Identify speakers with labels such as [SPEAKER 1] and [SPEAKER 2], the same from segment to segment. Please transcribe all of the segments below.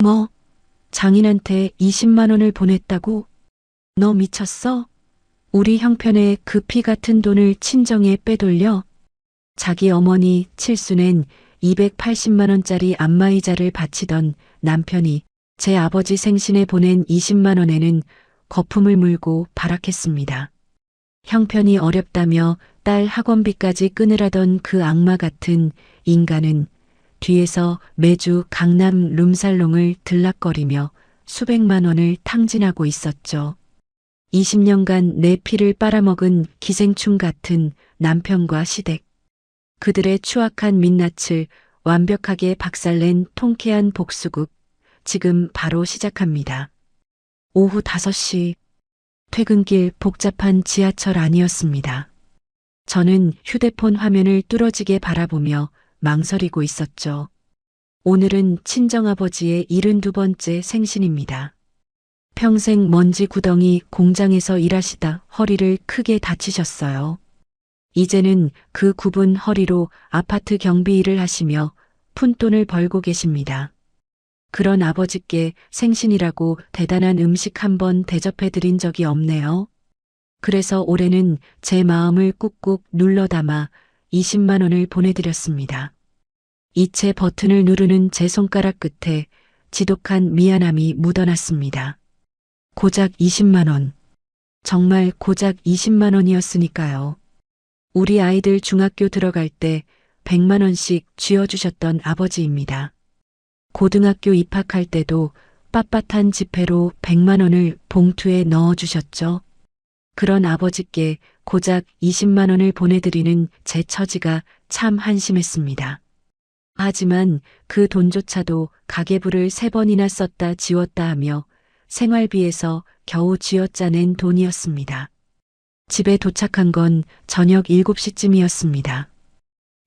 [SPEAKER 1] 뭐, 장인한테 20만 원을 보냈다고? 너 미쳤어? 우리 형편에 그 피 같은 돈을 친정에 빼돌려? 자기 어머니 칠순엔 280만 원짜리 안마의자를 바치던 남편이 제 아버지 생신에 보낸 20만 원에는 거품을 물고 발악했습니다. 형편이 어렵다며 딸 학원비까지 끊으라던 그 악마 같은 인간은 뒤에서 매주 강남 룸살롱을 들락거리며 수백만 원을 탕진하고 있었죠. 20년간 내 피를 빨아먹은 기생충 같은 남편과 시댁. 그들의 추악한 민낯을 완벽하게 박살낸 통쾌한 복수극. 지금 바로 시작합니다. 오후 5시. 퇴근길 복잡한 지하철 안이었습니다. 저는 휴대폰 화면을 뚫어지게 바라보며 망설이고 있었죠. 오늘은 친정아버지의 72번째 생신입니다. 평생 먼지 구덩이 공장에서 일하시다 허리를 크게 다치셨어요. 이제는 그 굽은 허리로 아파트 경비 일을 하시며 푼돈을 벌고 계십니다. 그런 아버지께 생신이라고 대단한 음식 한 번 대접해 드린 적이 없네요. 그래서 올해는 제 마음을 꾹꾹 눌러 담아 20만 원을 보내드렸습니다. 이체 버튼을 누르는 제 손가락 끝에 지독한 미안함이 묻어났습니다. 고작 20만 원. 정말 고작 20만 원이었으니까요. 우리 아이들 중학교 들어갈 때 100만 원씩 쥐어주셨던 아버지입니다. 고등학교 입학할 때도 빳빳한 지폐로 100만 원을 봉투에 넣어주셨죠. 그런 아버지께 고작 20만 원을 보내드리는 제 처지가 참 한심했습니다. 하지만 그 돈조차도 가계부를 3번이나 썼다 지웠다 하며 생활비에서 겨우 쥐어짜낸 돈이었습니다. 집에 도착한 건 저녁 7시쯤이었습니다.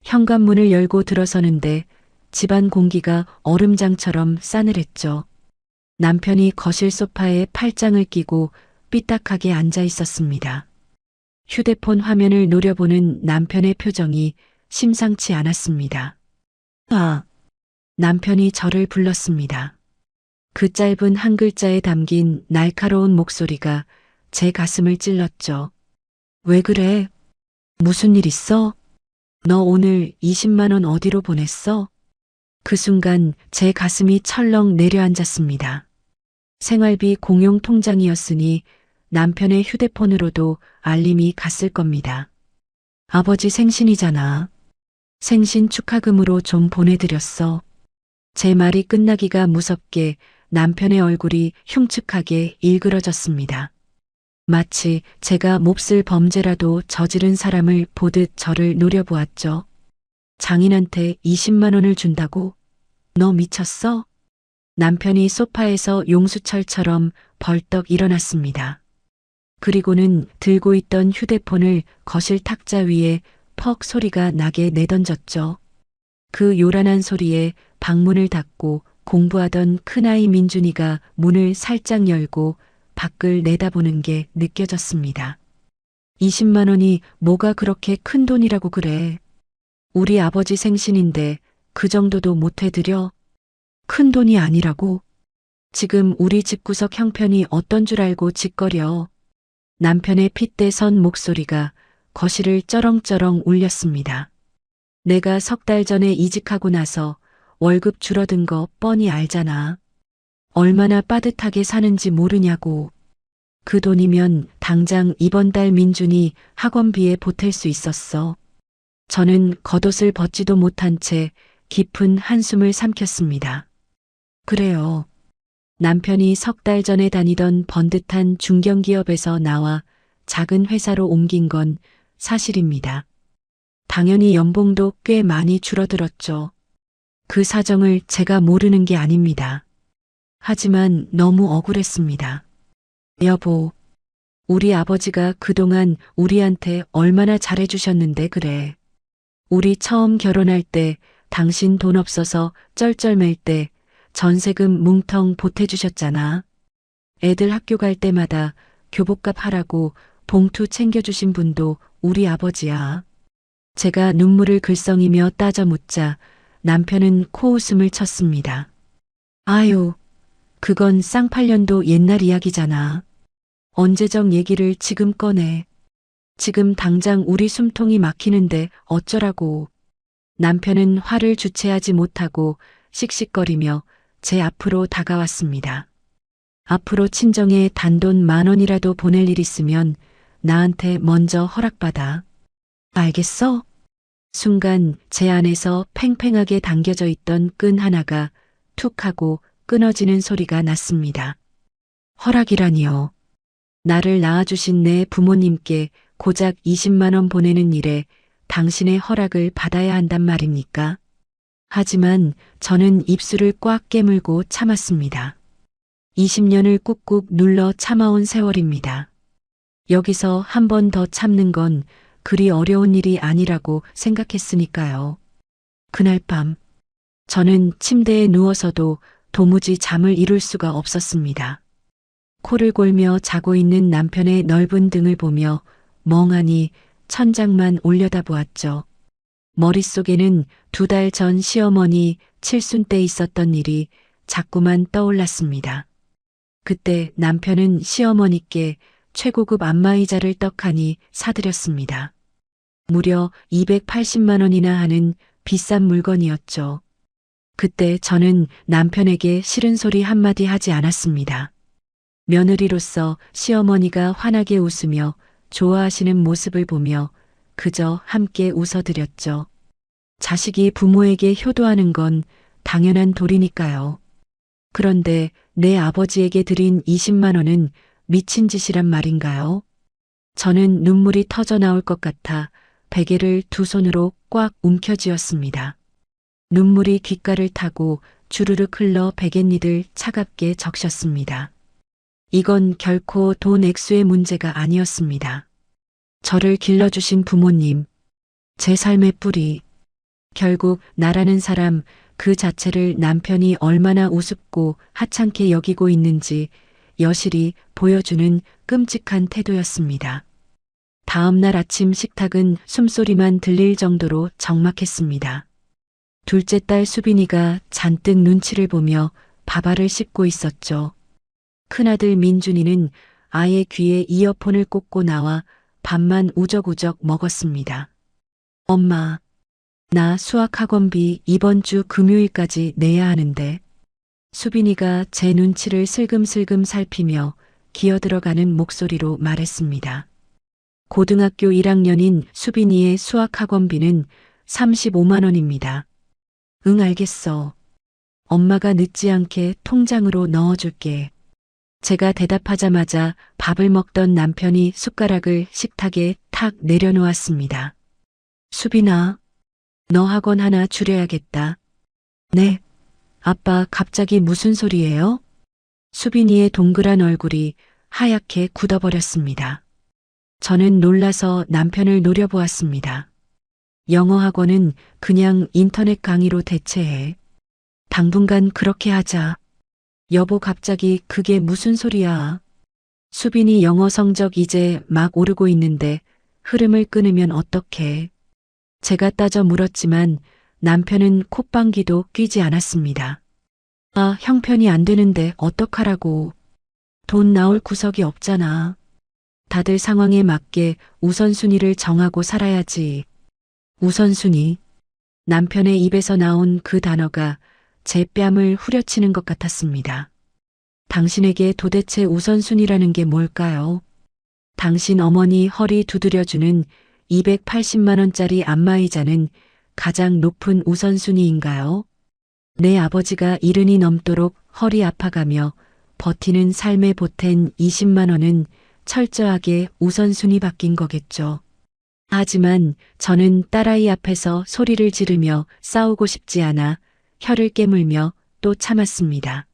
[SPEAKER 1] 현관문을 열고 들어서는데 집안 공기가 얼음장처럼 싸늘했죠. 남편이 거실 소파에 팔짱을 끼고 삐딱하게 앉아 있었습니다. 휴대폰 화면을 노려보는 남편의 표정이 심상치 않았습니다. 아, 남편이 저를 불렀습니다. 그 짧은 한 글자에 담긴 날카로운 목소리가 제 가슴을 찔렀죠. 왜 그래? 무슨 일 있어? 너 오늘 20만 원 어디로 보냈어? 그 순간 제 가슴이 철렁 내려앉았습니다. 생활비 공용 통장이었으니 남편의 휴대폰으로도 알림이 갔을 겁니다. 아버지 생신이잖아. 생신 축하금으로 좀 보내드렸어. 제 말이 끝나기가 무섭게 남편의 얼굴이 흉측하게 일그러졌습니다. 마치 제가 몹쓸 범죄라도 저지른 사람을 보듯 저를 노려보았죠. 장인한테 20만 원을 준다고? 너 미쳤어? 남편이 소파에서 용수철처럼 벌떡 일어났습니다. 그리고는 들고 있던 휴대폰을 거실 탁자 위에 퍽 소리가 나게 내던졌죠. 그 요란한 소리에 방문을 닫고 공부하던 큰아이 민준이가 문을 살짝 열고 밖을 내다보는 게 느껴졌습니다. 20만 원이 뭐가 그렇게 큰 돈이라고 그래. 우리 아버지 생신인데 그 정도도 못 해드려? 큰 돈이 아니라고? 지금 우리 집구석 형편이 어떤 줄 알고 짓거려. 남편의 핏대 선 목소리가 거실을 쩌렁쩌렁 울렸습니다. 내가 3달 전에 이직하고 나서 월급 줄어든 거 뻔히 알잖아. 얼마나 빠듯하게 사는지 모르냐고. 그 돈이면 당장 이번 달 민준이 학원비에 보탤 수 있었어. 저는 겉옷을 벗지도 못한 채 깊은 한숨을 삼켰습니다. 그래요. 남편이 3달 전에 다니던 번듯한 중견기업에서 나와 작은 회사로 옮긴 건 사실입니다. 당연히 연봉도 꽤 많이 줄어들었죠. 그 사정을 제가 모르는 게 아닙니다. 하지만 너무 억울했습니다. 여보, 우리 아버지가 그동안 우리한테 얼마나 잘해주셨는데 그래. 우리 처음 결혼할 때 당신 돈 없어서 쩔쩔맬 때 전세금 뭉텅 보태주셨잖아. 애들 학교 갈 때마다 교복값 하라고 봉투 챙겨주신 분도 우리 아버지야. 제가 눈물을 글썽이며 따져 묻자 남편은 코웃음을 쳤습니다. 아유, 그건 쌍팔년도 옛날 이야기잖아. 언제적 얘기를 지금 꺼내. 지금 당장 우리 숨통이 막히는데 어쩌라고. 남편은 화를 주체하지 못하고 씩씩거리며 제 앞으로 다가왔습니다. 앞으로 친정에 단돈 10,000원이라도 보낼 일 있으면 나한테 먼저 허락받아. 알겠어? 순간 제 안에서 팽팽하게 당겨져 있던 끈 하나가 툭 하고 끊어지는 소리가 났습니다. 허락이라니요. 나를 낳아주신 내 부모님께 고작 20만 원 보내는 일에 당신의 허락을 받아야 한단 말입니까? 하지만 저는 입술을 꽉 깨물고 참았습니다. 20년을 꾹꾹 눌러 참아온 세월입니다. 여기서 한 번 더 참는 건 그리 어려운 일이 아니라고 생각했으니까요. 그날 밤, 저는 침대에 누워서도 도무지 잠을 이룰 수가 없었습니다. 코를 골며 자고 있는 남편의 넓은 등을 보며 멍하니 천장만 올려다보았죠. 머릿속에는 2달 전 시어머니 칠순 때 있었던 일이 자꾸만 떠올랐습니다. 그때 남편은 시어머니께 최고급 안마의자를 떡하니 사드렸습니다. 무려 280만 원이나 하는 비싼 물건이었죠. 그때 저는 남편에게 싫은 소리 한마디 하지 않았습니다. 며느리로서 시어머니가 환하게 웃으며 좋아하시는 모습을 보며 그저 함께 웃어드렸죠. 자식이 부모에게 효도하는 건 당연한 도리니까요. 그런데 내 아버지에게 드린 20만 원은 미친 짓이란 말인가요? 저는 눈물이 터져 나올 것 같아 베개를 2손으로 꽉 움켜쥐었습니다. 눈물이 귓가를 타고 주르륵 흘러 베갯니들 차갑게 적셨습니다. 이건 결코 돈 액수의 문제가 아니었습니다. 저를 길러주신 부모님, 제 삶의 뿌리, 결국 나라는 사람 그 자체를 남편이 얼마나 우습고 하찮게 여기고 있는지 여실히 보여주는 끔찍한 태도였습니다. 다음 날 아침 식탁은 숨소리만 들릴 정도로 적막했습니다. 둘째 딸 수빈이가 잔뜩 눈치를 보며 밥알을 씹고 있었죠. 큰아들 민준이는 아예 귀에 이어폰을 꽂고 나와 밥만 우적우적 먹었습니다. 엄마, 나 수학학원비 이번 주 금요일까지 내야 하는데. 수빈이가 제 눈치를 슬금슬금 살피며 기어들어가는 목소리로 말했습니다. 고등학교 1학년인 수빈이의 수학학원비는 35만 원입니다. 응, 알겠어. 엄마가 늦지 않게 통장으로 넣어줄게. 제가 대답하자마자 밥을 먹던 남편이 숟가락을 식탁에 탁 내려놓았습니다. 수빈아, 너 학원 하나 줄여야겠다. 네. 아빠, 갑자기 무슨 소리예요? 수빈이의 동그란 얼굴이 하얗게 굳어버렸습니다. 저는 놀라서 남편을 노려보았습니다. 영어 학원은 그냥 인터넷 강의로 대체해. 당분간 그렇게 하자. 여보, 갑자기 그게 무슨 소리야? 수빈이 영어 성적 이제 막 오르고 있는데 흐름을 끊으면 어떡해? 제가 따져 물었지만 남편은 콧방귀도 뀌지 않았습니다. 아, 형편이 안 되는데 어떡하라고. 돈 나올 구석이 없잖아. 다들 상황에 맞게 우선순위를 정하고 살아야지. 우선순위. 남편의 입에서 나온 그 단어가 제 뺨을 후려치는 것 같았습니다. 당신에게 도대체 우선순위라는 게 뭘까요? 당신 어머니 허리 두드려주는 280만 원짜리 안마의자는 가장 높은 우선순위인가요? 내 아버지가 70이 넘도록 허리 아파가며 버티는 삶에 보탠 20만 원은 철저하게 우선순위 바뀐 거겠죠. 하지만 저는 딸아이 앞에서 소리를 지르며 싸우고 싶지 않아 혀를 깨물며 또 참았습니다.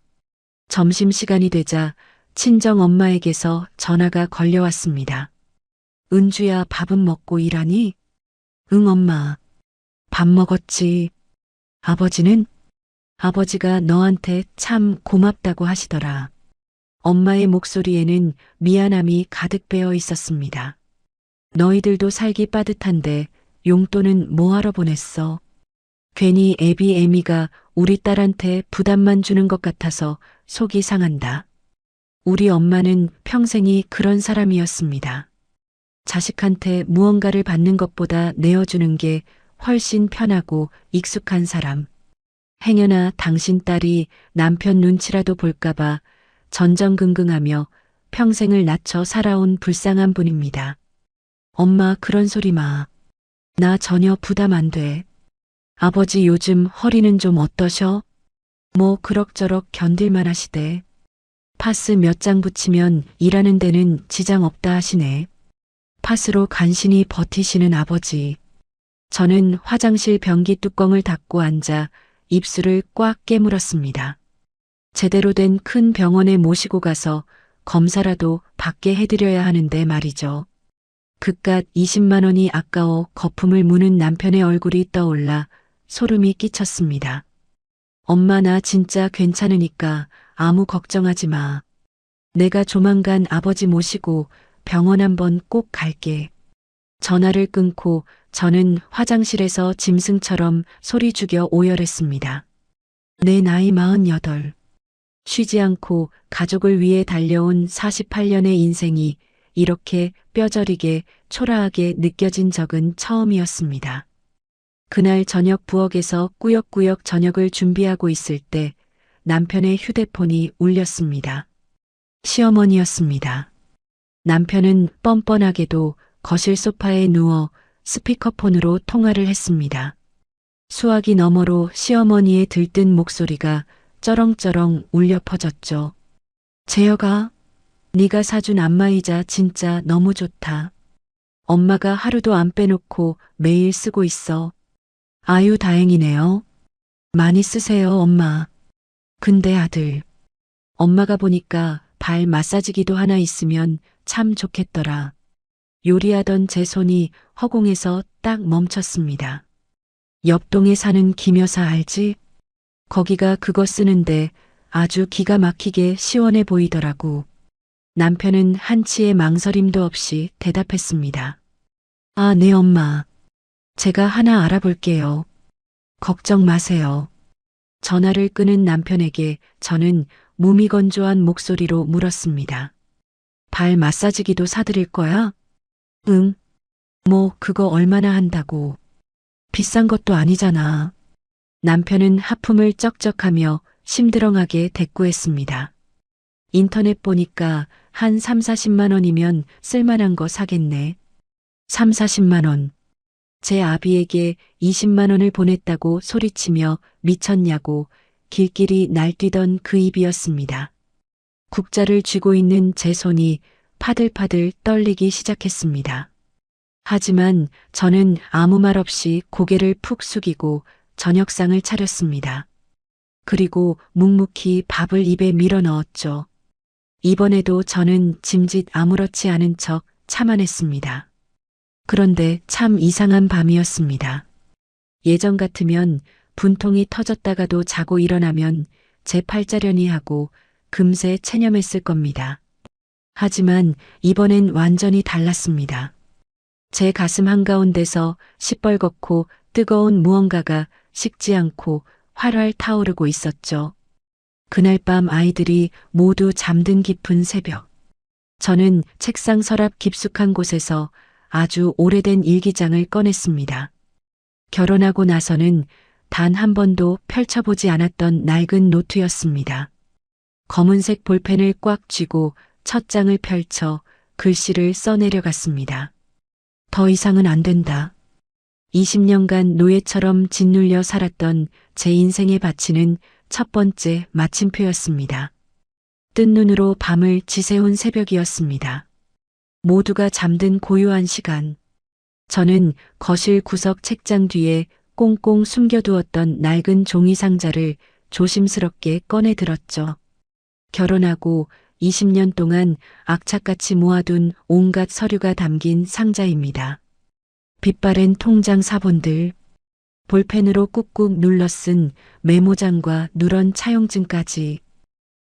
[SPEAKER 1] 점심시간이 되자 친정 엄마에게서 전화가 걸려왔습니다. 은주야, 밥은 먹고 일하니? 응, 엄마. 밥 먹었지. 아버지는? 아버지가 너한테 참 고맙다고 하시더라. 엄마의 목소리에는 미안함이 가득 배어 있었습니다. 너희들도 살기 빠듯한데 용돈은 뭐하러 보냈어? 괜히 애비애미가 우리 딸한테 부담만 주는 것 같아서 속이 상한다. 우리 엄마는 평생이 그런 사람이었습니다. 자식한테 무언가를 받는 것보다 내어주는 게 훨씬 편하고 익숙한 사람. 행여나 당신 딸이 남편 눈치라도 볼까봐 전전긍긍하며 평생을 낮춰 살아온 불쌍한 분입니다. 엄마 그런 소리 마. 나 전혀 부담 안 돼. 아버지 요즘 허리는 좀 어떠셔? 뭐 그럭저럭 견딜만 하시대. 파스 몇 장 붙이면 일하는 데는 지장 없다 하시네. 파스로 간신히 버티시는 아버지. 저는 화장실 변기 뚜껑을 닫고 앉아 입술을 꽉 깨물었습니다. 제대로 된 큰 병원에 모시고 가서 검사라도 받게 해드려야 하는데 말이죠. 그깟 20만 원이 아까워 거품을 무는 남편의 얼굴이 떠올라 소름이 끼쳤습니다. 엄마 나 진짜 괜찮으니까 아무 걱정하지 마. 내가 조만간 아버지 모시고 병원 한번 꼭 갈게. 전화를 끊고 저는 화장실에서 짐승처럼 소리 죽여 오열했습니다. 내 나이 48. 쉬지 않고 가족을 위해 달려온 48년의 인생이 이렇게 뼈저리게 초라하게 느껴진 적은 처음이었습니다. 그날 저녁 부엌에서 꾸역꾸역 저녁을 준비하고 있을 때 남편의 휴대폰이 울렸습니다. 시어머니였습니다. 남편은 뻔뻔하게도 거실 소파에 누워 스피커폰으로 통화를 했습니다. 수화기 너머로 시어머니의 들뜬 목소리가 쩌렁쩌렁 울려 퍼졌죠. 재혁아, 네가 사준 안마의자 진짜 너무 좋다. 엄마가 하루도 안 빼놓고 매일 쓰고 있어. 아유 다행이네요. 많이 쓰세요 엄마. 근데 아들, 엄마가 보니까 발 마사지기도 하나 있으면 참 좋겠더라. 요리하던 제 손이 허공에서 딱 멈췄습니다. 옆동에 사는 김 여사 알지? 거기가 그거 쓰는데 아주 기가 막히게 시원해 보이더라고. 남편은 한치의 망설임도 없이 대답했습니다. 아, 네 엄마. 제가 하나 알아볼게요. 걱정 마세요. 전화를 끊은 남편에게 저는 무미건조한 목소리로 물었습니다. 발 마사지기도 사드릴 거야? 응. 뭐 그거 얼마나 한다고. 비싼 것도 아니잖아. 남편은 하품을 쩍쩍하며 심드렁하게 대꾸했습니다. 인터넷 보니까 한 3, 40만 원이면 쓸만한 거 사겠네. 3, 40만 원. 제 아비에게 20만 원을 보냈다고 소리치며 미쳤냐고 길길이 날뛰던 그 입이었습니다. 국자를 쥐고 있는 제 손이 파들파들 떨리기 시작했습니다. 하지만 저는 아무 말 없이 고개를 푹 숙이고 저녁상을 차렸습니다. 그리고 묵묵히 밥을 입에 밀어 넣었죠. 이번에도 저는 짐짓 아무렇지 않은 척 참아냈습니다. 그런데 참 이상한 밤이었습니다. 예전 같으면 분통이 터졌다가도 자고 일어나면 제 팔자련이 하고 금세 체념했을 겁니다. 하지만 이번엔 완전히 달랐습니다. 제 가슴 한가운데서 시뻘겋고 뜨거운 무언가가 식지 않고 활활 타오르고 있었죠. 그날 밤 아이들이 모두 잠든 깊은 새벽. 저는 책상 서랍 깊숙한 곳에서 아주 오래된 일기장을 꺼냈습니다. 결혼하고 나서는 단 한 번도 펼쳐보지 않았던 낡은 노트였습니다. 검은색 볼펜을 꽉 쥐고 첫 장을 펼쳐 글씨를 써내려갔습니다. 더 이상은 안 된다. 20년간 노예처럼 짓눌려 살았던 제 인생에 바치는 첫 번째 마침표였습니다. 뜬 눈으로 밤을 지새운 새벽이었습니다. 모두가 잠든 고요한 시간. 저는 거실 구석 책장 뒤에 꽁꽁 숨겨두었던 낡은 종이 상자를 조심스럽게 꺼내 들었죠. 결혼하고 20년 동안 악착같이 모아둔 온갖 서류가 담긴 상자입니다. 빛바랜 통장 사본들, 볼펜으로 꾹꾹 눌러 쓴 메모장과 누런 차용증까지.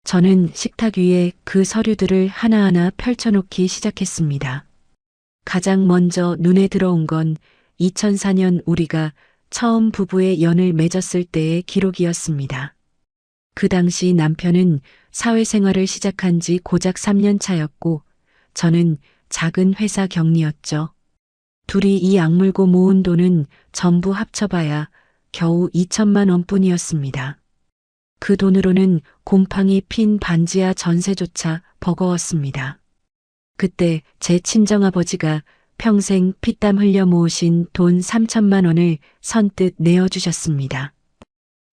[SPEAKER 1] 저는 식탁 위에 그 서류들을 하나하나 펼쳐놓기 시작했습니다. 가장 먼저 눈에 들어온 건 2004년 우리가 처음 부부의 연을 맺었을 때의 기록이었습니다. 그 당시 남편은 사회생활을 시작한 지 고작 3년 차였고 저는 작은 회사 격리였죠. 둘이 이 악물고 모은 돈은 전부 합쳐봐야 겨우 2천만 원뿐이었습니다. 그 돈으로는 곰팡이 핀 반지하 전세조차 버거웠습니다. 그때 제 친정아버지가 평생 피땀 흘려 모으신 돈 3천만 원을 선뜻 내어주셨습니다.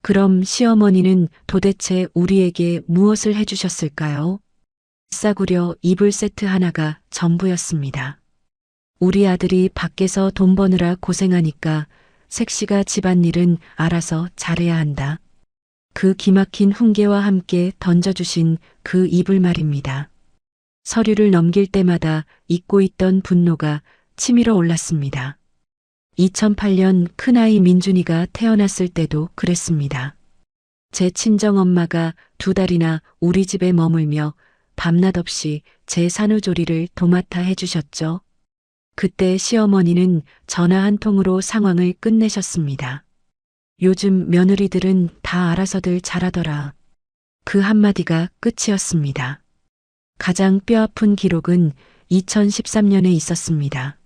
[SPEAKER 1] 그럼 시어머니는 도대체 우리에게 무엇을 해주셨을까요? 싸구려 이불 세트 하나가 전부였습니다. 우리 아들이 밖에서 돈 버느라 고생하니까 색시가 집안일은 알아서 잘해야 한다. 그 기막힌 훈계와 함께 던져주신 그 이불 말입니다. 서류를 넘길 때마다 잊고 있던 분노가 치밀어 올랐습니다. 2008년 큰아이 민준이가 태어났을 때도 그랬습니다. 제 친정엄마가 2달이나 우리 집에 머물며 밤낮 없이 제 산후조리를 도맡아 해주셨죠. 그때 시어머니는 전화 한 통으로 상황을 끝내셨습니다. 요즘 며느리들은 다 알아서들 잘하더라. 그 한마디가 끝이었습니다. 가장 뼈아픈 기록은 2013년에 있었습니다.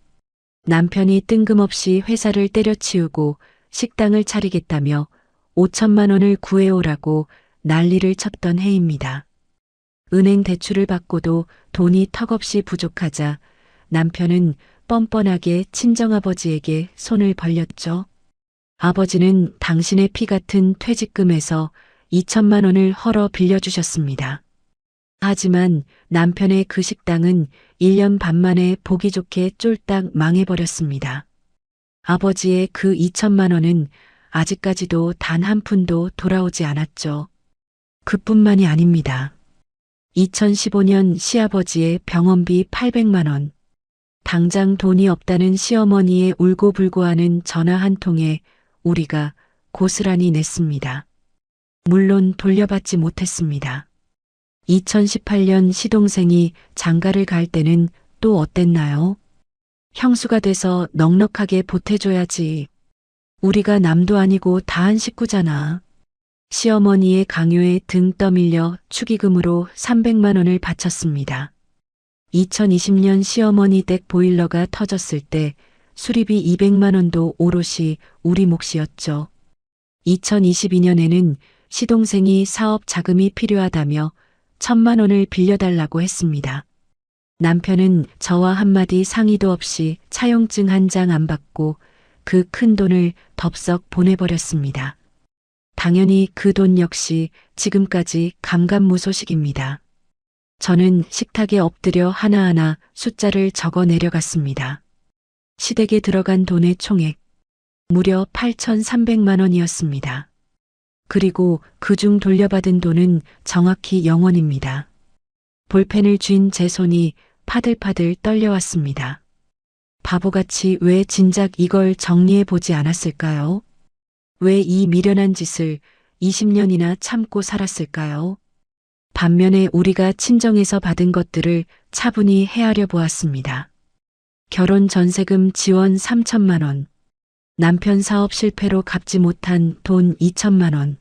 [SPEAKER 1] 남편이 뜬금없이 회사를 때려치우고 식당을 차리겠다며 5천만 원을 구해오라고 난리를 쳤던 해입니다. 은행 대출을 받고도 돈이 턱없이 부족하자 남편은 뻔뻔하게 친정아버지에게 손을 벌렸죠. 아버지는 당신의 피 같은 퇴직금에서 2천만 원을 헐어 빌려주셨습니다. 하지만 남편의 그 식당은 1년 반 만에 보기 좋게 쫄딱 망해버렸습니다. 아버지의 그 2천만 원은 아직까지도 단 한 푼도 돌아오지 않았죠. 그뿐만이 아닙니다. 2015년 시아버지의 병원비 800만 원. 당장 돈이 없다는 시어머니의 울고불고하는 전화 한 통에 우리가 고스란히 냈습니다. 물론 돌려받지 못했습니다. 2018년 시동생이 장가를 갈 때는 또 어땠나요? 형수가 돼서 넉넉하게 보태줘야지. 우리가 남도 아니고 다 한 식구잖아. 시어머니의 강요에 등 떠밀려 축의금으로 300만 원을 바쳤습니다. 2020년 시어머니 댁 보일러가 터졌을 때 수리비 200만 원도 오롯이 우리 몫이었죠. 2022년에는 시동생이 사업 자금이 필요하다며 1,000만 원을 빌려달라고 했습니다. 남편은 저와 한마디 상의도 없이 차용증 한 장 안 받고 그 큰 돈을 덥석 보내버렸습니다. 당연히 그 돈 역시 지금까지 감감무소식입니다. 저는 식탁에 엎드려 하나하나 숫자를 적어 내려갔습니다. 시댁에 들어간 돈의 총액 무려 8,300만 원이었습니다. 그리고 그중 돌려받은 돈은 정확히 0원입니다. 볼펜을 쥔 제 손이 파들파들 떨려왔습니다. 바보같이 왜 진작 이걸 정리해 보지 않았을까요? 왜 이 미련한 짓을 20년이나 참고 살았을까요? 반면에 우리가 친정에서 받은 것들을 차분히 헤아려 보았습니다. 결혼 전세금 지원 3천만 원, 남편 사업 실패로 갚지 못한 돈 2천만 원,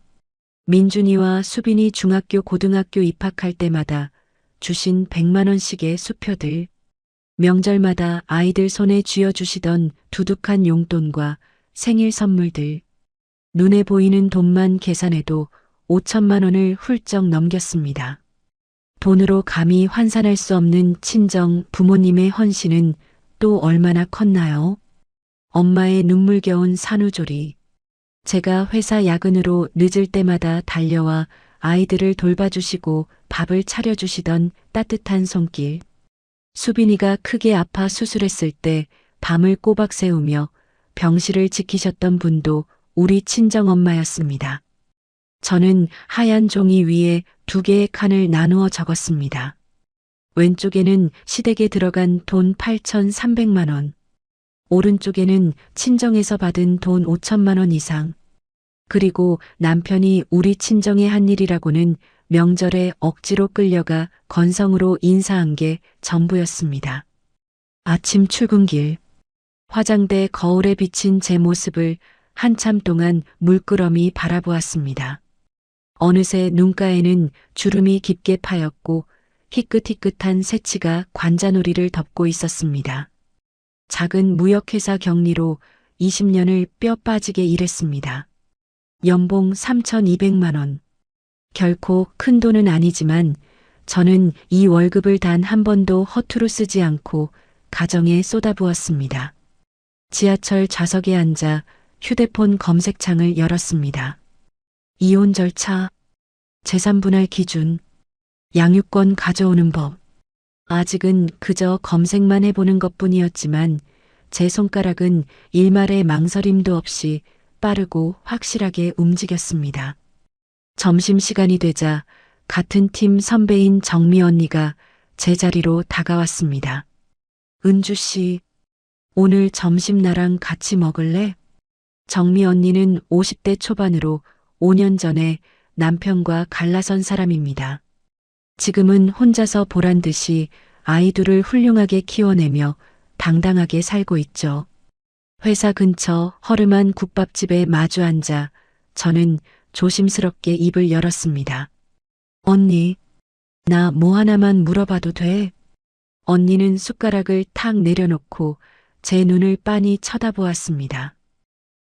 [SPEAKER 1] 민준이와 수빈이 중학교 고등학교 입학할 때마다 주신 100만 원씩의 수표들, 명절마다 아이들 손에 쥐어주시던 두둑한 용돈과 생일 선물들, 눈에 보이는 돈만 계산해도 5천만 원을 훌쩍 넘겼습니다. 돈으로 감히 환산할 수 없는 친정 부모님의 헌신은 또 얼마나 컸나요? 엄마의 눈물겨운 산후조리, 제가 회사 야근으로 늦을 때마다 달려와 아이들을 돌봐주시고 밥을 차려주시던 따뜻한 손길, 수빈이가 크게 아파 수술했을 때 밤을 꼬박 새우며 병실을 지키셨던 분도 우리 친정엄마였습니다. 저는 하얀 종이 위에 2개의 칸을 나누어 적었습니다. 왼쪽에는 시댁에 들어간 돈 8,300만 원, 오른쪽에는 친정에서 받은 돈 5천만 원 이상, 그리고 남편이 우리 친정의 한 일이라고는 명절에 억지로 끌려가 건성으로 인사한 게 전부였습니다. 아침 출근길, 화장대 거울에 비친 제 모습을 한참 동안 물끄러미 바라보았습니다. 어느새 눈가에는 주름이 깊게 파였고 희끗희끗한 새치가 관자놀이를 덮고 있었습니다. 작은 무역회사 격리로 20년을 뼈 빠지게 일했습니다. 연봉 3,200만 원. 결코 큰 돈은 아니지만 저는 이 월급을 단 한 번도 허투루 쓰지 않고 가정에 쏟아부었습니다. 지하철 좌석에 앉아 휴대폰 검색창을 열었습니다. 이혼 절차, 재산 분할 기준, 양육권 가져오는 법. 아직은 그저 검색만 해보는 것뿐이었지만 제 손가락은 일말의 망설임도 없이 빠르고 확실하게 움직였습니다. 점심시간이 되자 같은 팀 선배인 정미 언니가 제 자리로 다가왔습니다. 은주 씨, 오늘 점심 나랑 같이 먹을래? 정미 언니는 50대 초반으로 5년 전에 남편과 갈라선 사람입니다. 지금은 혼자서 보란 듯이 아이 둘을 훌륭하게 키워내며 당당하게 살고 있죠. 회사 근처 허름한 국밥집에 마주 앉아 저는 조심스럽게 입을 열었습니다. 언니, 나 뭐 하나만 물어봐도 돼? 언니는 숟가락을 탁 내려놓고 제 눈을 빤히 쳐다보았습니다.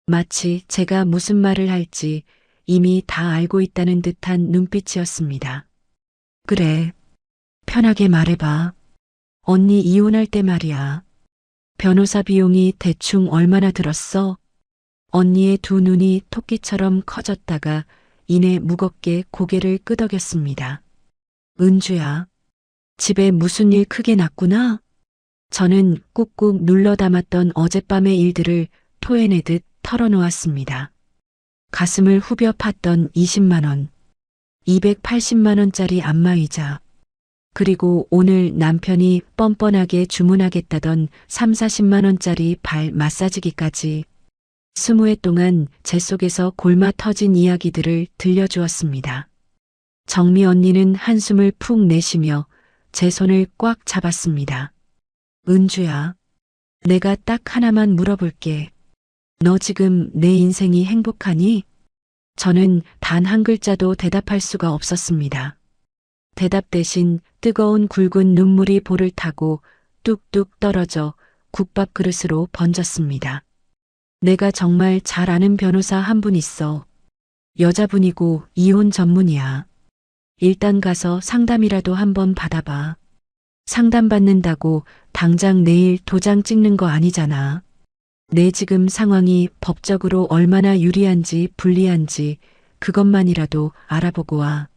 [SPEAKER 1] 마치 제가 무슨 말을 할지 이미 다 알고 있다는 듯한 눈빛이었습니다. 그래, 편하게 말해봐. 언니 이혼할 때 말이야. 변호사 비용이 대충 얼마나 들었어? 언니의 두 눈이 토끼처럼 커졌다가 이내 무겁게 고개를 끄덕였습니다. 은주야, 집에 무슨 일 크게 났구나? 저는 꾹꾹 눌러 담았던 어젯밤의 일들을 토해내듯 털어놓았습니다. 가슴을 후벼 팠던 20만 원, 280만 원짜리 안마의자, 그리고 오늘 남편이 뻔뻔하게 주문하겠다던 3, 40만 원짜리 발 마사지기까지 20회 동안 제 속에서 골마 터진 이야기들을 들려주었습니다. 정미 언니는 한숨을 푹 내쉬며 제 손을 꽉 잡았습니다. 은주야, 내가 딱 하나만 물어볼게. 너 지금 내 인생이 행복하니? 저는 단 한 글자도 대답할 수가 없었습니다. 대답 대신 뜨거운 굵은 눈물이 볼을 타고 뚝뚝 떨어져 국밥 그릇으로 번졌습니다. 내가 정말 잘 아는 변호사 한 분 있어. 여자분이고 이혼 전문이야. 일단 가서 상담이라도 한번 받아봐. 상담받는다고 당장 내일 도장 찍는 거 아니잖아. 내 지금 상황이 법적으로 얼마나 유리한지 불리한지 그것만이라도 알아보고 와.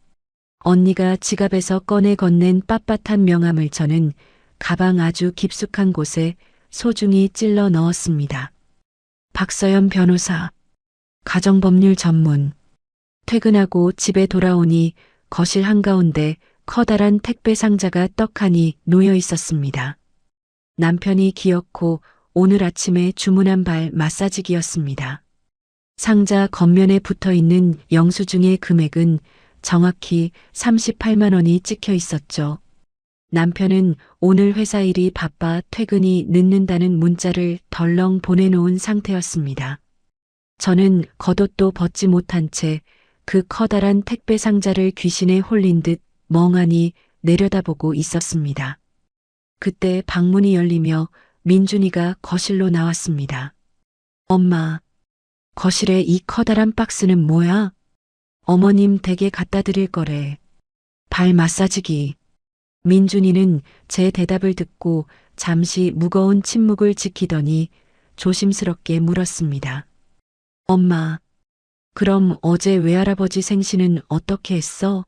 [SPEAKER 1] 언니가 지갑에서 꺼내 건넨 빳빳한 명함을 저는 가방 아주 깊숙한 곳에 소중히 찔러 넣었습니다. 박서연 변호사, 가정법률 전문. 퇴근하고 집에 돌아오니 거실 한가운데 커다란 택배 상자가 떡하니 놓여 있었습니다. 남편이 기어코 오늘 아침에 주문한 발 마사지기였습니다. 상자 겉면에 붙어 있는 영수증의 금액은 정확히 38만 원이 찍혀 있었죠. 남편은 오늘 회사 일이 바빠 퇴근이 늦는다는 문자를 덜렁 보내놓은 상태였습니다. 저는 겉옷도 벗지 못한 채 그 커다란 택배 상자를 귀신에 홀린 듯 멍하니 내려다보고 있었습니다. 그때 방문이 열리며 민준이가 거실로 나왔습니다. 엄마, 거실에 이 커다란 박스는 뭐야? 어머님 댁에 갖다 드릴 거래. 발 마사지기. 민준이는 제 대답을 듣고 잠시 무거운 침묵을 지키더니 조심스럽게 물었습니다. 엄마, 그럼 어제 외할아버지 생신은 어떻게 했어?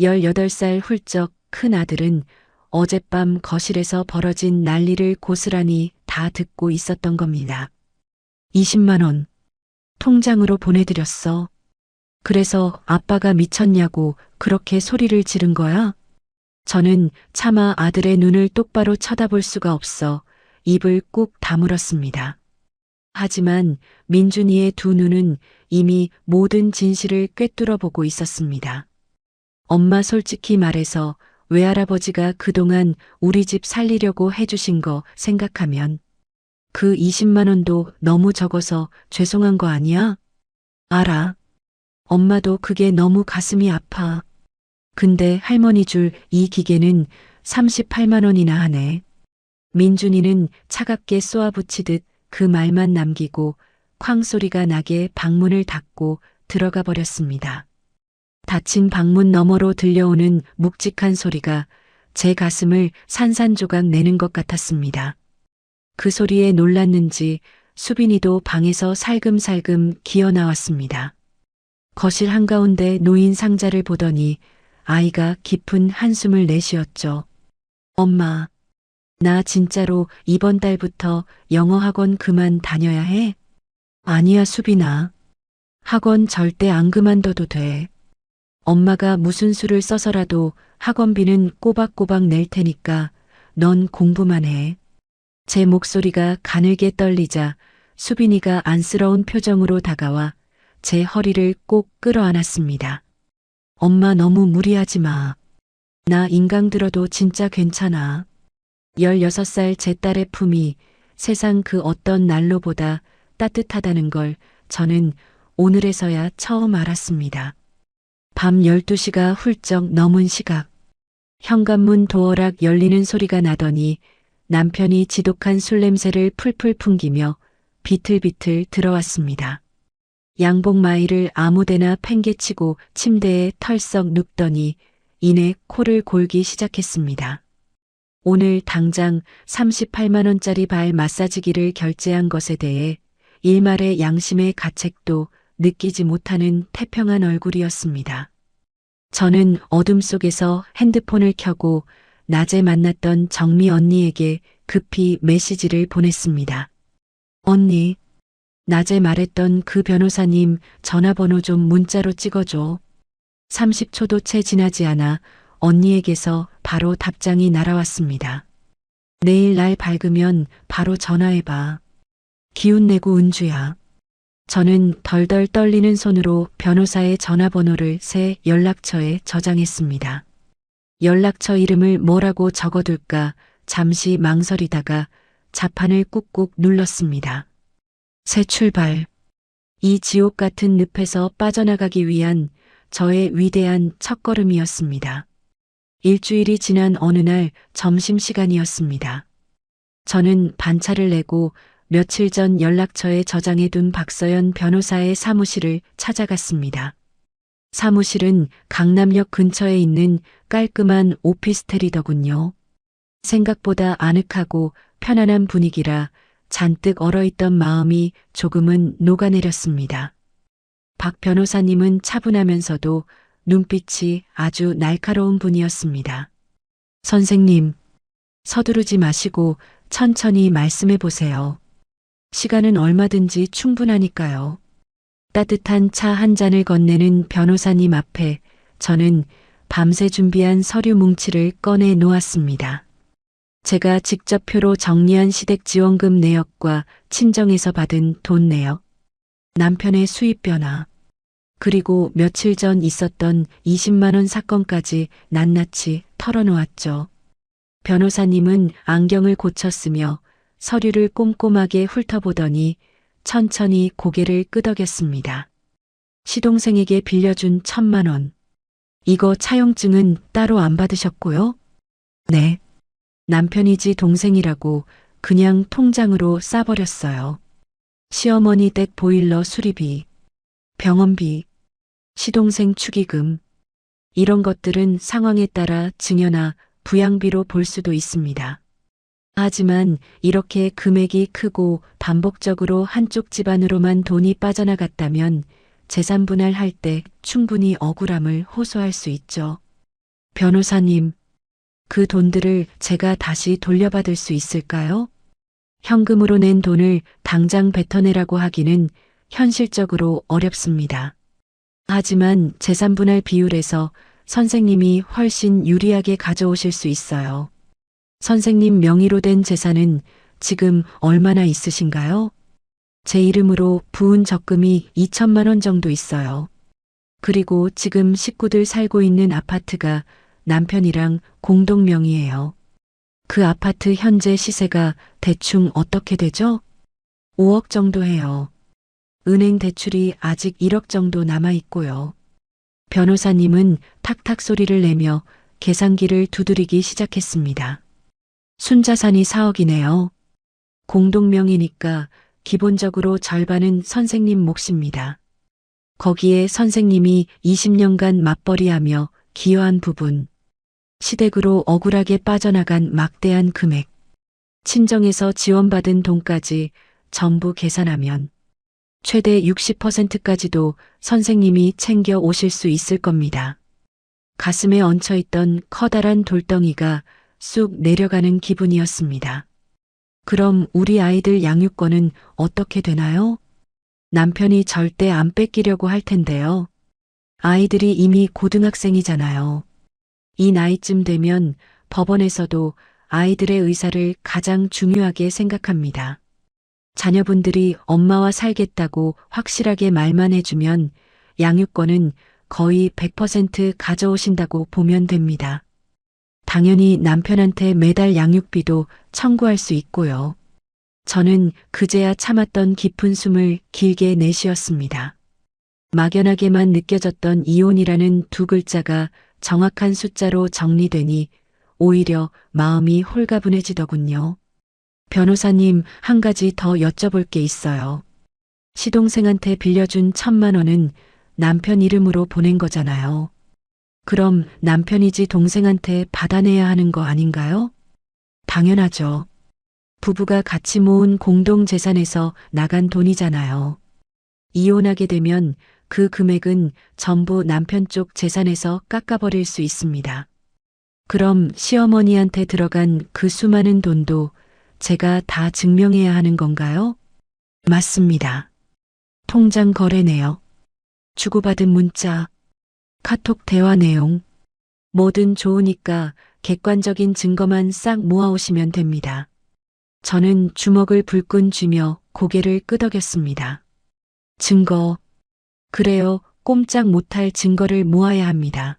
[SPEAKER 1] 18살 훌쩍 큰 아들은 어젯밤 거실에서 벌어진 난리를 고스란히 다 듣고 있었던 겁니다. 20만 원 통장으로 보내드렸어. 그래서 아빠가 미쳤냐고 그렇게 소리를 지른 거야? 저는 차마 아들의 눈을 똑바로 쳐다볼 수가 없어 입을 꾹 다물었습니다. 하지만 민준이의 두 눈은 이미 모든 진실을 꿰뚫어 보고 있었습니다. 엄마 솔직히 말해서 외할아버지가 그동안 우리 집 살리려고 해주신 거 생각하면 그 20만 원도 너무 적어서 죄송한 거 아니야? 알아. 엄마도 그게 너무 가슴이 아파. 근데 할머니 줄 이 기계는 38만 원이나 하네. 민준이는 차갑게 쏘아붙이듯 그 말만 남기고 쾅 소리가 나게 방문을 닫고 들어가 버렸습니다. 닫힌 방문 너머로 들려오는 묵직한 소리가 제 가슴을 산산조각 내는 것 같았습니다. 그 소리에 놀랐는지 수빈이도 방에서 살금살금 기어 나왔습니다. 거실 한가운데 놓인 상자를 보더니 아이가 깊은 한숨을 내쉬었죠. 엄마, 나 진짜로 이번 달부터 영어 학원 그만 다녀야 해? 아니야, 수빈아. 학원 절대 안 그만둬도 돼. 엄마가 무슨 수를 써서라도 학원비는 꼬박꼬박 낼 테니까 넌 공부만 해. 제 목소리가 가늘게 떨리자 수빈이가 안쓰러운 표정으로 다가와 제 허리를 꼭 끌어안았습니다. 엄마 너무 무리하지 마. 나 인강 들어도 진짜 괜찮아. 16살 제 딸의 품이 세상 그 어떤 난로보다 따뜻하다는 걸 저는 오늘에서야 처음 알았습니다. 밤 12시가 훌쩍 넘은 시각. 현관문 도어락 열리는 소리가 나더니 남편이 지독한 술 냄새를 풀풀 풍기며 비틀비틀 들어왔습니다. 양복 마이를 아무데나 팽개치고 침대에 털썩 눕더니 이내 코를 골기 시작했습니다. 오늘 당장 38만 원짜리 발 마사지기를 결제한 것에 대해 일말의 양심의 가책도 느끼지 못하는 태평한 얼굴이었습니다. 저는 어둠 속에서 핸드폰을 켜고 낮에 만났던 정미 언니에게 급히 메시지를 보냈습니다. 언니, 낮에 말했던 그 변호사님 전화번호 좀 문자로 찍어줘. 30초도 채 지나지 않아 언니에게서 바로 답장이 날아왔습니다. 내일 날 밝으면 바로 전화해봐. 기운내고 은주야. 저는 덜덜 떨리는 손으로 변호사의 전화번호를 새 연락처에 저장했습니다. 연락처 이름을 뭐라고 적어둘까 잠시 망설이다가 자판을 꾹꾹 눌렀습니다. 새 출발. 이 지옥 같은 늪에서 빠져나가기 위한 저의 위대한 첫걸음이었습니다. 일주일이 지난 어느 날 점심시간이었습니다. 저는 반차를 내고 며칠 전 연락처에 저장해둔 박서연 변호사의 사무실을 찾아갔습니다. 사무실은 강남역 근처에 있는 깔끔한 오피스텔이더군요. 생각보다 아늑하고 편안한 분위기라 잔뜩 얼어있던 마음이 조금은 녹아내렸습니다. 박 변호사님은 차분하면서도 눈빛이 아주 날카로운 분이었습니다. 선생님, 서두르지 마시고 천천히 말씀해 보세요. 시간은 얼마든지 충분하니까요. 따뜻한 차 한 잔을 건네는 변호사님 앞에 저는 밤새 준비한 서류 뭉치를 꺼내 놓았습니다. 제가 직접 표로 정리한 시댁지원금 내역과 친정에서 받은 돈 내역, 남편의 수입 변화, 그리고 며칠 전 있었던 20만 원 사건까지 낱낱이 털어놓았죠. 변호사님은 안경을 고쳤으며 서류를 꼼꼼하게 훑어보더니 천천히 고개를 끄덕였습니다. 시동생에게 빌려준 1,000만 원. 이거 차용증은 따로 안 받으셨고요? 네. 남편이지 동생이라고 그냥 통장으로 싸버렸어요. 시어머니 댁 보일러 수리비, 병원비, 시동생 축의금, 이런 것들은 상황에 따라 증여나 부양비로 볼 수도 있습니다. 하지만 이렇게 금액이 크고 반복적으로 한쪽 집안으로만 돈이 빠져나갔다면 재산 분할할 때 충분히 억울함을 호소할 수 있죠. 변호사님, 그 돈들을 제가 다시 돌려받을 수 있을까요? 현금으로 낸 돈을 당장 뱉어내라고 하기는 현실적으로 어렵습니다. 하지만 재산 분할 비율에서 선생님이 훨씬 유리하게 가져오실 수 있어요. 선생님 명의로 된 재산은 지금 얼마나 있으신가요? 제 이름으로 부은 적금이 2천만 원 정도 있어요. 그리고 지금 식구들 살고 있는 아파트가 남편이랑 공동 명의예요. 그 아파트 현재 시세가 대충 어떻게 되죠? 5억 정도 해요. 은행 대출이 아직 1억 정도 남아 있고요. 변호사님은 탁탁 소리를 내며 계산기를 두드리기 시작했습니다. 순자산이 4억이네요. 공동명의니까 기본적으로 절반은 선생님 몫입니다. 거기에 선생님이 20년간 맞벌이하며 기여한 부분, 시댁으로 억울하게 빠져나간 막대한 금액, 친정에서 지원받은 돈까지 전부 계산하면 최대 60%까지도 선생님이 챙겨 오실 수 있을 겁니다. 가슴에 얹혀있던 커다란 돌덩이가 쑥 내려가는 기분이었습니다. 그럼 우리 아이들 양육권은 어떻게 되나요? 남편이 절대 안 뺏기려고 할 텐데요. 아이들이 이미 고등학생이잖아요. 이 나이쯤 되면 법원에서도 아이들의 의사를 가장 중요하게 생각합니다. 자녀분들이 엄마와 살겠다고 확실하게 말만 해주면 양육권은 거의 100% 가져오신다고 보면 됩니다. 당연히 남편한테 매달 양육비도 청구할 수 있고요. 저는 그제야 참았던 깊은 숨을 길게 내쉬었습니다. 막연하게만 느껴졌던 이혼이라는 두 글자가 정확한 숫자로 정리되니 오히려 마음이 홀가분해지더군요. 변호사님, 한 가지 더 여쭤볼 게 있어요. 시동생한테 빌려준 1,000만 원은 남편 이름으로 보낸 거잖아요. 그럼 남편이지 동생한테 받아내야 하는 거 아닌가요? 당연하죠. 부부가 같이 모은 공동재산에서 나간 돈이잖아요. 이혼하게 되면 그 금액은 전부 남편 쪽 재산에서 깎아버릴 수 있습니다. 그럼 시어머니한테 들어간 그 수많은 돈도 제가 다 증명해야 하는 건가요? 맞습니다. 통장 거래 내역, 주고받은 문자, 카톡 대화 내용, 뭐든 좋으니까 객관적인 증거만 싹 모아오시면 됩니다. 저는 주먹을 불끈 쥐며 고개를 끄덕였습니다. 증거. 그래요, 꼼짝 못할 증거를 모아야 합니다.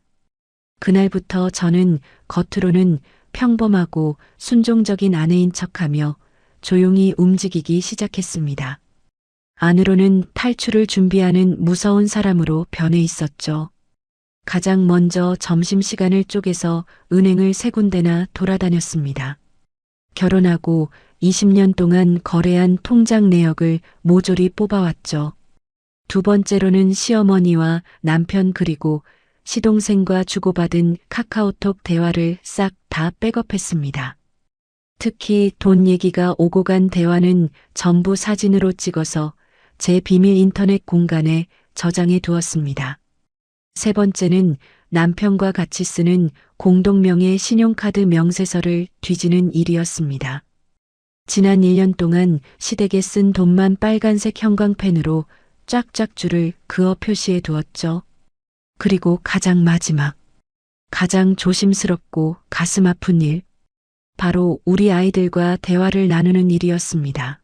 [SPEAKER 1] 그날부터 저는 겉으로는 평범하고 순종적인 아내인 척하며 조용히 움직이기 시작했습니다. 안으로는 탈출을 준비하는 무서운 사람으로 변해 있었죠. 가장 먼저 점심시간을 쪼개서 은행을 3군데나 돌아다녔습니다. 결혼하고 20년 동안 거래한 통장 내역을 모조리 뽑아왔죠. 두 번째로는 시어머니와 남편 그리고 시동생과 주고받은 카카오톡 대화를 싹 다 백업했습니다. 특히 돈 얘기가 오고 간 대화는 전부 사진으로 찍어서 제 비밀 인터넷 공간에 저장해 두었습니다. 세 번째는 남편과 같이 쓰는 공동명의 신용카드 명세서를 뒤지는 일이었습니다. 지난 1년 동안 시댁에 쓴 돈만 빨간색 형광펜으로 쫙쫙 줄을 그어 표시해 두었죠. 그리고 가장 마지막, 가장 조심스럽고 가슴 아픈 일, 바로 우리 아이들과 대화를 나누는 일이었습니다.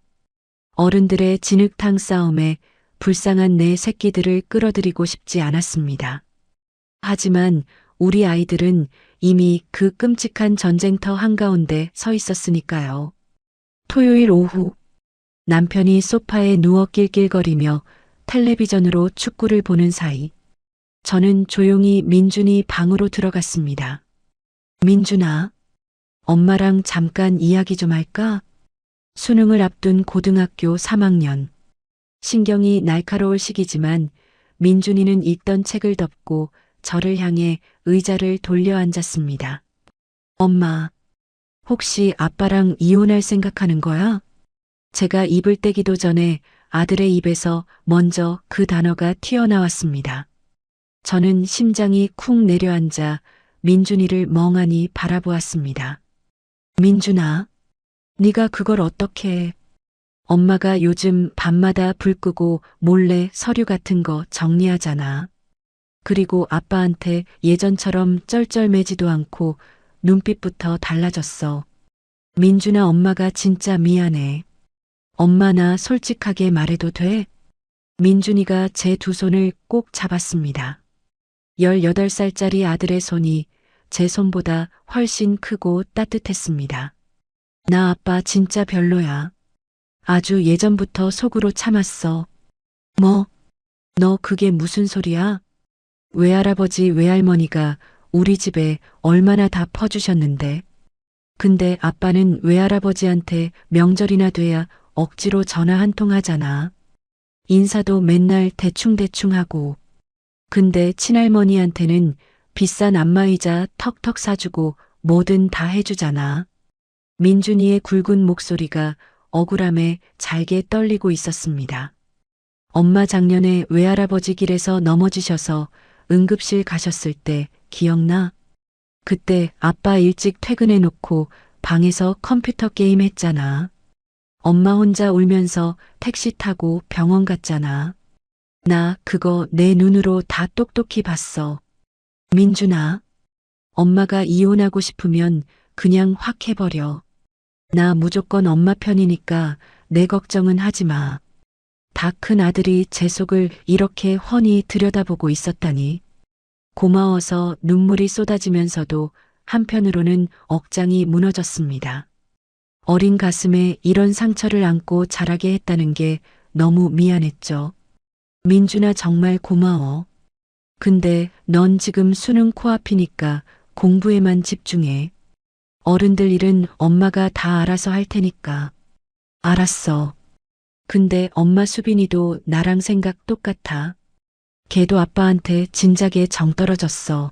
[SPEAKER 1] 어른들의 진흙탕 싸움에 불쌍한 내 새끼들을 끌어들이고 싶지 않았습니다. 하지만 우리 아이들은 이미 그 끔찍한 전쟁터 한가운데 서 있었으니까요. 토요일 오후, 남편이 소파에 누워 낄낄거리며 텔레비전으로 축구를 보는 사이, 저는 조용히 민준이 방으로 들어갔습니다. 민준아, 엄마랑 잠깐 이야기 좀 할까? 수능을 앞둔 고등학교 3학년. 신경이 날카로울 시기지만 민준이는 읽던 책을 덮고 저를 향해 의자를 돌려 앉았습니다. 엄마, 혹시 아빠랑 이혼할 생각하는 거야? 제가 입을 떼기도 전에 아들의 입에서 먼저 그 단어가 튀어나왔습니다. 저는 심장이 쿵 내려앉아 민준이를 멍하니 바라보았습니다. 민준아, 네가 그걸 어떻게 해? 엄마가 요즘 밤마다 불 끄고 몰래 서류 같은 거 정리하잖아. 그리고 아빠한테 예전처럼 쩔쩔매지도 않고 눈빛부터 달라졌어. 민준아, 엄마가 진짜 미안해. 엄마, 나 솔직하게 말해도 돼? 민준이가 제 두 손을 꼭 잡았습니다. 18살짜리 아들의 손이 제 손보다 훨씬 크고 따뜻했습니다. 나 아빠 진짜 별로야. 아주 예전부터 속으로 참았어. 뭐, 너 그게 무슨 소리야? 외할아버지, 외할머니가 우리 집에 얼마나 다 퍼주셨는데. 근데 아빠는 외할아버지한테 명절이나 돼야 억지로 전화 한 통 하잖아. 인사도 맨날 대충대충 하고. 근데 친할머니한테는 비싼 안마의자 턱턱 사주고 뭐든 다 해주잖아. 민준이의 굵은 목소리가 억울함에 잘게 떨리고 있었습니다. 엄마 작년에 외할아버지 길에서 넘어지셔서 응급실 가셨을 때 기억나? 그때 아빠 일찍 퇴근해 놓고 방에서 컴퓨터 게임 했잖아. 엄마 혼자 울면서 택시 타고 병원 갔잖아. 나 그거 내 눈으로 다 똑똑히 봤어. 민준아, 엄마가 이혼하고 싶으면 그냥 확 해버려. 나 무조건 엄마 편이니까 내 걱정은 하지 마. 다 큰 아들이 제 속을 이렇게 훤히 들여다보고 있었다니. 고마워서 눈물이 쏟아지면서도 한편으로는 억장이 무너졌습니다. 어린 가슴에 이런 상처를 안고 자라게 했다는 게 너무 미안했죠. 민준아 정말 고마워. 근데 넌 지금 수능 코앞이니까 공부에만 집중해. 어른들 일은 엄마가 다 알아서 할 테니까. 알았어. 근데 엄마 수빈이도 나랑 생각 똑같아. 걔도 아빠한테 진작에 정 떨어졌어.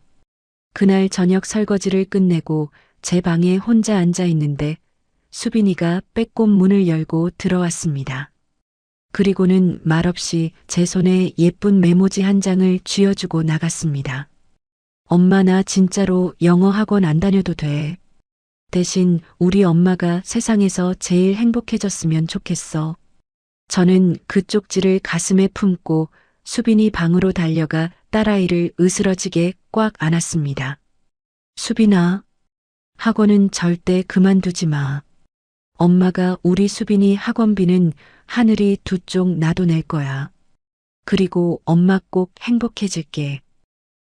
[SPEAKER 1] 그날 저녁 설거지를 끝내고 제 방에 혼자 앉아 있는데 수빈이가 빼꼼 문을 열고 들어왔습니다. 그리고는 말없이 제 손에 예쁜 메모지 한 장을 쥐어주고 나갔습니다. 엄마 나 진짜로 영어 학원 안 다녀도 돼. 대신 우리 엄마가 세상에서 제일 행복해졌으면 좋겠어. 저는 그 쪽지를 가슴에 품고 수빈이 방으로 달려가 딸아이를 으스러지게 꽉 안았습니다. 수빈아, 학원은 절대 그만두지 마. 엄마가 우리 수빈이 학원비는 하늘이 두 쪽 나도 낼 거야. 그리고 엄마 꼭 행복해질게.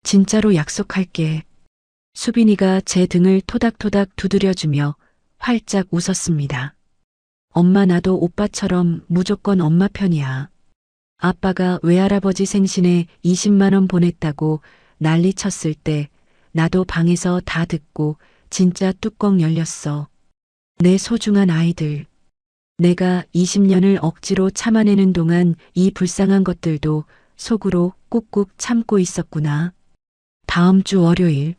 [SPEAKER 1] 진짜로 약속할게. 수빈이가 제 등을 토닥토닥 두드려주며 활짝 웃었습니다. 엄마 나도 오빠처럼 무조건 엄마 편이야. 아빠가 외할아버지 생신에 20만 원 보냈다고 난리 쳤을 때 나도 방에서 다 듣고 진짜 뚜껑 열렸어. 내 소중한 아이들. 내가 20년을 억지로 참아내는 동안 이 불쌍한 것들도 속으로 꾹꾹 참고 있었구나. 다음 주 월요일.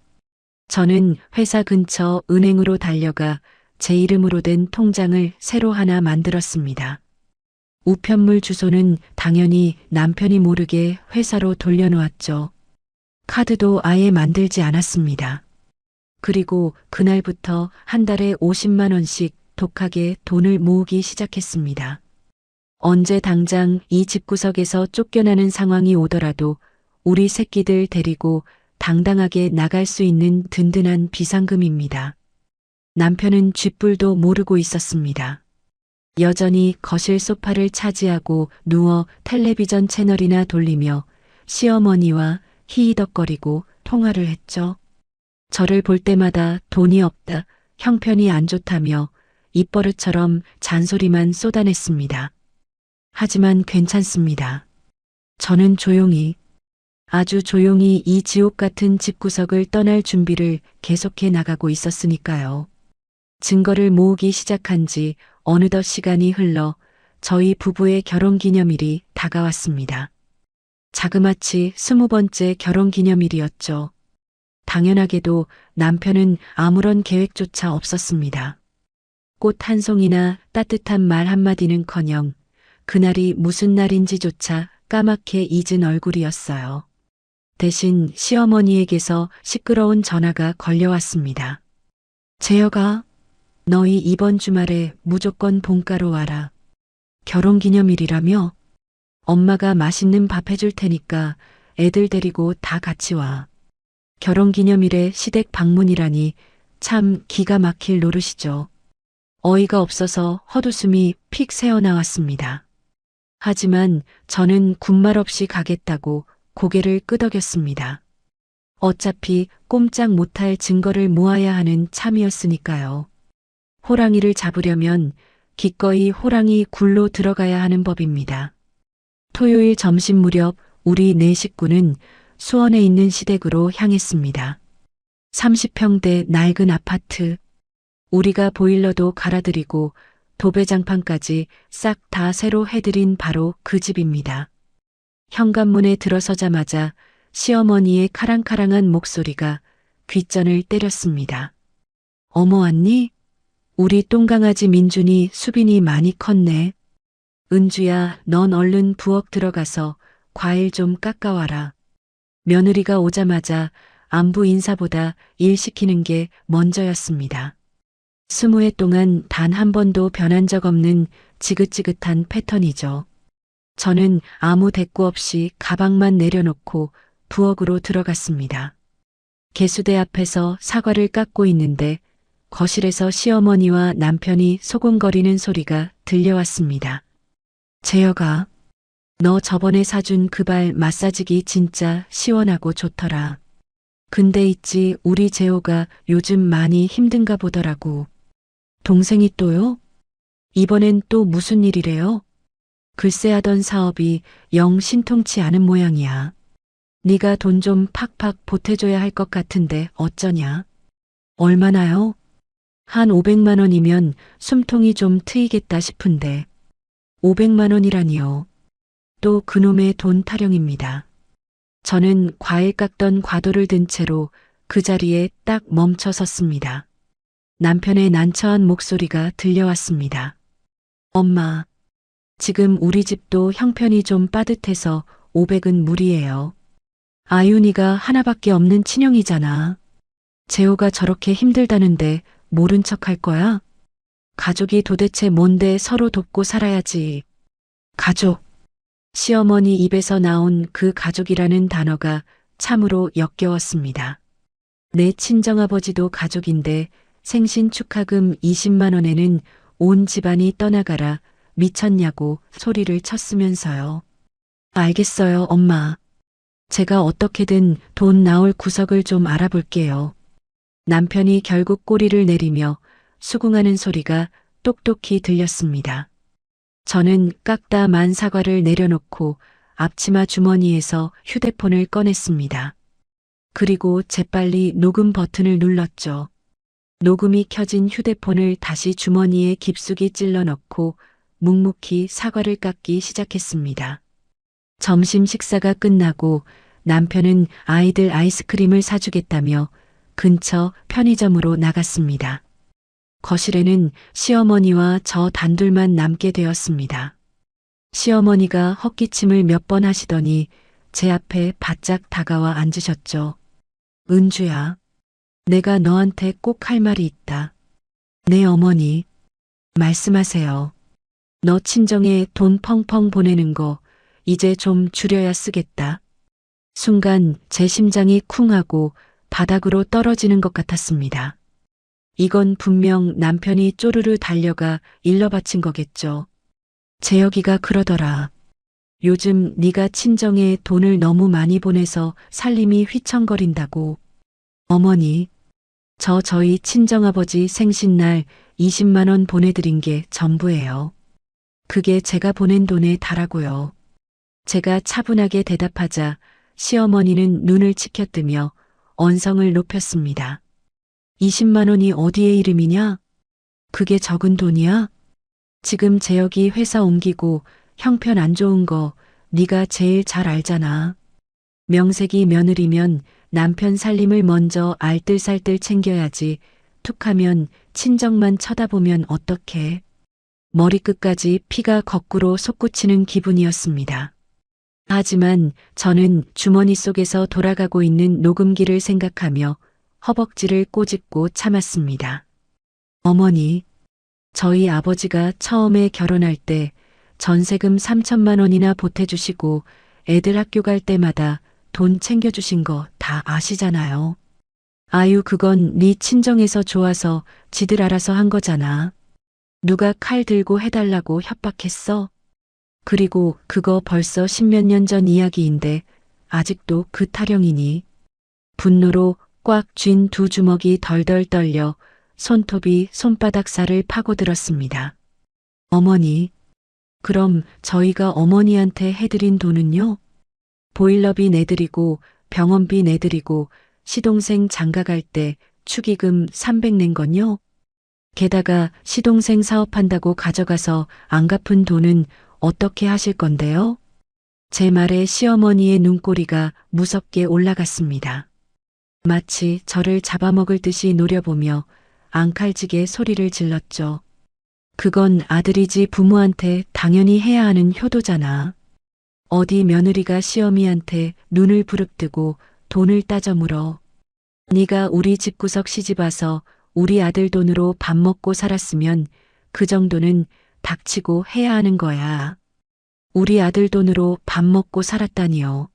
[SPEAKER 1] 저는 회사 근처 은행으로 달려가 제 이름으로 된 통장을 새로 하나 만들었습니다. 우편물 주소는 당연히 남편이 모르게 회사로 돌려놓았죠. 카드도 아예 만들지 않았습니다. 그리고 그날부터 한 달에 50만 원씩 독하게 돈을 모으기 시작했습니다. 언제 당장 이 집구석에서 쫓겨나는 상황이 오더라도 우리 새끼들 데리고 당당하게 나갈 수 있는 든든한 비상금입니다. 남편은 쥐뿔도 모르고 있었습니다. 여전히 거실 소파를 차지하고 누워 텔레비전 채널이나 돌리며 시어머니와 히히덕거리고 통화를 했죠. 저를 볼 때마다 돈이 없다, 형편이 안 좋다며 입버릇처럼 잔소리만 쏟아냈습니다. 하지만 괜찮습니다. 저는 조용히, 아주 조용히 이 지옥 같은 집구석을 떠날 준비를 계속해 나가고 있었으니까요. 증거를 모으기 시작한 지 어느덧 시간이 흘러 저희 부부의 결혼기념일이 다가왔습니다. 자그마치 20번째 결혼기념일이었죠. 당연하게도 남편은 아무런 계획조차 없었습니다. 꽃 한 송이나 따뜻한 말 한마디는커녕 그날이 무슨 날인지조차 까맣게 잊은 얼굴이었어요. 대신 시어머니에게서 시끄러운 전화가 걸려왔습니다. 재혁아, 너희 이번 주말에 무조건 본가로 와라. 결혼기념일이라며? 엄마가 맛있는 밥 해줄 테니까 애들 데리고 다 같이 와. 결혼기념일에 시댁 방문이라니 참 기가 막힐 노릇이죠. 어이가 없어서 헛웃음이 픽 새어나왔습니다. 하지만 저는 군말 없이 가겠다고 고개를 끄덕였습니다. 어차피 꼼짝 못할 증거를 모아야 하는 참이었으니까요. 호랑이를 잡으려면 기꺼이 호랑이 굴로 들어가야 하는 법입니다. 토요일 점심 무렵 우리 네 식구는 수원에 있는 시댁으로 향했습니다. 30평대 낡은 아파트. 우리가 보일러도 갈아드리고 도배장판까지 싹 다 새로 해드린 바로 그 집입니다. 현관문에 들어서자마자 시어머니의 카랑카랑한 목소리가 귓전을 때렸습니다. 어머 왔니? 우리 똥강아지 민준이 수빈이 많이 컸네. 은주야, 넌 얼른 부엌 들어가서 과일 좀 깎아와라. 며느리가 오자마자 안부 인사보다 일 시키는 게 먼저였습니다. 20해 동안 단 한 번도 변한 적 없는 지긋지긋한 패턴이죠. 저는 아무 대꾸 없이 가방만 내려놓고 부엌으로 들어갔습니다. 개수대 앞에서 사과를 깎고 있는데 거실에서 시어머니와 남편이 소곤거리는 소리가 들려왔습니다. 재혁아, 너 저번에 사준 그 발 마사지기 진짜 시원하고 좋더라. 근데 있지 우리 재호가 요즘 많이 힘든가 보더라고. 동생이 또요? 이번엔 또 무슨 일이래요? 글쎄 하던 사업이 영 신통치 않은 모양이야. 네가 돈 좀 팍팍 보태줘야 할 것 같은데 어쩌냐? 얼마나요? 한 500만 원이면 숨통이 좀 트이겠다 싶은데. 500만 원이라니요. 또 그놈의 돈 타령입니다. 저는 과일 깎던 과도를 든 채로 그 자리에 딱 멈춰 섰습니다. 남편의 난처한 목소리가 들려왔습니다. 엄마, 지금 우리 집도 형편이 좀 빠듯해서 500은 무리예요. 아윤이가 하나밖에 없는 친형이잖아. 재호가 저렇게 힘들다는데 모른 척 할 거야? 가족이 도대체 뭔데 서로 돕고 살아야지. 가족. 시어머니 입에서 나온 그 가족이라는 단어가 참으로 역겨웠습니다. 내 친정아버지도 가족인데 생신 축하금 20만 원에는 온 집안이 떠나가라 미쳤냐고 소리를 쳤으면서요. 알겠어요, 엄마. 제가 어떻게든 돈 나올 구석을 좀 알아볼게요. 남편이 결국 꼬리를 내리며 수긍하는 소리가 똑똑히 들렸습니다. 저는 깎다 만 사과를 내려놓고 앞치마 주머니에서 휴대폰을 꺼냈습니다. 그리고 재빨리 녹음 버튼을 눌렀죠. 녹음이 켜진 휴대폰을 다시 주머니에 깊숙이 찔러 넣고 묵묵히 사과를 깎기 시작했습니다. 점심 식사가 끝나고 남편은 아이들 아이스크림을 사주겠다며 근처 편의점으로 나갔습니다. 거실에는 시어머니와 저 단둘만 남게 되었습니다. 시어머니가 헛기침을 몇 번 하시더니 제 앞에 바짝 다가와 앉으셨죠. 은주야, 내가 너한테 꼭 할 말이 있다. 네 어머니, 말씀하세요. 너 친정에 돈 펑펑 보내는 거 이제 좀 줄여야 쓰겠다. 순간 제 심장이 쿵하고 바닥으로 떨어지는 것 같았습니다. 이건 분명 남편이 쪼르르 달려가 일러 바친 거겠죠. 재혁이가 그러더라. 요즘 네가 친정에 돈을 너무 많이 보내서 살림이 휘청거린다고. 어머니, 저희 친정아버지 생신날 20만 원 보내드린 게 전부예요. 그게 제가 보낸 돈에 달하고요. 제가 차분하게 대답하자 시어머니는 눈을 치켜뜨며 언성을 높였습니다. 20만 원이 어디의 이름이냐? 그게 적은 돈이야? 지금 재혁이 회사 옮기고 형편 안 좋은 거 네가 제일 잘 알잖아. 명색이 며느리면 남편 살림을 먼저 알뜰살뜰 챙겨야지 툭하면 친정만 쳐다보면 어떡해. 머리끝까지 피가 거꾸로 솟구치는 기분이었습니다. 하지만 저는 주머니 속에서 돌아가고 있는 녹음기를 생각하며 허벅지를 꼬집고 참았습니다. 어머니, 저희 아버지가 처음에 결혼할 때 전세금 3천만 원이나 보태주시고 애들 학교 갈 때마다 돈 챙겨주신 거 다 아시잖아요. 아유, 그건 네 친정에서 좋아서 지들 알아서 한 거잖아. 누가 칼 들고 해달라고 협박했어? 그리고 그거 벌써 십몇 년 전 이야기인데 아직도 그 타령이니. 분노로 꽉 쥔 두 주먹이 덜덜 떨려 손톱이 손바닥 살을 파고들었습니다. 어머니, 그럼 저희가 어머니한테 해드린 돈은요? 보일러비 내드리고 병원비 내드리고 시동생 장가갈 때 축의금 300 낸 건요? 게다가 시동생 사업한다고 가져가서 안 갚은 돈은 어떻게 하실 건데요? 제 말에 시어머니의 눈꼬리가 무섭게 올라갔습니다. 마치 저를 잡아먹을 듯이 노려보며 앙칼지게 소리를 질렀죠. 그건 아들이지 부모한테 당연히 해야 하는 효도잖아. 어디 며느리가 시어미한테 눈을 부릅뜨고 돈을 따져 물어. 네가 우리 집구석 시집와서 우리 아들 돈으로 밥 먹고 살았으면 그 정도는 닥치고 해야 하는 거야. 우리 아들 돈으로 밥 먹고 살았다니요.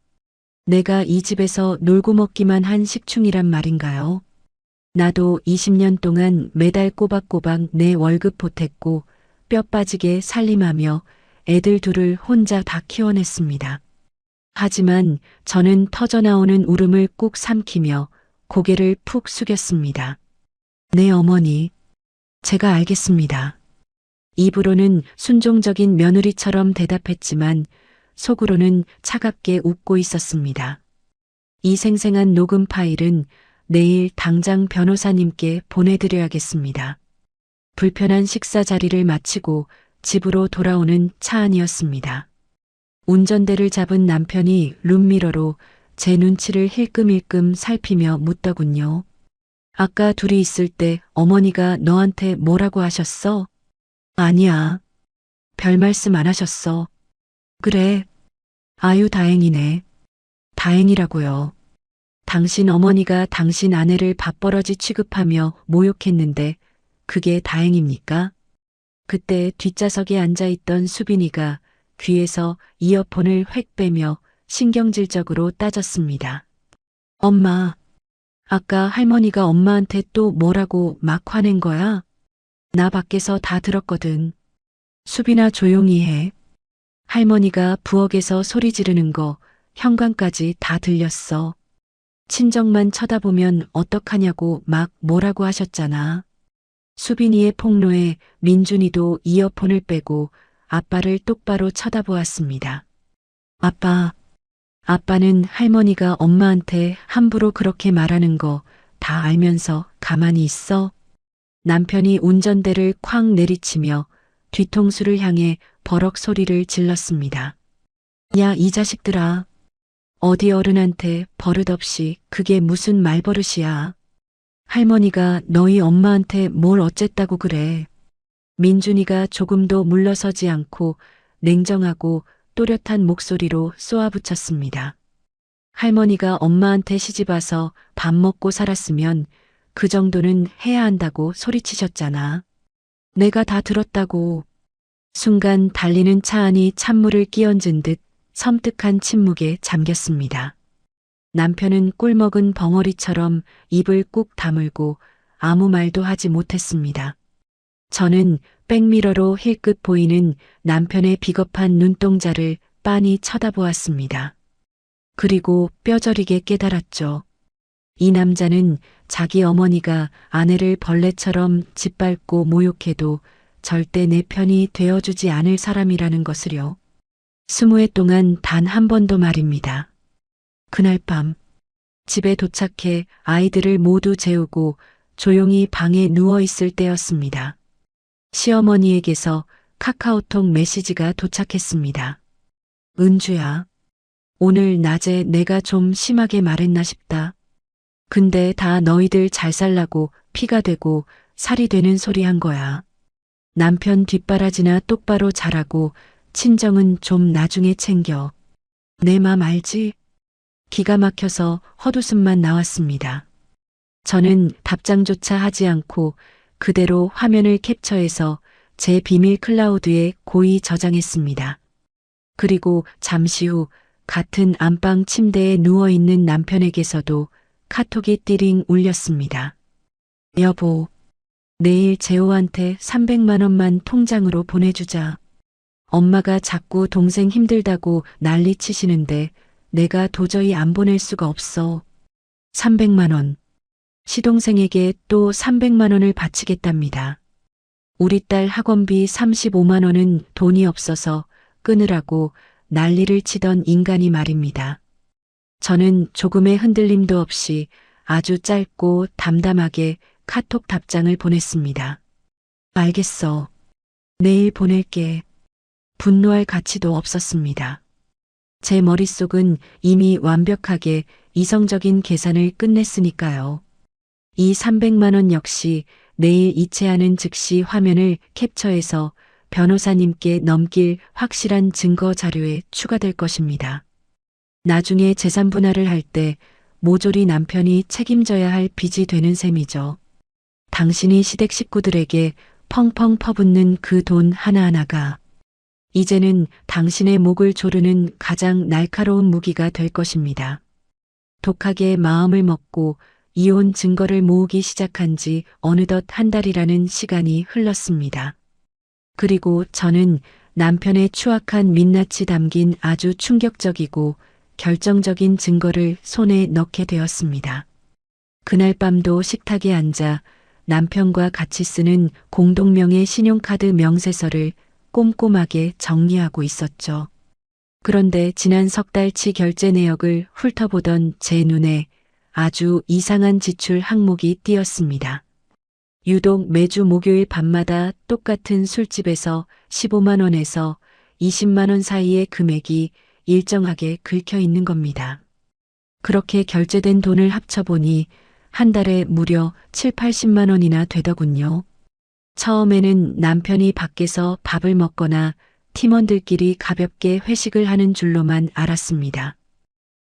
[SPEAKER 1] 내가 이 집에서 놀고 먹기만 한 식충이란 말인가요? 나도 20년 동안 매달 꼬박꼬박 내 월급 보탰고 뼈 빠지게 살림하며 애들 둘을 혼자 다 키워냈습니다. 하지만 저는 터져나오는 울음을 꾹 삼키며 고개를 푹 숙였습니다. 네, 어머니. 제가 알겠습니다. 입으로는 순종적인 며느리처럼 대답했지만 속으로는 차갑게 웃고 있었습니다. 이 생생한 녹음 파일은 내일 당장 변호사님께 보내드려야겠습니다. 불편한 식사 자리를 마치고 집으로 돌아오는 차 안이었습니다. 운전대를 잡은 남편이 룸미러로 제 눈치를 힐끔힐끔 살피며 묻더군요. 아까 둘이 있을 때 어머니가 너한테 뭐라고 하셨어? 아니야. 별 말씀 안 하셨어. 그래. 아유, 다행이네. 다행이라고요. 당신 어머니가 당신 아내를 밥벌어지 취급하며 모욕했는데 그게 다행입니까? 그때 뒷좌석에 앉아있던 수빈이가 귀에서 이어폰을 획 빼며 신경질적으로 따졌습니다. 엄마, 아까 할머니가 엄마한테 또 뭐라고 막 화낸 거야? 나 밖에서 다 들었거든. 수빈아, 조용히 해. 할머니가 부엌에서 소리 지르는 거 현관까지 다 들렸어. 친정만 쳐다보면 어떡하냐고 막 뭐라고 하셨잖아. 수빈이의 폭로에 민준이도 이어폰을 빼고 아빠를 똑바로 쳐다보았습니다. 아빠는 할머니가 엄마한테 함부로 그렇게 말하는 거 다 알면서 가만히 있어? 남편이 운전대를 쾅 내리치며 뒤통수를 향해 버럭 소리를 질렀습니다. 야, 이 자식들아. 어디 어른한테 버릇없이 그게 무슨 말버릇이야. 할머니가 너희 엄마한테 뭘 어쨌다고 그래. 민준이가 조금도 물러서지 않고 냉정하고 또렷한 목소리로 쏘아붙였습니다. 할머니가 엄마한테 시집와서 밥 먹고 살았으면 그 정도는 해야 한다고 소리치셨잖아. 내가 다 들었다고. 순간 달리는 차 안이 찬물을 끼얹은 듯 섬뜩한 침묵에 잠겼습니다. 남편은 꿀먹은 벙어리처럼 입을 꾹 다물고 아무 말도 하지 못했습니다. 저는 백미러로 힐끗 보이는 남편의 비겁한 눈동자를 빤히 쳐다보았습니다. 그리고 뼈저리게 깨달았죠. 이 남자는 자기 어머니가 아내를 벌레처럼 짓밟고 모욕해도 절대 내 편이 되어주지 않을 사람이라는 것을요. 20해 동안 단 한 번도 말입니다. 그날 밤 집에 도착해 아이들을 모두 재우고 조용히 방에 누워있을 때였습니다. 시어머니에게서 카카오톡 메시지가 도착했습니다. 은주야, 오늘 낮에 내가 좀 심하게 말했나 싶다. 근데 다 너희들 잘 살라고 피가 되고 살이 되는 소리 한 거야. 남편 뒷바라지나 똑바로 잘하고 친정은 좀 나중에 챙겨. 내 맘 알지? 기가 막혀서 헛웃음만 나왔습니다. 저는 답장조차 하지 않고 그대로 화면을 캡처해서 제 비밀 클라우드에 고이 저장했습니다. 그리고 잠시 후 같은 안방 침대에 누워있는 남편에게서도 카톡이 띠링 울렸습니다. 여보, 내일 재호한테 300만 원만 통장으로 보내주자. 엄마가 자꾸 동생 힘들다고 난리 치시는데 내가 도저히 안 보낼 수가 없어. 300만 원. 시동생에게 또 300만 원을 바치겠답니다. 우리 딸 학원비 35만 원은 돈이 없어서 끊으라고 난리를 치던 인간이 말입니다. 저는 조금의 흔들림도 없이 아주 짧고 담담하게 카톡 답장을 보냈습니다. 알겠어. 내일 보낼게. 분노할 가치도 없었습니다. 제 머릿속은 이미 완벽하게 이성적인 계산을 끝냈으니까요. 이 300만 원 역시 내일 이체하는 즉시 화면을 캡처해서 변호사님께 넘길 확실한 증거 자료에 추가될 것입니다. 나중에 재산 분할을 할 때 모조리 남편이 책임져야 할 빚이 되는 셈이죠. 당신이 시댁 식구들에게 펑펑 퍼붓는 그 돈 하나하나가 이제는 당신의 목을 조르는 가장 날카로운 무기가 될 것입니다. 독하게 마음을 먹고 이혼 증거를 모으기 시작한 지 어느덧 한 달이라는 시간이 흘렀습니다. 그리고 저는 남편의 추악한 민낯이 담긴 아주 충격적이고 결정적인 증거를 손에 넣게 되었습니다. 그날 밤도 식탁에 앉아 남편과 같이 쓰는 공동명의 신용카드 명세서를 꼼꼼하게 정리하고 있었죠. 그런데 지난 석 달치 결제 내역을 훑어보던 제 눈에 아주 이상한 지출 항목이 띄었습니다. 유독 매주 목요일 밤마다 똑같은 술집에서 15만 원에서 20만 원 사이의 금액이 일정하게 긁혀 있는 겁니다. 그렇게 결제된 돈을 합쳐보니 한 달에 무려 7, 80만 원이나 되더군요. 처음에는 남편이 밖에서 밥을 먹거나 팀원들끼리 가볍게 회식을 하는 줄로만 알았습니다.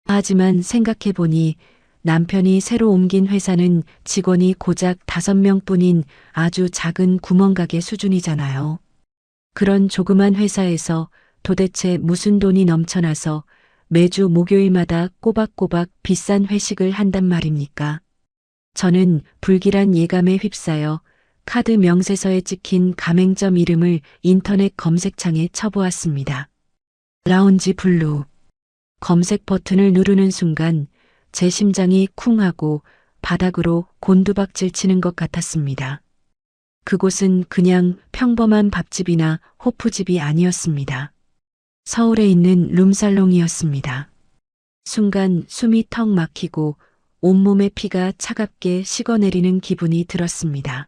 [SPEAKER 1] 하지만 생각해보니 남편이 새로 옮긴 회사는 직원이 고작 5명뿐인 아주 작은 구멍가게 수준이잖아요. 그런 조그만 회사에서 도대체 무슨 돈이 넘쳐나서 매주 목요일마다 꼬박꼬박 비싼 회식을 한단 말입니까? 저는 불길한 예감에 휩싸여 카드 명세서에 찍힌 가맹점 이름을 인터넷 검색창에 쳐보았습니다. 라운지 블루. 검색 버튼을 누르는 순간 제 심장이 쿵 하고 바닥으로 곤두박질 치는 것 같았습니다. 그곳은 그냥 평범한 밥집이나 호프집이 아니었습니다. 서울에 있는 룸살롱이었습니다. 순간 숨이 턱 막히고 온몸의 피가 차갑게 식어내리는 기분이 들었습니다.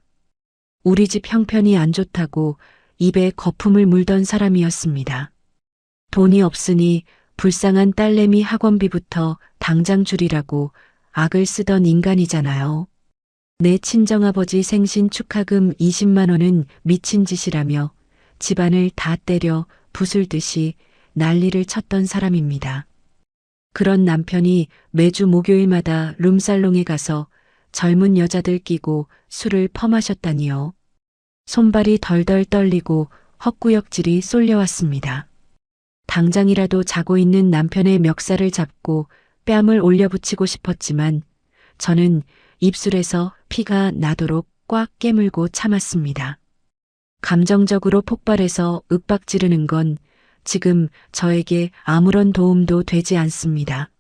[SPEAKER 1] 우리 집 형편이 안 좋다고 입에 거품을 물던 사람이었습니다. 돈이 없으니 불쌍한 딸내미 학원비부터 당장 줄이라고 악을 쓰던 인간이잖아요. 내 친정아버지 생신 축하금 20만 원은 미친 짓이라며 집안을 다 때려 부술듯이 난리를 쳤던 사람입니다. 그런 남편이 매주 목요일마다 룸살롱에 가서 젊은 여자들 끼고 술을 퍼마셨다니요. 손발이 덜덜 떨리고 헛구역질이 쏠려왔습니다. 당장이라도 자고 있는 남편의 멱살을 잡고 뺨을 올려붙이고 싶었지만 저는 입술에서 피가 나도록 꽉 깨물고 참았습니다. 감정적으로 폭발해서 윽박지르는 건 지금 저에게 아무런 도움도 되지 않습니다.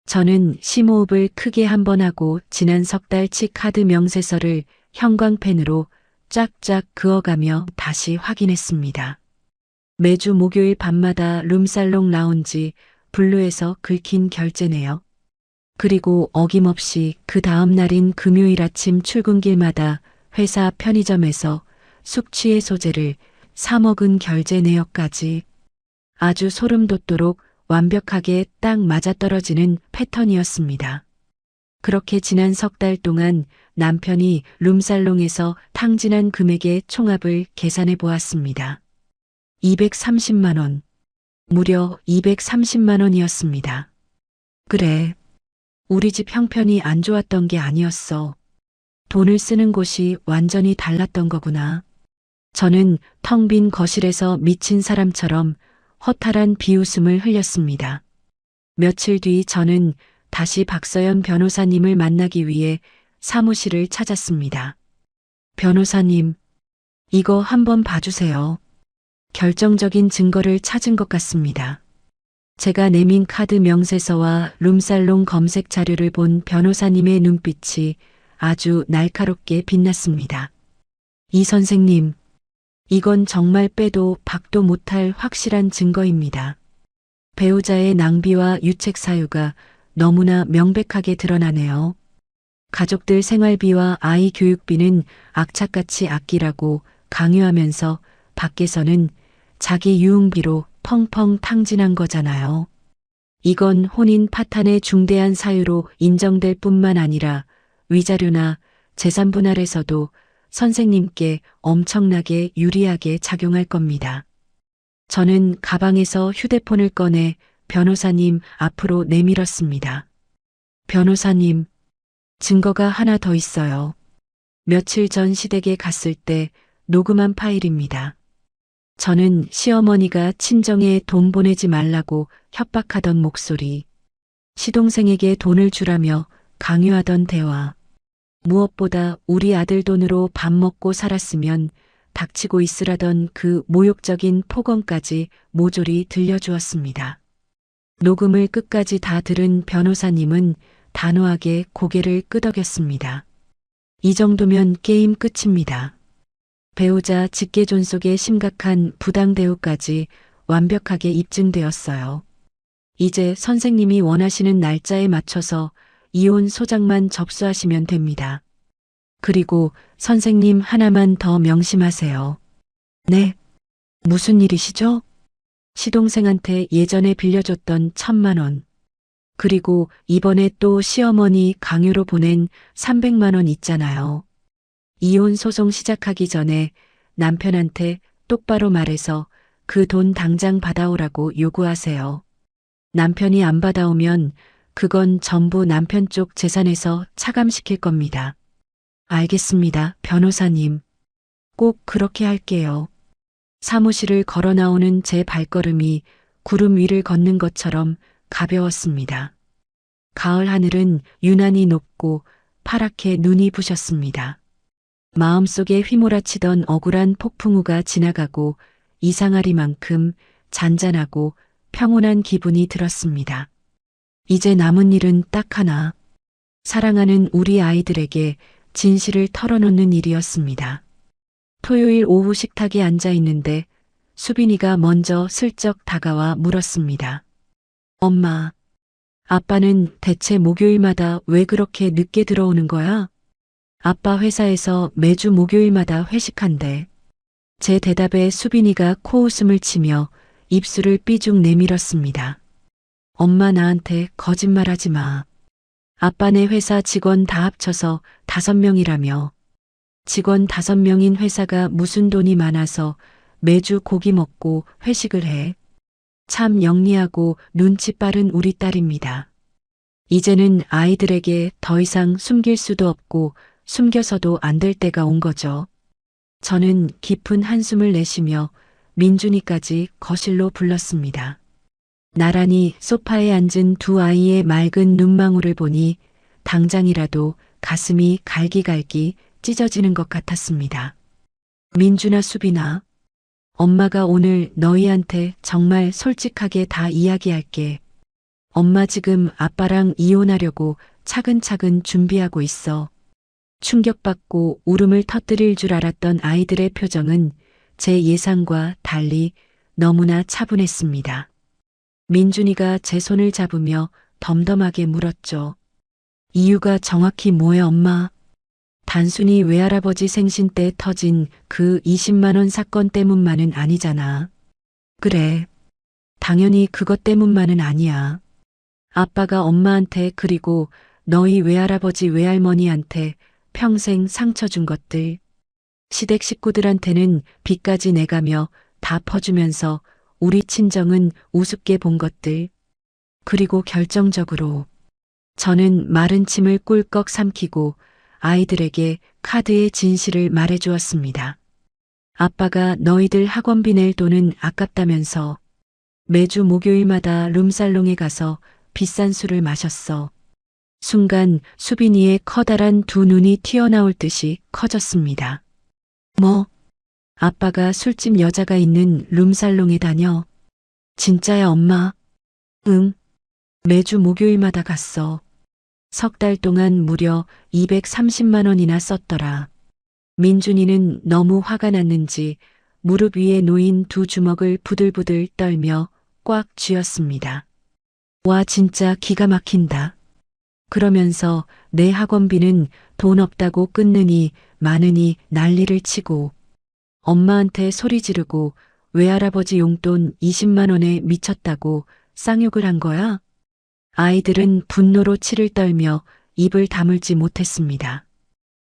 [SPEAKER 1] 저는 심호흡을 크게 한 번 하고 지난 석 달치 카드 명세서를 형광펜으로 쫙쫙 그어가며 다시 확인했습니다. 매주 목요일 밤마다 룸살롱 라운지 블루에서 긁힌 결제네요. 그리고 어김없이 그 다음 날인 금요일 아침 출근길마다 회사 편의점에서 숙취의 소재를 사 먹은 결제 내역까지 아주 소름 돋도록 완벽하게 딱 맞아떨어지는 패턴이었습니다. 그렇게 지난 석 달 동안 남편이 룸살롱에서 탕진한 금액의 총합을 계산해 보았습니다. 230만 원. 무려 230만 원이었습니다. 그래. 우리 집 형편이 안 좋았던 게 아니었어. 돈을 쓰는 곳이 완전히 달랐던 거구나. 저는 텅 빈 거실에서 미친 사람처럼 허탈한 비웃음을 흘렸습니다. 며칠 뒤 저는 다시 박서연 변호사님을 만나기 위해 사무실을 찾았습니다. 변호사님, 이거 한번 봐주세요. 결정적인 증거를 찾은 것 같습니다. 제가 내민 카드 명세서와 룸살롱 검색 자료를 본 변호사님의 눈빛이 아주 날카롭게 빛났습니다. 이 선생님, 이건 정말 빼도 박도 못할 확실한 증거입니다. 배우자의 낭비와 유책 사유가 너무나 명백하게 드러나네요. 가족들 생활비와 아이 교육비는 악착같이 아끼라고 강요하면서 밖에서는 자기 유흥비로 펑펑 탕진한 거잖아요. 이건 혼인 파탄의 중대한 사유로 인정될 뿐만 아니라 위자료나 재산 분할에서도 선생님께 엄청나게 유리하게 작용할 겁니다. 저는 가방에서 휴대폰을 꺼내 변호사님 앞으로 내밀었습니다. 변호사님, 증거가 하나 더 있어요. 며칠 전 시댁에 갔을 때 녹음한 파일입니다. 저는 시어머니가 친정에 돈 보내지 말라고 협박하던 목소리, 시동생에게 돈을 주라며 강요하던 대화, 무엇보다 우리 아들 돈으로 밥 먹고 살았으면 닥치고 있으라던 그 모욕적인 폭언까지 모조리 들려주었습니다. 녹음을 끝까지 다 들은 변호사님은 단호하게 고개를 끄덕였습니다. 이 정도면 게임 끝입니다. 배우자 직계존속의 심각한 부당 대우까지 완벽하게 입증되었어요. 이제 선생님이 원하시는 날짜에 맞춰서 이혼 소장만 접수하시면 됩니다. 그리고 선생님 하나만 더 명심하세요. 네. 무슨 일이시죠? 시동생한테 예전에 빌려줬던 1,000만 원. 그리고 이번에 또 시어머니 강요로 보낸 300만 원 있잖아요. 이혼 소송 시작하기 전에 남편한테 똑바로 말해서 그 돈 당장 받아오라고 요구하세요. 남편이 안 받아오면 그건 전부 남편 쪽 재산에서 차감시킬 겁니다. 알겠습니다, 변호사님. 꼭 그렇게 할게요. 사무실을 걸어 나오는 제 발걸음이 구름 위를 걷는 것처럼 가벼웠습니다. 가을 하늘은 유난히 높고 파랗게 눈이 부셨습니다. 마음속에 휘몰아치던 억울한 폭풍우가 지나가고 이상하리만큼 잔잔하고 평온한 기분이 들었습니다. 이제 남은 일은 딱 하나. 사랑하는 우리 아이들에게 진실을 털어놓는 일이었습니다. 토요일 오후 식탁에 앉아 있는데 수빈이가 먼저 슬쩍 다가와 물었습니다. 엄마, 아빠는 대체 목요일마다 왜 그렇게 늦게 들어오는 거야? 아빠 회사에서 매주 목요일마다 회식한대. 제 대답에 수빈이가 코웃음을 치며 입술을 삐죽 내밀었습니다. 엄마 나한테 거짓말하지 마. 아빠네 회사 직원 다 합쳐서 5명이라며. 직원 5명인 회사가 무슨 돈이 많아서 매주 고기 먹고 회식을 해. 참 영리하고 눈치 빠른 우리 딸입니다. 이제는 아이들에게 더 이상 숨길 수도 없고 숨겨서도 안 될 때가 온 거죠. 저는 깊은 한숨을 내쉬며 민준이까지 거실로 불렀습니다. 나란히 소파에 앉은 두 아이의 맑은 눈망울을 보니 당장이라도 가슴이 갈기갈기 찢어지는 것 같았습니다. 민준아, 수빈아, 엄마가 오늘 너희한테 정말 솔직하게 다 이야기할게. 엄마 지금 아빠랑 이혼하려고 차근차근 준비하고 있어. 충격받고 울음을 터뜨릴 줄 알았던 아이들의 표정은 제 예상과 달리 너무나 차분했습니다. 민준이가 제 손을 잡으며 덤덤하게 물었죠. 이유가 정확히 뭐야, 엄마? 단순히 외할아버지 생신 때 터진 그 20만 원 사건 때문만은 아니잖아. 그래. 당연히 그것 때문만은 아니야. 아빠가 엄마한테 그리고 너희 외할아버지 외할머니한테 평생 상처 준 것들. 시댁 식구들한테는 빚까지 내가며 다 퍼주면서 우리 친정은 우습게 본 것들. 그리고 결정적으로 저는 마른 침을 꿀꺽 삼키고 아이들에게 카드의 진실을 말해주었습니다. 아빠가 너희들 학원비 낼 돈은 아깝다면서 매주 목요일마다 룸살롱에 가서 비싼 술을 마셨어. 순간 수빈이의 커다란 두 눈이 튀어나올 듯이 커졌습니다. 뭐? 아빠가 술집 여자가 있는 룸살롱에 다녀? 진짜야, 엄마? 응. 매주 목요일마다 갔어. 석 달 동안 무려 230만 원이나 썼더라. 민준이는 너무 화가 났는지 무릎 위에 놓인 두 주먹을 부들부들 떨며 꽉 쥐었습니다. 와, 진짜 기가 막힌다. 그러면서 내 학원비는 돈 없다고 끊느니 마느니 난리를 치고 엄마한테 소리 지르고 외할아버지 용돈 20만 원에 미쳤다고 쌍욕을 한 거야? 아이들은 분노로 치를 떨며 입을 다물지 못했습니다.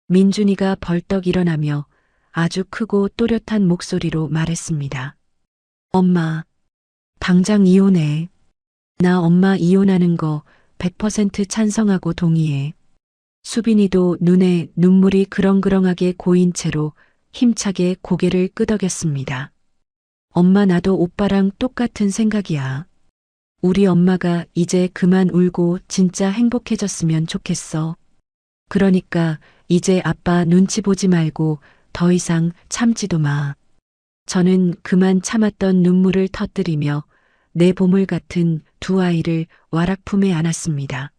[SPEAKER 1] 민준이가 벌떡 일어나며 아주 크고 또렷한 목소리로 말했습니다. 엄마, 당장 이혼해. 나 엄마 이혼하는 거 100% 찬성하고 동의해. 수빈이도 눈에 눈물이 그렁그렁하게 고인 채로 힘차게 고개를 끄덕였습니다. 엄마, 나도 오빠랑 똑같은 생각이야. 우리 엄마가 이제 그만 울고 진짜 행복해졌으면 좋겠어. 그러니까 이제 아빠 눈치 보지 말고 더 이상 참지도 마. 저는 그만 참았던 눈물을 터뜨리며 내 보물 같은 두 아이를 와락 품에 안았습니다.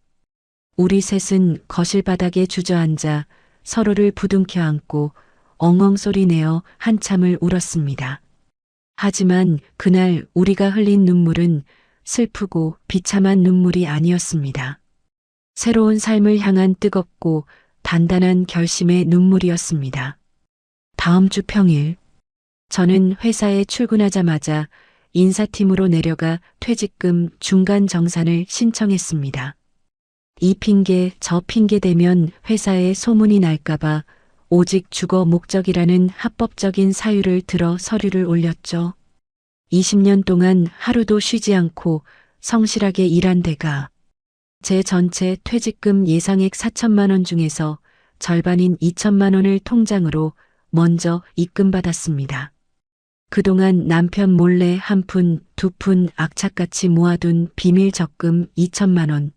[SPEAKER 1] 우리 셋은 거실 바닥에 주저앉아 서로를 부둥켜 안고 엉엉 소리 내어 한참을 울었습니다. 하지만 그날 우리가 흘린 눈물은 슬프고 비참한 눈물이 아니었습니다. 새로운 삶을 향한 뜨겁고 단단한 결심의 눈물이었습니다. 다음 주 평일, 저는 회사에 출근하자마자 인사팀으로 내려가 퇴직금 중간 정산을 신청했습니다. 이 핑계 저 핑계 대면 회사에 소문이 날까봐 오직 주거 목적이라는 합법적인 사유를 들어 서류를 올렸죠. 20년 동안 하루도 쉬지 않고 성실하게 일한 대가 제 전체 퇴직금 예상액 4천만 원 중에서 절반인 2천만 원을 통장으로 먼저 입금받았습니다. 그동안 남편 몰래 한 푼, 두 푼 악착같이 모아둔 비밀 적금 2천만 원,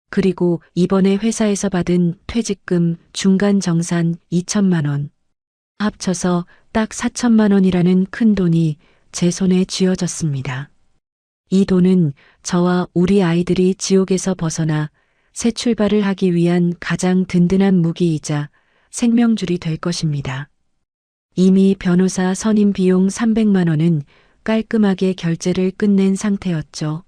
[SPEAKER 1] 그리고 이번에 회사에서 받은 퇴직금 중간 정산 2천만 원, 합쳐서 딱 4천만 원이라는 큰 돈이 제 손에 쥐어졌습니다. 이 돈은 저와 우리 아이들이 지옥에서 벗어나 새 출발을 하기 위한 가장 든든한 무기이자 생명줄이 될 것입니다. 이미 변호사 선임 비용 300만 원은 깔끔하게 결제를 끝낸 상태였죠.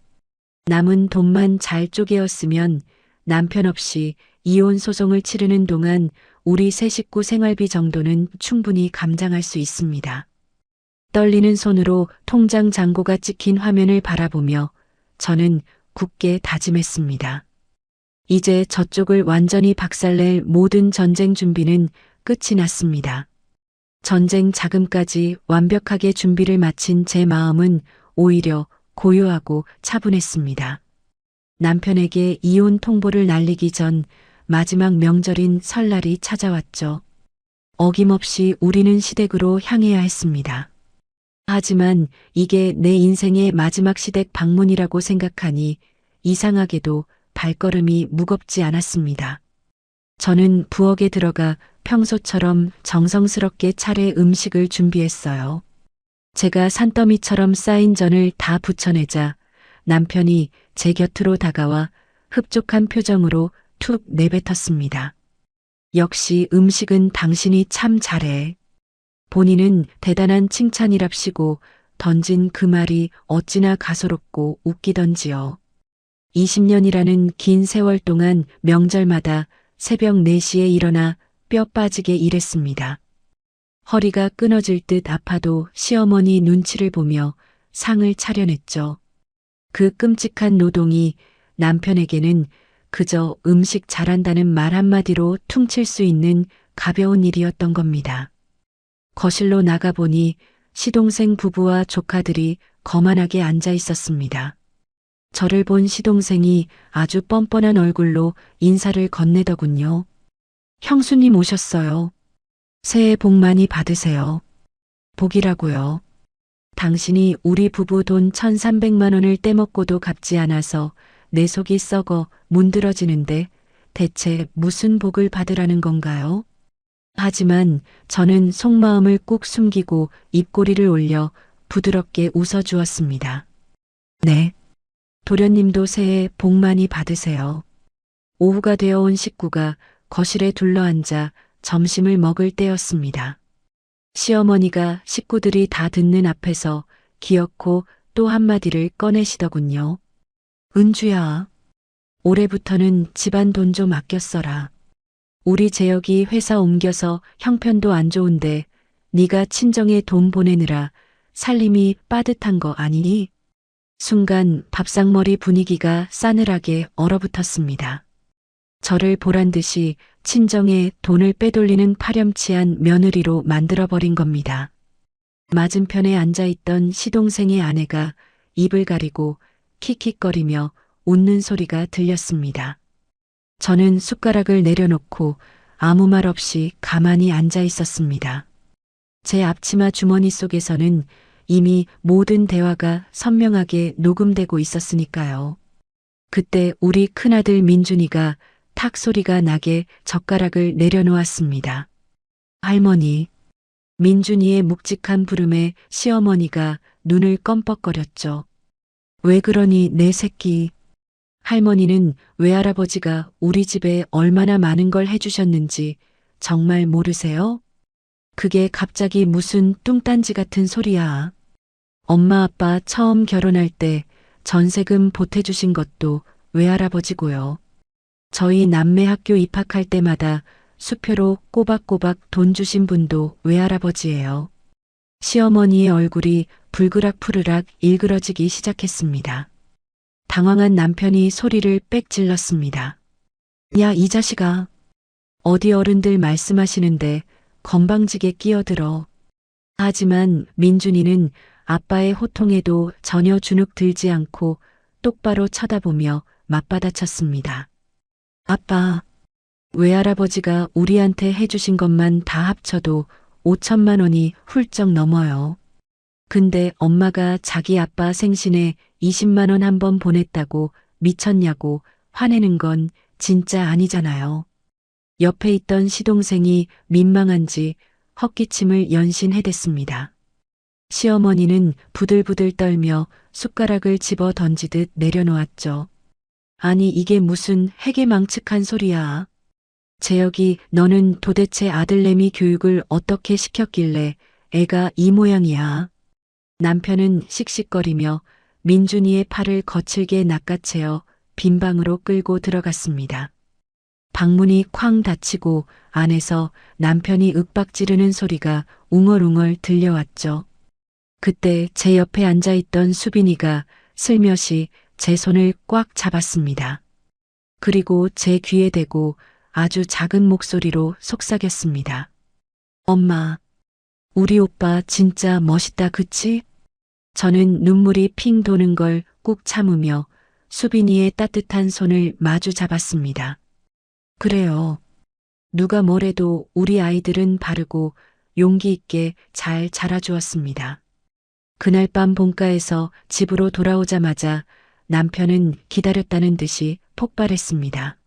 [SPEAKER 1] 남은 돈만 잘 쪼개었으면 남편 없이 이혼 소송을 치르는 동안 우리 세 식구 생활비 정도는 충분히 감당할 수 있습니다. 떨리는 손으로 통장 잔고가 찍힌 화면을 바라보며 저는 굳게 다짐했습니다. 이제 저쪽을 완전히 박살낼 모든 전쟁 준비는 끝이 났습니다. 전쟁 자금까지 완벽하게 준비를 마친 제 마음은 오히려 고요하고 차분했습니다. 남편에게 이혼 통보를 날리기 전 마지막 명절인 설날이 찾아왔죠. 어김없이 우리는 시댁으로 향해야 했습니다. 하지만 이게 내 인생의 마지막 시댁 방문이라고 생각하니 이상하게도 발걸음이 무겁지 않았습니다. 저는 부엌에 들어가 평소처럼 정성스럽게 차례 음식을 준비했어요. 제가 산더미처럼 쌓인 전을 다 부쳐내자 남편이 제 곁으로 다가와 흡족한 표정으로 툭 내뱉었습니다. 역시 음식은 당신이 참 잘해. 본인은 대단한 칭찬이랍시고 던진 그 말이 어찌나 가소롭고 웃기던지요. 20년이라는 긴 세월 동안 명절마다 새벽 4시에 일어나 뼈 빠지게 일했습니다. 허리가 끊어질 듯 아파도 시어머니 눈치를 보며 상을 차려냈죠. 그 끔찍한 노동이 남편에게는 그저 음식 잘한다는 말 한마디로 퉁칠 수 있는 가벼운 일이었던 겁니다. 거실로 나가보니 시동생 부부와 조카들이 거만하게 앉아 있었습니다. 저를 본 시동생이 아주 뻔뻔한 얼굴로 인사를 건네더군요. 형수님 오셨어요. 새해 복 많이 받으세요. 복이라고요. 당신이 우리 부부 돈 1,300만 원을 떼먹고도 갚지 않아서 내 속이 썩어 문드러지는데 대체 무슨 복을 받으라는 건가요? 하지만 저는 속마음을 꾹 숨기고 입꼬리를 올려 부드럽게 웃어주었습니다. 네. 도련님도 새해 복 많이 받으세요. 오후가 되어 온 식구가 거실에 둘러앉아 점심을 먹을 때였습니다. 시어머니가 식구들이 다 듣는 앞에서 기어코 또 한마디를 꺼내시더군요. 은주야, 올해부터는 집안 돈 좀 아껴 써라. 우리 재혁이 회사 옮겨서 형편도 안 좋은데 네가 친정에 돈 보내느라 살림이 빠듯한 거 아니니? 순간 밥상머리 분위기가 싸늘하게 얼어붙었습니다. 저를 보란 듯이 친정에 돈을 빼돌리는 파렴치한 며느리로 만들어버린 겁니다. 맞은편에 앉아있던 시동생의 아내가 입을 가리고 킥킥거리며 웃는 소리가 들렸습니다. 저는 숟가락을 내려놓고 아무 말 없이 가만히 앉아 있었습니다. 제 앞치마 주머니 속에서는 이미 모든 대화가 선명하게 녹음되고 있었으니까요. 그때 우리 큰아들 민준이가 탁 소리가 나게 젓가락을 내려놓았습니다. 할머니. 민준이의 묵직한 부름에 시어머니가 눈을 껌뻑거렸죠. 왜 그러니 내 새끼. 할머니는 외할아버지가 우리 집에 얼마나 많은 걸 해주셨는지 정말 모르세요? 그게 갑자기 무슨 뚱딴지 같은 소리야. 엄마 아빠 처음 결혼할 때 전세금 보태주신 것도 외할아버지고요. 저희 남매 학교 입학할 때마다 수표로 꼬박꼬박 돈 주신 분도 외할아버지예요. 시어머니의 얼굴이 불그락푸르락 일그러지기 시작했습니다. 당황한 남편이 소리를 빽 질렀습니다. 야, 이 자식아. 어디 어른들 말씀하시는데 건방지게 끼어들어. 하지만 민준이는 아빠의 호통에도 전혀 주눅 들지 않고 똑바로 쳐다보며 맞받아쳤습니다. 아빠, 외할아버지가 우리한테 해주신 것만 다 합쳐도 5천만 원이 훌쩍 넘어요. 근데 엄마가 자기 아빠 생신에 20만 원 한 번 보냈다고 미쳤냐고 화내는 건 진짜 아니잖아요. 옆에 있던 시동생이 민망한지 헛기침을 연신해댔습니다. 시어머니는 부들부들 떨며 숟가락을 집어 던지듯 내려놓았죠. 아니 이게 무슨 해괴망측한 소리야. 재혁이 너는 도대체 아들내미 교육을 어떻게 시켰길래 애가 이 모양이야. 남편은 씩씩거리며 민준이의 팔을 거칠게 낚아채어 빈방으로 끌고 들어갔습니다. 방문이 쾅 닫히고 안에서 남편이 윽박 지르는 소리가 웅얼웅얼 들려왔죠. 그때 제 옆에 앉아있던 수빈이가 슬며시 제 손을 꽉 잡았습니다. 그리고 제 귀에 대고 아주 작은 목소리로 속삭였습니다. 엄마, 우리 오빠 진짜 멋있다 그치? 저는 눈물이 핑 도는 걸 꾹 참으며 수빈이의 따뜻한 손을 마주 잡았습니다. 그래요. 누가 뭐래도 우리 아이들은 바르고 용기 있게 잘 자라주었습니다. 그날 밤 본가에서 집으로 돌아오자마자 남편은 기다렸다는 듯이 폭발했습니다.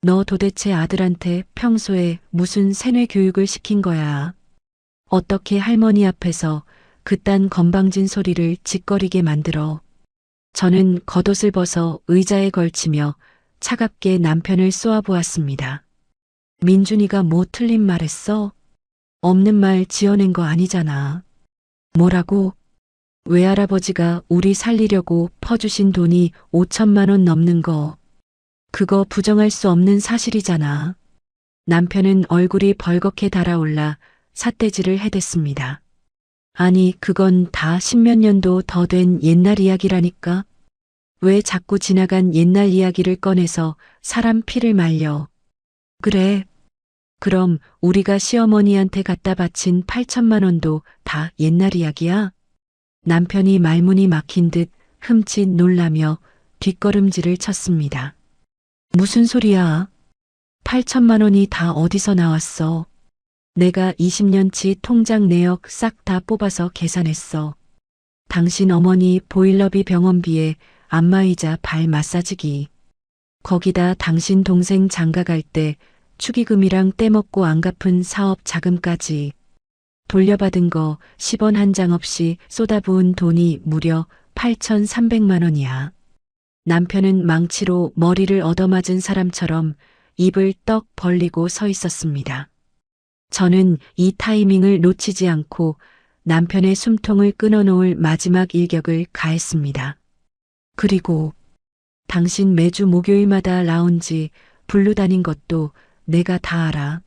[SPEAKER 1] 너 도대체 아들한테 평소에 무슨 세뇌 교육을 시킨 거야? 어떻게 할머니 앞에서 그딴 건방진 소리를 짓거리게 만들어? 저는 겉옷을 벗어 의자에 걸치며 차갑게 남편을 쏘아보았습니다. 민준이가 뭐 틀린 말 했어? 없는 말 지어낸 거 아니잖아. 뭐라고? 외할아버지가 우리 살리려고 퍼주신 돈이 5천만 원 넘는 거. 그거 부정할 수 없는 사실이잖아. 남편은 얼굴이 벌겋게 달아올라 삿대질을 해댔습니다. 아니 그건 다 십몇 년도 더 된 옛날 이야기라니까. 왜 자꾸 지나간 옛날 이야기를 꺼내서 사람 피를 말려. 그래. 그럼 우리가 시어머니한테 갖다 바친 8천만 원도 다 옛날 이야기야? 남편이 말문이 막힌 듯 흠칫 놀라며 뒷걸음질을 쳤습니다. 무슨 소리야? 8천만 원이 다 어디서 나왔어? 내가 20년치 통장 내역 싹 다 뽑아서 계산했어. 당신 어머니 보일러비 병원비에 안마의자 발 마사지기. 거기다 당신 동생 장가갈 때 축의금이랑 떼먹고 안 갚은 사업 자금까지. 돌려받은 거 10원 한 장 없이 쏟아부은 돈이 무려 8,300만 원이야. 남편은 망치로 머리를 얻어맞은 사람처럼 입을 떡 벌리고 서 있었습니다. 저는 이 타이밍을 놓치지 않고 남편의 숨통을 끊어놓을 마지막 일격을 가했습니다. 그리고 당신 매주 목요일마다 라운지 불러 다닌 것도 내가 다 알아.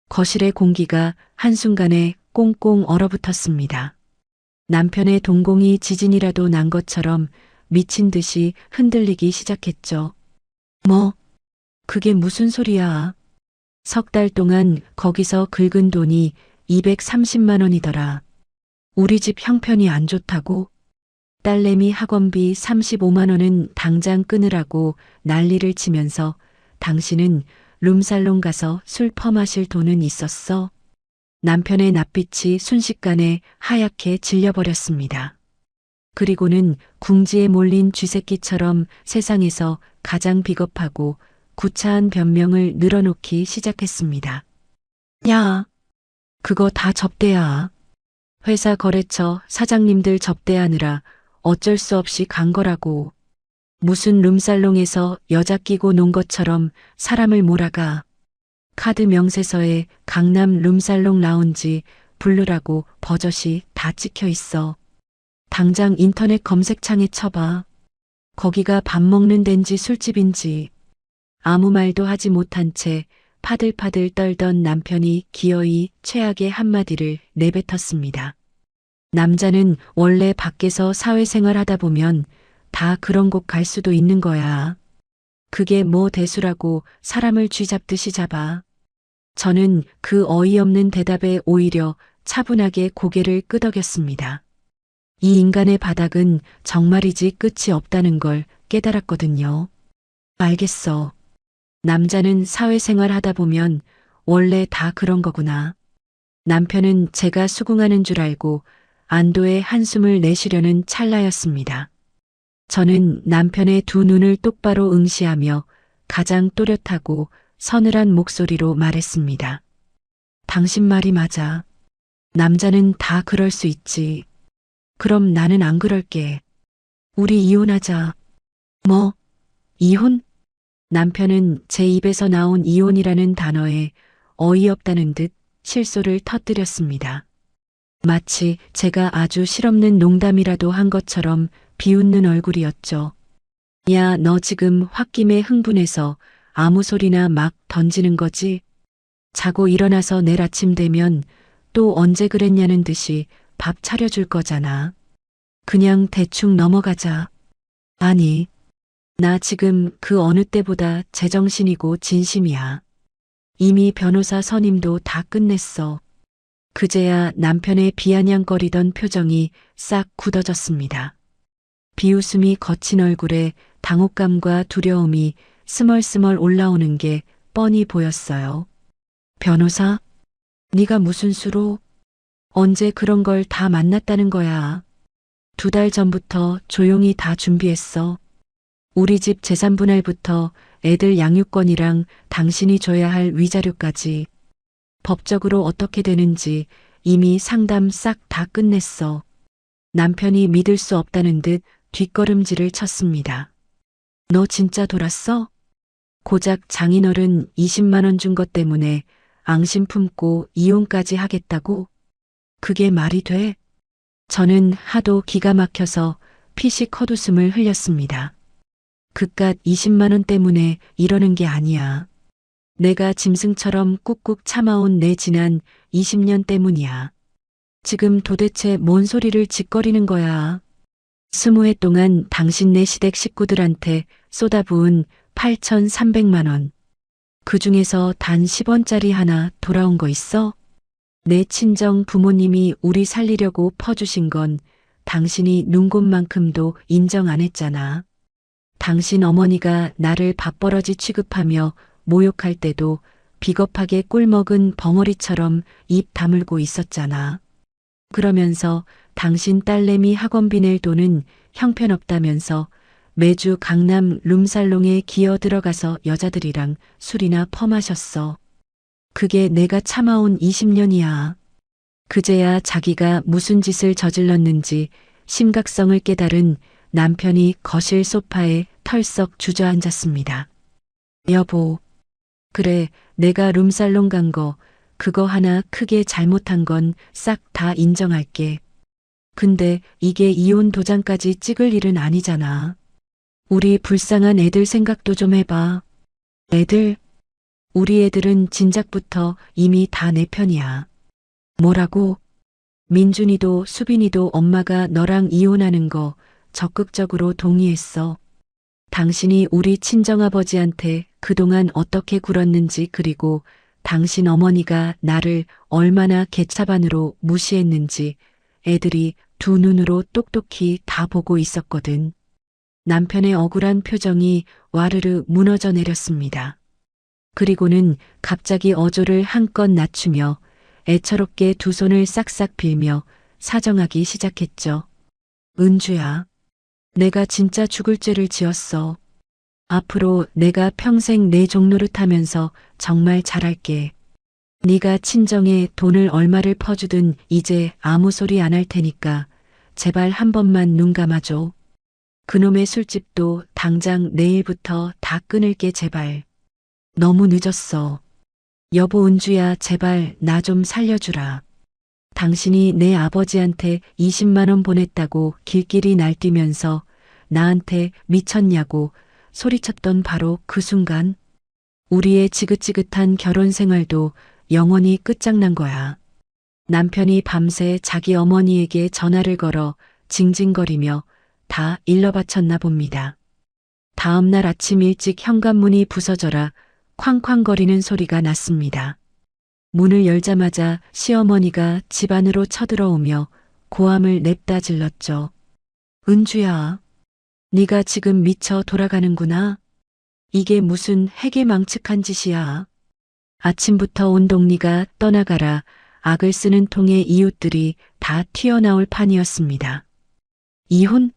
[SPEAKER 1] 거실의 공기가 한순간에 꽁꽁 얼어붙었습니다. 남편의 동공이 지진이라도 난 것처럼 미친 듯이 흔들리기 시작했죠. 뭐? 그게 무슨 소리야? 석 달 동안 거기서 긁은 돈이 230만 원이더라. 우리 집 형편이 안 좋다고? 딸내미 학원비 35만 원은 당장 끊으라고 난리를 치면서 당신은 룸살롱 가서 술 퍼마실 돈은 있었어? 남편의 낯빛이 순식간에 하얗게 질려버렸습니다. 그리고는 궁지에 몰린 쥐새끼처럼 세상에서 가장 비겁하고 구차한 변명을 늘어놓기 시작했습니다. 야, 그거 다 접대야. 회사 거래처 사장님들 접대하느라 어쩔 수 없이 간 거라고. 무슨 룸살롱에서 여자 끼고 논 것처럼 사람을 몰아가. 카드 명세서에 강남 룸살롱 라운지 부르라고 버젓이 다 찍혀 있어. 당장 인터넷 검색창에 쳐봐. 거기가 밥 먹는 데인지 술집인지. 아무 말도 하지 못한 채 파들파들 떨던 남편이 기어이 최악의 한마디를 내뱉었습니다. 남자는 원래 밖에서 사회생활 하다 보면 다 그런 곳 갈 수도 있는 거야. 그게 뭐 대수라고 사람을 쥐잡듯이 잡아. 저는 그 어이없는 대답에 오히려 차분하게 고개를 끄덕였습니다. 이 인간의 바닥은 정말이지 끝이 없다는 걸 깨달았거든요. 알겠어. 남자는 사회생활 하다 보면 원래 다 그런 거구나. 남편은 제가 수긍하는 줄 알고 안도의 한숨을 내쉬려는 찰나였습니다. 저는 남편의 두 눈을 똑바로 응시하며 가장 또렷하고 서늘한 목소리로 말했습니다. 당신 말이 맞아. 남자는 다 그럴 수 있지. 그럼 나는 안 그럴게. 우리 이혼하자. 뭐? 이혼? 남편은 제 입에서 나온 이혼이라는 단어에 어이없다는 듯 실소를 터뜨렸습니다. 마치 제가 아주 실없는 농담이라도 한 것처럼 비웃는 얼굴이었죠. 야, 너 지금 홧김에 흥분해서 아무 소리나 막 던지는 거지? 자고 일어나서 내일 아침 되면 또 언제 그랬냐는 듯이 밥 차려줄 거잖아. 그냥 대충 넘어가자. 아니, 나 지금 그 어느 때보다 제정신이고 진심이야. 이미 변호사 선임도 다 끝냈어. 그제야 남편의 비아냥거리던 표정이 싹 굳어졌습니다. 비웃음이 거친 얼굴에 당혹감과 두려움이 스멀스멀 올라오는 게 뻔히 보였어요. 변호사? 네가 무슨 수로? 언제 그런 걸 다 만났다는 거야. 2달 전부터 조용히 다 준비했어. 우리 집 재산분할부터 애들 양육권이랑 당신이 줘야 할 위자료까지. 법적으로 어떻게 되는지 이미 상담 싹 다 끝냈어. 남편이 믿을 수 없다는 듯 뒷걸음질을 쳤습니다. 너 진짜 돌았어? 고작 장인어른 20만 원 준 것 때문에 앙심 품고 이혼까지 하겠다고? 그게 말이 돼? 저는 하도 기가 막혀서 피식 헛웃음을 흘렸습니다. 그깟 20만 원 때문에 이러는 게 아니야. 내가 짐승처럼 꾹꾹 참아온 내 지난 20년 때문이야. 지금 도대체 뭔 소리를 짓거리는 거야. 20해 동안 당신네 시댁 식구들한테 쏟아부은 8,300만 원. 그 중에서 단 10원짜리 하나 돌아온 거 있어? 내 친정 부모님이 우리 살리려고 퍼주신 건 당신이 눈곱만큼도 인정 안 했잖아. 당신 어머니가 나를 밥벌어지 취급하며 모욕할 때도 비겁하게 꿀먹은 벙어리처럼 입 다물고 있었잖아. 그러면서 당신 딸내미 학원비 낼 돈은 형편없다면서 매주 강남 룸살롱에 기어 들어가서 여자들이랑 술이나 퍼마셨어. 그게 내가 참아온 20년이야. 그제야 자기가 무슨 짓을 저질렀는지 심각성을 깨달은 남편이 거실 소파에 털썩 주저앉았습니다. 여보, 그래, 내가 룸살롱 간 거 그거 하나 크게 잘못한 건 싹 다 인정할게. 근데 이게 이혼 도장까지 찍을 일은 아니잖아. 우리 불쌍한 애들 생각도 좀 해봐. 애들? 우리 애들은 진작부터 이미 다 내 편이야. 뭐라고? 민준이도 수빈이도 엄마가 너랑 이혼하는 거 적극적으로 동의했어. 당신이 우리 친정아버지한테 그동안 어떻게 굴었는지 그리고 당신 어머니가 나를 얼마나 개차반으로 무시했는지 애들이 두 눈으로 똑똑히 다 보고 있었거든. 남편의 억울한 표정이 와르르 무너져 내렸습니다. 그리고는 갑자기 어조를 한껏 낮추며 애처롭게 두 손을 싹싹 빌며 사정하기 시작했죠. 은주야, 내가 진짜 죽을 죄를 지었어. 앞으로 내가 평생 내 종노릇하면서 정말 잘할게. 네가 친정에 돈을 얼마를 퍼주든 이제 아무 소리 안 할 테니까 제발 한 번만 눈 감아줘. 그놈의 술집도 당장 내일부터 다 끊을게 제발. 너무 늦었어. 여보 은주야 제발 나 좀 살려주라. 당신이 내 아버지한테 20만 원 보냈다고 길길이 날뛰면서 나한테 미쳤냐고 소리쳤던 바로 그 순간 우리의 지긋지긋한 결혼 생활도 영원히 끝장난 거야. 남편이 밤새 자기 어머니에게 전화를 걸어 징징거리며 다 일러 바쳤나 봅니다. 다음 날 아침 일찍 현관문이 부서져라 쾅쾅거리는 소리가 났습니다. 문을 열자마자 시어머니가 집 안으로 쳐들어오며 고함을 냅다 질렀죠. 은주야, 네가 지금 미쳐 돌아가는구나. 이게 무슨 해괴망측한 짓이야. 아침부터 온 동리가 떠나가라 악을 쓰는 통의 이웃들이 다 튀어나올 판이었습니다. 이혼?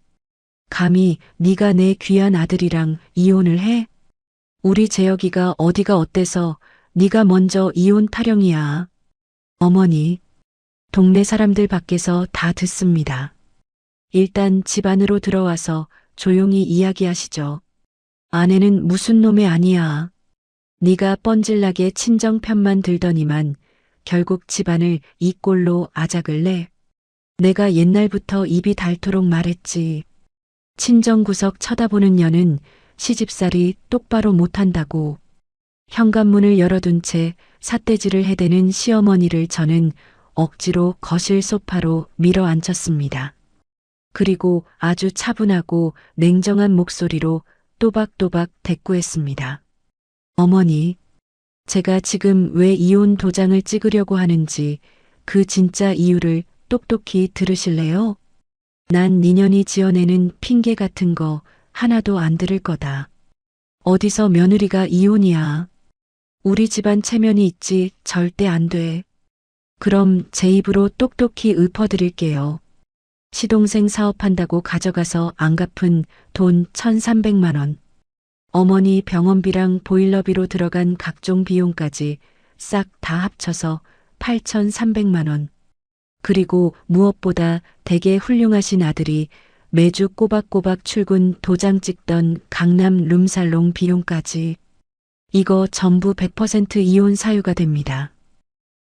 [SPEAKER 1] 감히 네가 내 귀한 아들이랑 이혼을 해? 우리 재혁이가 어디가 어때서 네가 먼저 이혼 타령이야. 어머니, 동네 사람들 밖에서 다 듣습니다. 일단 집 안으로 들어와서 조용히 이야기하시죠. 아내는 무슨 놈의 아니야. 네가 뻔질나게 친정 편만 들더니만 결국 집안을 이 꼴로 아작을 내. 내가 옛날부터 입이 닳도록 말했지. 친정 구석 쳐다보는 년은 시집살이 똑바로 못한다고. 현관문을 열어둔 채 삿대질을 해대는 시어머니를 저는 억지로 거실 소파로 밀어 앉혔습니다. 그리고 아주 차분하고 냉정한 목소리로 또박또박 대꾸했습니다. 어머니, 제가 지금 왜 이혼 도장을 찍으려고 하는지 그 진짜 이유를 똑똑히 들으실래요? 난 니년이 지어내는 핑계 같은 거 하나도 안 들을 거다. 어디서 며느리가 이혼이야. 우리 집안 체면이 있지 절대 안 돼. 그럼 제 입으로 똑똑히 읊어드릴게요. 시동생 사업한다고 가져가서 안 갚은 돈 1,300만 원. 어머니 병원비랑 보일러비로 들어간 각종 비용까지 싹 다 합쳐서 8,300만 원. 그리고 무엇보다 되게 훌륭하신 아들이 매주 꼬박꼬박 출근 도장 찍던 강남 룸살롱 비용까지. 이거 전부 100% 이혼 사유가 됩니다.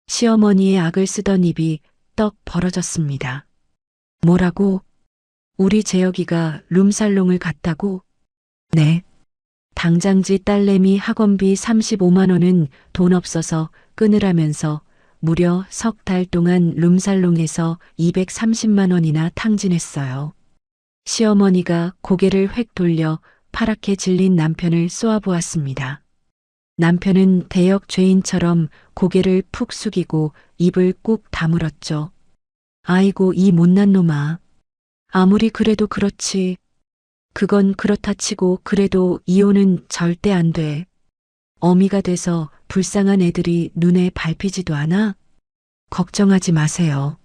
[SPEAKER 1] 시어머니의 악을 쓰던 입이 떡 벌어졌습니다. 뭐라고? 우리 재혁이가 룸살롱을 갔다고? 네. 당장지 딸내미 학원비 35만 원은 돈 없어서 끊으라면서 무려 석 달 동안 룸살롱에서 230만 원이나 탕진했어요. 시어머니가 고개를 획 돌려 파랗게 질린 남편을 쏘아보았습니다. 남편은 대역 죄인처럼 고개를 푹 숙이고 입을 꾹 다물었죠. 아이고 이 못난 놈아. 아무리 그래도 그렇지. 그건 그렇다 치고 그래도 이혼은 절대 안 돼. 어미가 돼서 불쌍한 애들이 눈에 밟히지도 않아? 걱정하지 마세요.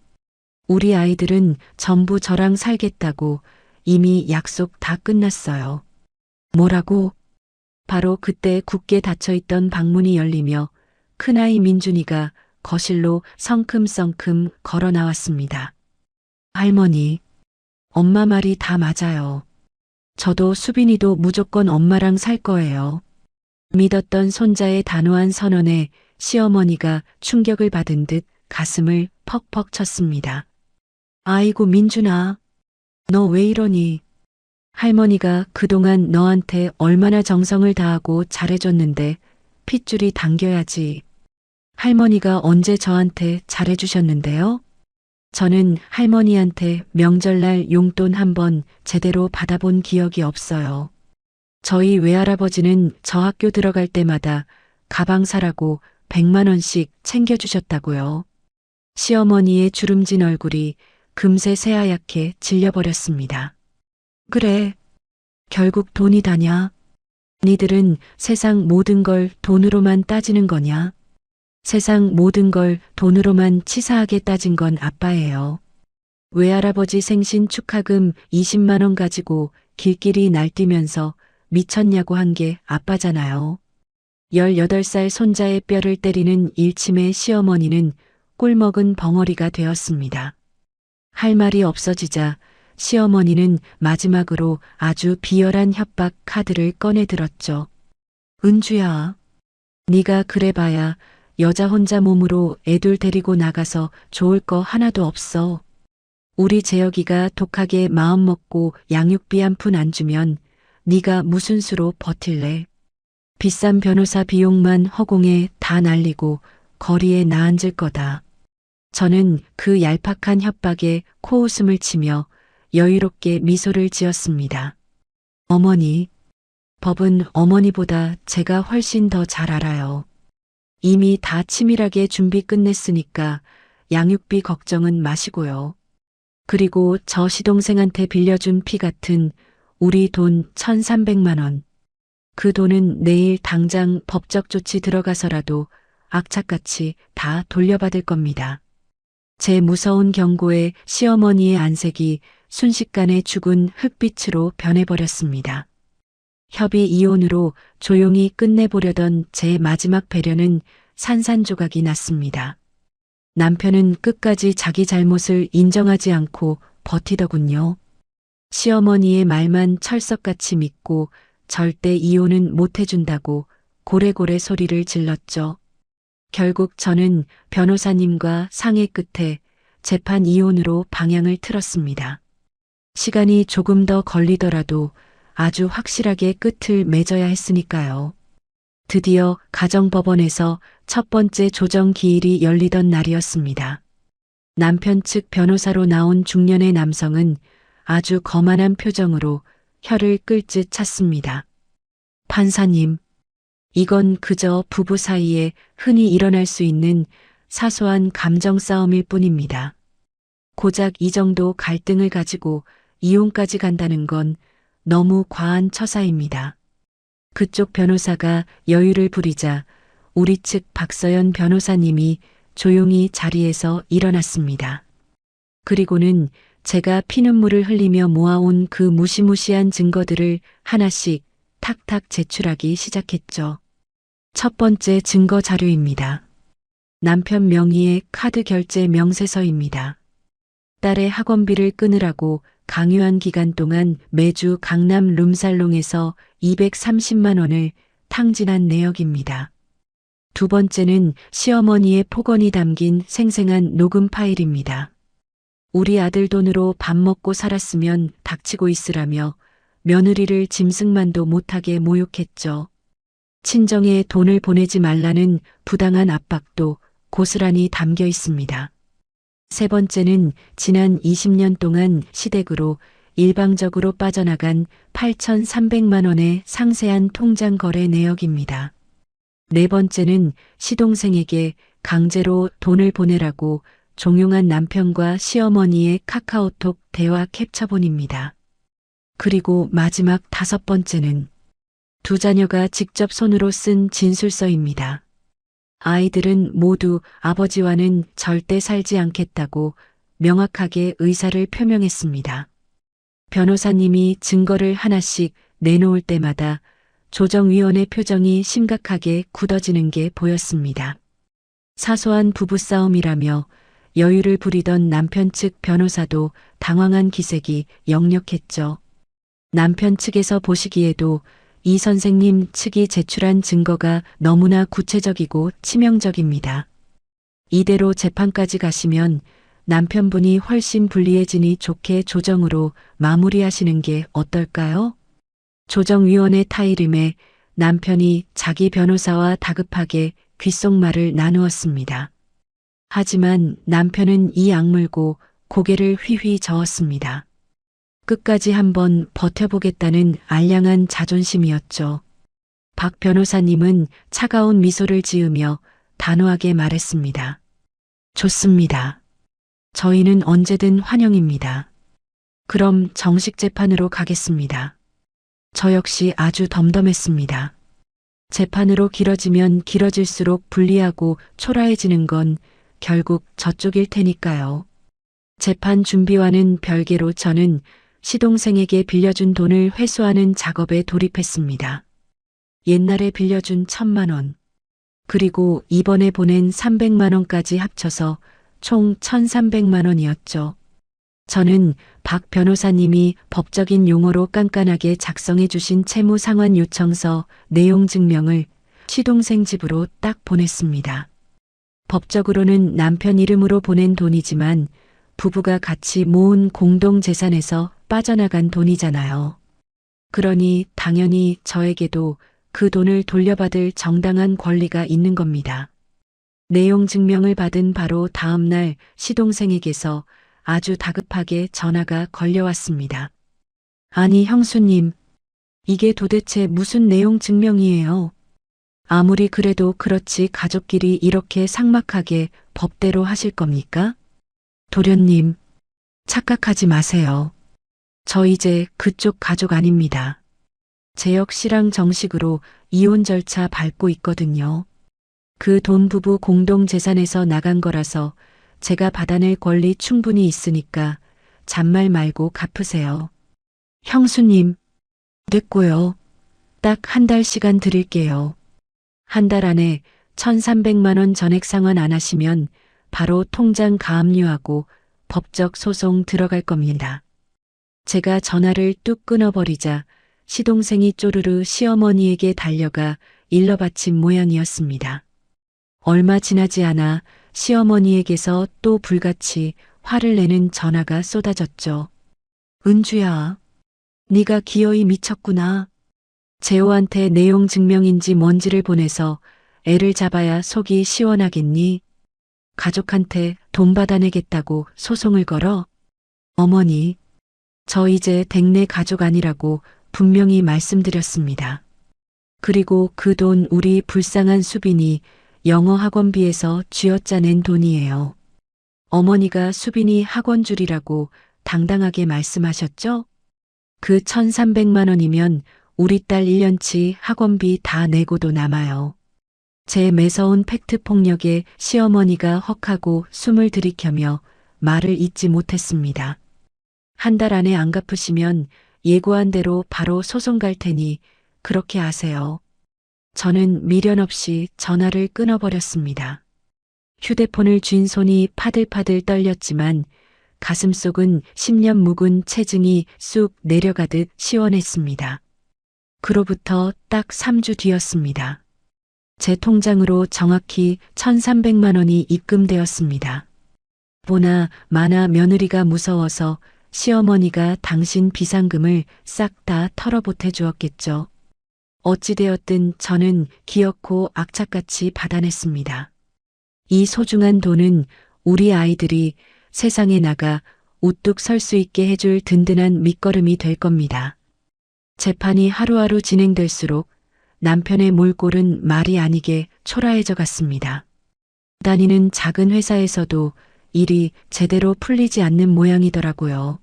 [SPEAKER 1] 우리 아이들은 전부 저랑 살겠다고 이미 약속 다 끝났어요. 뭐라고? 바로 그때 굳게 닫혀있던 방문이 열리며 큰아이 민준이가 거실로 성큼성큼 걸어 나왔습니다. 할머니, 엄마 말이 다 맞아요. 저도 수빈이도 무조건 엄마랑 살 거예요. 믿었던 손자의 단호한 선언에 시어머니가 충격을 받은 듯 가슴을 퍽퍽 쳤습니다. 아이고 민준아, 너 왜 이러니? 할머니가 그동안 너한테 얼마나 정성을 다하고 잘해줬는데 핏줄이 당겨야지. 할머니가 언제 저한테 잘해주셨는데요? 저는 할머니한테 명절날 용돈 한 번 제대로 받아본 기억이 없어요. 저희 외할아버지는 저 학교 들어갈 때마다 가방 사라고 100만 원씩 챙겨주셨다고요. 시어머니의 주름진 얼굴이 금세 새하얗게 질려버렸습니다. 그래, 결국 돈이 다냐? 니들은 세상 모든 걸 돈으로만 따지는 거냐? 세상 모든 걸 돈으로만 치사하게 따진 건 아빠예요. 외할아버지 생신 축하금 20만 원 가지고 길길이 날뛰면서 미쳤냐고 한 게 아빠잖아요. 18살 손자의 뼈를 때리는 일침의 시어머니는 꿀먹은 벙어리가 되었습니다. 할 말이 없어지자 시어머니는 마지막으로 아주 비열한 협박 카드를 꺼내 들었죠. 은주야, 네가 그래봐야 여자 혼자 몸으로 애들 데리고 나가서 좋을 거 하나도 없어. 우리 재혁이가 독하게 마음먹고 양육비 한 푼 안 주면 네가 무슨 수로 버틸래? 비싼 변호사 비용만 허공에 다 날리고 거리에 나앉을 거다. 저는 그 얄팍한 협박에 코웃음을 치며 여유롭게 미소를 지었습니다. 어머니, 법은 어머니보다 제가 훨씬 더 잘 알아요. 이미 다 치밀하게 준비 끝냈으니까 양육비 걱정은 마시고요. 그리고 저 시동생한테 빌려준 피 같은 우리 돈 1,300만 원. 그 돈은 내일 당장 법적 조치 들어가서라도 악착같이 다 돌려받을 겁니다. 제 무서운 경고에 시어머니의 안색이 순식간에 죽은 흙빛으로 변해버렸습니다. 협의 이혼으로 조용히 끝내보려던 제 마지막 배려는 산산조각이 났습니다. 남편은 끝까지 자기 잘못을 인정하지 않고 버티더군요. 시어머니의 말만 철석같이 믿고 절대 이혼은 못해준다고 고래고래 소리를 질렀죠. 결국 저는 변호사님과 상의 끝에 재판 이혼으로 방향을 틀었습니다. 시간이 조금 더 걸리더라도 아주 확실하게 끝을 맺어야 했으니까요. 드디어 가정법원에서 첫 번째 조정 기일이 열리던 날이었습니다. 남편 측 변호사로 나온 중년의 남성은 아주 거만한 표정으로 혀를 끌듯 찼습니다. 판사님, 이건 그저 부부 사이에 흔히 일어날 수 있는 사소한 감정 싸움일 뿐입니다. 고작 이 정도 갈등을 가지고 이혼까지 간다는 건 너무 과한 처사입니다. 그쪽 변호사가 여유를 부리자 우리 측 박서연 변호사님이 조용히 자리에서 일어났습니다. 그리고는 제가 피눈물을 흘리며 모아온 그 무시무시한 증거들을 하나씩 탁탁 제출하기 시작했죠. 첫 번째 증거 자료입니다. 남편 명의의 카드 결제 명세서입니다. 딸의 학원비를 끊으라고 강요한 기간 동안 매주 강남 룸살롱에서 230만 원을 탕진한 내역입니다. 두 번째는 시어머니의 폭언이 담긴 생생한 녹음 파일입니다. 우리 아들 돈으로 밥 먹고 살았으면 닥치고 있으라며 며느리를 짐승만도 못하게 모욕했죠. 친정에 돈을 보내지 말라는 부당한 압박도 고스란히 담겨 있습니다. 세 번째는 지난 20년 동안 시댁으로 일방적으로 빠져나간 8,300만 원의 상세한 통장 거래 내역입니다. 네 번째는 시동생에게 강제로 돈을 보내라고 종용한 남편과 시어머니의 카카오톡 대화 캡처본입니다. 그리고 마지막 다섯 번째는 두 자녀가 직접 손으로 쓴 진술서입니다. 아이들은 모두 아버지와는 절대 살지 않겠다고 명확하게 의사를 표명했습니다. 변호사님이 증거를 하나씩 내놓을 때마다 조정위원의 표정이 심각하게 굳어지는 게 보였습니다. 사소한 부부싸움이라며 여유를 부리던 남편 측 변호사도 당황한 기색이 역력했죠. 남편 측에서 보시기에도 이 선생님 측이 제출한 증거가 너무나 구체적이고 치명적입니다. 이대로 재판까지 가시면 남편분이 훨씬 불리해지니 좋게 조정으로 마무리하시는 게 어떨까요? 조정위원회 타이름에 남편이 자기 변호사와 다급하게 귓속말을 나누었습니다. 하지만 남편은 이 악물고 고개를 휘휘 저었습니다. 끝까지 한번 버텨보겠다는 알량한 자존심이었죠. 박 변호사님은 차가운 미소를 지으며 단호하게 말했습니다. 좋습니다. 저희는 언제든 환영입니다. 그럼 정식 재판으로 가겠습니다. 저 역시 아주 덤덤했습니다. 재판으로 길어지면 길어질수록 불리하고 초라해지는 건 결국 저쪽일 테니까요. 재판 준비와는 별개로 저는 시동생에게 빌려준 돈을 회수하는 작업에 돌입했습니다. 옛날에 빌려준 1,000만 원, 그리고 이번에 보낸 300만 원까지 합쳐서 총 1,300만 원이었죠. 저는 박 변호사님이 법적인 용어로 깐깐하게 작성해 주신 채무 상환 요청서 내용 증명을 시동생 집으로 딱 보냈습니다. 법적으로는 남편 이름으로 보낸 돈이지만 부부가 같이 모은 공동재산에서 빠져나간 돈이잖아요. 그러니 당연히 저에게도 그 돈을 돌려받을 정당한 권리가 있는 겁니다. 내용 증명을 받은 바로 다음 날 시동생에게서 아주 다급하게 전화가 걸려왔습니다. 아니 형수님, 이게 도대체 무슨 내용 증명이에요? 아무리 그래도 그렇지 가족끼리 이렇게 삭막하게 법대로 하실 겁니까? 도련님, 착각하지 마세요. 저 이제 그쪽 가족 아닙니다. 재혁 씨랑 정식으로 이혼 절차 밟고 있거든요. 그 돈 부부 공동재산에서 나간 거라서 제가 받아낼 권리 충분히 있으니까 잔말 말고 갚으세요. 형수님, 됐고요. 딱 한 달 시간 드릴게요. 한 달 안에 1,300만 원 전액 상환 안 하시면 바로 통장 가압류하고 법적 소송 들어갈 겁니다. 제가 전화를 뚝 끊어버리자 시동생이 쪼르르 시어머니에게 달려가 일러바친 모양이었습니다. 얼마 지나지 않아 시어머니에게서 또 불같이 화를 내는 전화가 쏟아졌죠. 은주야, 네가 기어이 미쳤구나. 재호한테 내용 증명인지 뭔지를 보내서 애를 잡아야 속이 시원하겠니? 가족한테 돈 받아내겠다고 소송을 걸어? 어머니, 저 이제 댁내 가족 아니라고 분명히 말씀드렸습니다. 그리고 그 돈 우리 불쌍한 수빈이 영어 학원비에서 쥐어짜낸 돈이에요. 어머니가 수빈이 학원 줄이라고 당당하게 말씀하셨죠? 그 1,300만 원이면 우리 딸 1년치 학원비 다 내고도 남아요. 제 매서운 팩트 폭력에 시어머니가 헉하고 숨을 들이켜며 말을 잇지 못했습니다. 한 달 안에 안 갚으시면 예고한 대로 바로 소송 갈 테니 그렇게 하세요. 저는 미련 없이 전화를 끊어버렸습니다. 휴대폰을 쥔 손이 파들파들 떨렸지만 가슴속은 10년 묵은 체증이 쑥 내려가듯 시원했습니다. 그로부터 딱 3주 뒤였습니다. 제 통장으로 정확히 1,300만 원이 입금되었습니다. 보나 마나 며느리가 무서워서 시어머니가 당신 비상금을 싹 다 털어보태 주었겠죠. 어찌되었든 저는 기어코 악착같이 받아냈습니다. 이 소중한 돈은 우리 아이들이 세상에 나가 우뚝 설 수 있게 해줄 든든한 밑거름이 될 겁니다. 재판이 하루하루 진행될수록 남편의 몰골은 말이 아니게 초라해져 갔습니다. 다니는 작은 회사에서도 일이 제대로 풀리지 않는 모양이더라고요.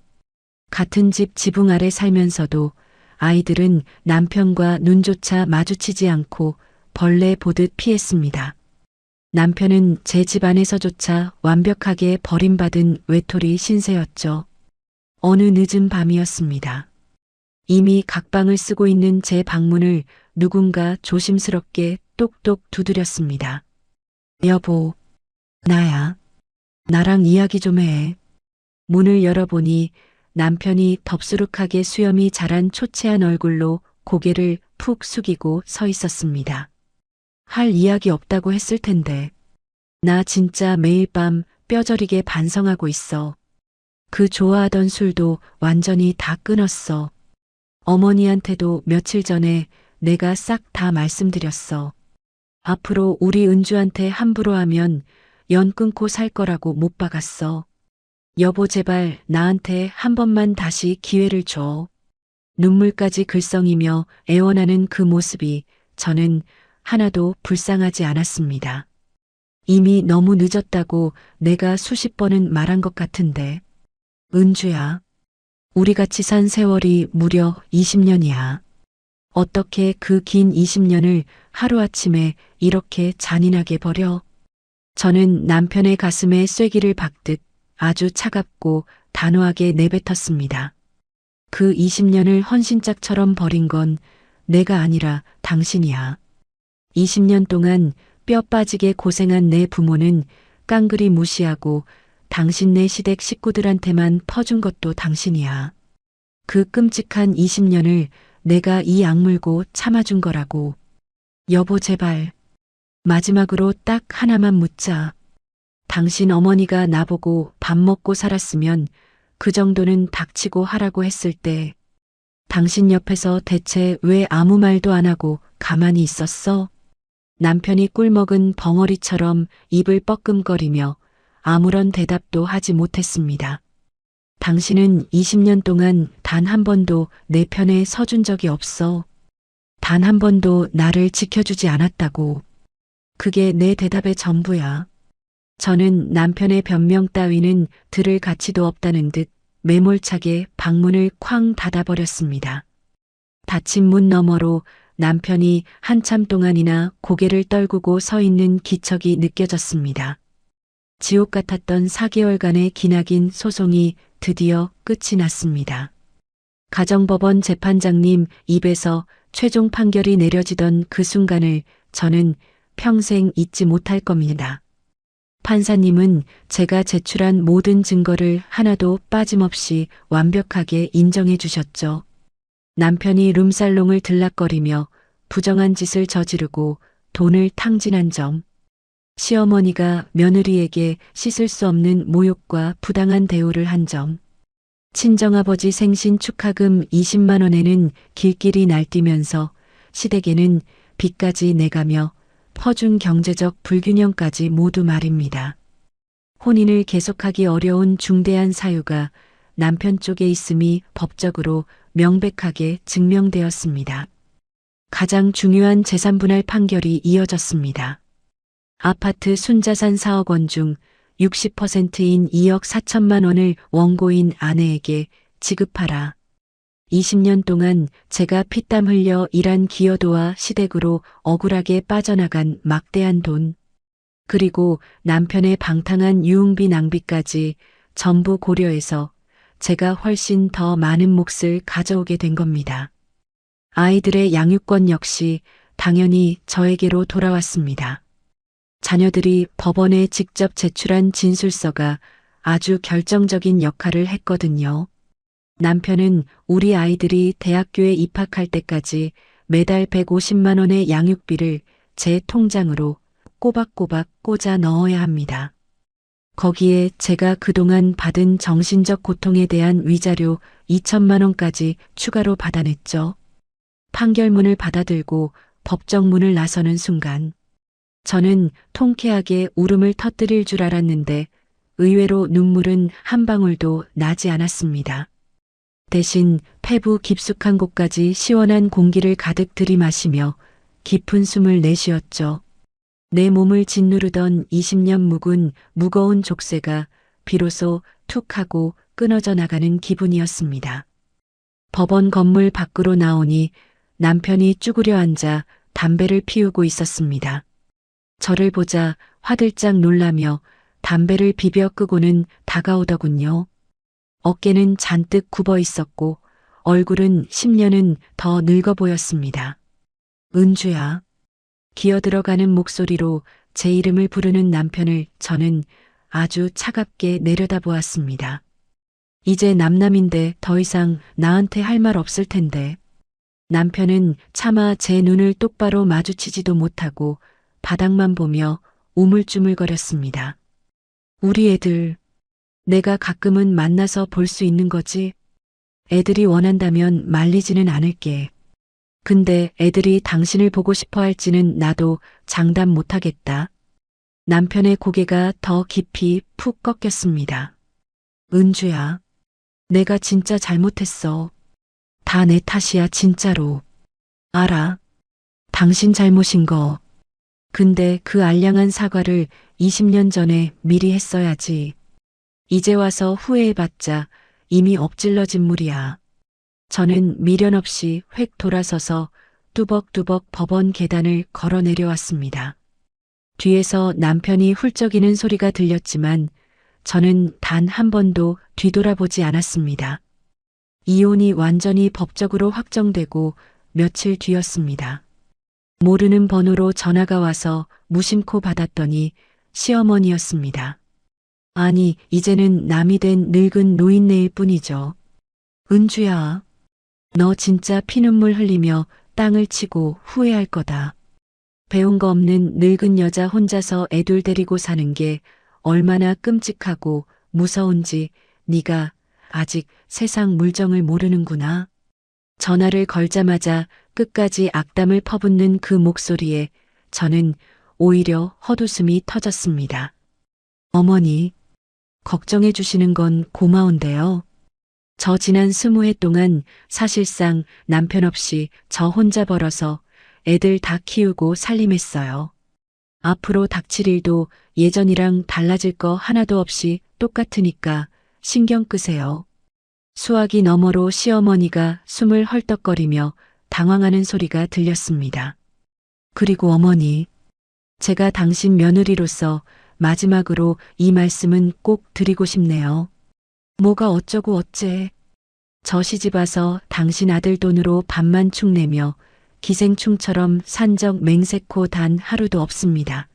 [SPEAKER 1] 같은 집 지붕 아래 살면서도 아이들은 남편과 눈조차 마주치지 않고 벌레 보듯 피했습니다. 남편은 제 집 안에서조차 완벽하게 버림받은 외톨이 신세였죠. 어느 늦은 밤이었습니다. 이미 각방을 쓰고 있는 제 방문을 누군가 조심스럽게 똑똑 두드렸습니다. 여보, 나야. 나랑 이야기 좀 해. 문을 열어보니 남편이 덥수룩하게 수염이 자란 초췌한 얼굴로 고개를 푹 숙이고 서 있었습니다. 할 이야기 없다고 했을 텐데. 나 진짜 매일 밤 뼈저리게 반성하고 있어. 그 좋아하던 술도 완전히 다 끊었어. 어머니한테도 며칠 전에 내가 싹 다 말씀드렸어. 앞으로 우리 은주한테 함부로 하면 연 끊고 살 거라고 못 박았어. 여보 제발 나한테 한 번만 다시 기회를 줘. 눈물까지 글썽이며 애원하는 그 모습이 저는 하나도 불쌍하지 않았습니다. 이미 너무 늦었다고 내가 수십 번은 말한 것 같은데. 은주야, 우리 같이 산 세월이 무려 20년이야. 어떻게 그 긴 20년을 하루아침에 이렇게 잔인하게 버려? 저는 남편의 가슴에 쐐기를 박듯 아주 차갑고 단호하게 내뱉었습니다. 그 20년을 헌신짝처럼 버린 건 내가 아니라 당신이야. 20년 동안 뼈 빠지게 고생한 내 부모는 깡그리 무시하고 당신네 시댁 식구들한테만 퍼준 것도 당신이야. 그 끔찍한 20년을 내가 이 악물고 참아준 거라고. 여보 제발. 마지막으로 딱 하나만 묻자. 당신 어머니가 나보고 밥 먹고 살았으면 그 정도는 닥치고 하라고 했을 때 당신 옆에서 대체 왜 아무 말도 안 하고 가만히 있었어? 남편이 꿀먹은 벙어리처럼 입을 뻐끔거리며 아무런 대답도 하지 못했습니다. 당신은 20년 동안 단 한 번도 내 편에 서준 적이 없어. 단 한 번도 나를 지켜주지 않았다고. 그게 내 대답의 전부야. 저는 남편의 변명 따위는 들을 가치도 없다는 듯 매몰차게 방문을 쾅 닫아버렸습니다. 닫힌 문 너머로 남편이 한참 동안이나 고개를 떨구고 서 있는 기척이 느껴졌습니다. 지옥 같았던 4개월간의 기나긴 소송이 드디어 끝이 났습니다. 가정법원 재판장님 입에서 최종 판결이 내려지던 그 순간을 저는 평생 잊지 못할 겁니다. 판사님은 제가 제출한 모든 증거를 하나도 빠짐없이 완벽하게 인정해 주셨죠. 남편이 룸살롱을 들락거리며 부정한 짓을 저지르고 돈을 탕진한 점, 시어머니가 며느리에게 씻을 수 없는 모욕과 부당한 대우를 한 점, 친정아버지 생신 축하금 20만 원에는 길길이 날뛰면서 시댁에는 빚까지 내가며 퍼준 경제적 불균형까지 모두 말입니다. 혼인을 계속하기 어려운 중대한 사유가 남편 쪽에 있음이 법적으로 명백하게 증명되었습니다. 가장 중요한 재산분할 판결이 이어졌습니다. 아파트 순자산 4억 원 중 60%인 2억 4천만 원을 원고인 아내에게 지급하라. 20년 동안 제가 피땀 흘려 일한 기여도와 시댁으로 억울하게 빠져나간 막대한 돈, 그리고 남편의 방탕한 유흥비 낭비까지 전부 고려해서 제가 훨씬 더 많은 몫을 가져오게 된 겁니다. 아이들의 양육권 역시 당연히 저에게로 돌아왔습니다. 자녀들이 법원에 직접 제출한 진술서가 아주 결정적인 역할을 했거든요. 남편은 우리 아이들이 대학교에 입학할 때까지 매달 150만 원의 양육비를 제 통장으로 꼬박꼬박 꽂아 넣어야 합니다. 거기에 제가 그동안 받은 정신적 고통에 대한 위자료 2천만 원까지 추가로 받아냈죠. 판결문을 받아들고 법정문을 나서는 순간 저는 통쾌하게 울음을 터뜨릴 줄 알았는데 의외로 눈물은 한 방울도 나지 않았습니다. 대신 폐부 깊숙한 곳까지 시원한 공기를 가득 들이마시며 깊은 숨을 내쉬었죠. 내 몸을 짓누르던 20년 묵은 무거운 족쇄가 비로소 툭 하고 끊어져 나가는 기분이었습니다. 법원 건물 밖으로 나오니 남편이 쭈그려 앉아 담배를 피우고 있었습니다. 저를 보자 화들짝 놀라며 담배를 비벼 끄고는 다가오더군요. 어깨는 잔뜩 굽어 있었고 얼굴은 10년은 더 늙어 보였습니다. 은주야. 기어 들어가는 목소리로 제 이름을 부르는 남편을 저는 아주 차갑게 내려다보았습니다. 이제 남남인데 더 이상 나한테 할 말 없을 텐데. 남편은 차마 제 눈을 똑바로 마주치지도 못하고 바닥만 보며 우물쭈물거렸습니다. 우리 애들, 내가 가끔은 만나서 볼 수 있는 거지? 애들이 원한다면 말리지는 않을게. 근데 애들이 당신을 보고 싶어 할지는 나도 장담 못하겠다. 남편의 고개가 더 깊이 푹 꺾였습니다. 은주야, 내가 진짜 잘못했어. 다 내 탓이야, 진짜로. 알아. 당신 잘못인 거. 근데 그 알량한 사과를 20년 전에 미리 했어야지. 이제 와서 후회해봤자 이미 엎질러진 물이야. 저는 미련 없이 획 돌아서서 뚜벅뚜벅 법원 계단을 걸어 내려왔습니다. 뒤에서 남편이 훌쩍이는 소리가 들렸지만 저는 단 한 번도 뒤돌아보지 않았습니다. 이혼이 완전히 법적으로 확정되고 며칠 뒤였습니다. 모르는 번호로 전화가 와서 무심코 받았더니 시어머니였습니다. 아니, 이제는 남이 된 늙은 노인네일 뿐이죠. 은주야, 너 진짜 피눈물 흘리며 땅을 치고 후회할 거다. 배운 거 없는 늙은 여자 혼자서 애들 데리고 사는 게 얼마나 끔찍하고 무서운지 네가 아직 세상 물정을 모르는구나. 전화를 걸자마자 끝까지 악담을 퍼붓는 그 목소리에 저는 오히려 헛웃음이 터졌습니다. 어머니, 걱정해 주시는 건 고마운데요. 저 지난 20해 동안 사실상 남편 없이 저 혼자 벌어서 애들 다 키우고 살림했어요. 앞으로 닥칠 일도 예전이랑 달라질 거 하나도 없이 똑같으니까 신경 끄세요. 수화기 너머로 시어머니가 숨을 헐떡거리며 당황하는 소리가 들렸습니다. 그리고 어머니, 제가 당신 며느리로서 마지막으로 이 말씀은 꼭 드리고 싶네요. 뭐가 어쩌고 어째. 저 시집 와서 당신 아들 돈으로 밥만 축 내며 기생충처럼 산 적 맹세코 단 하루도 없습니다.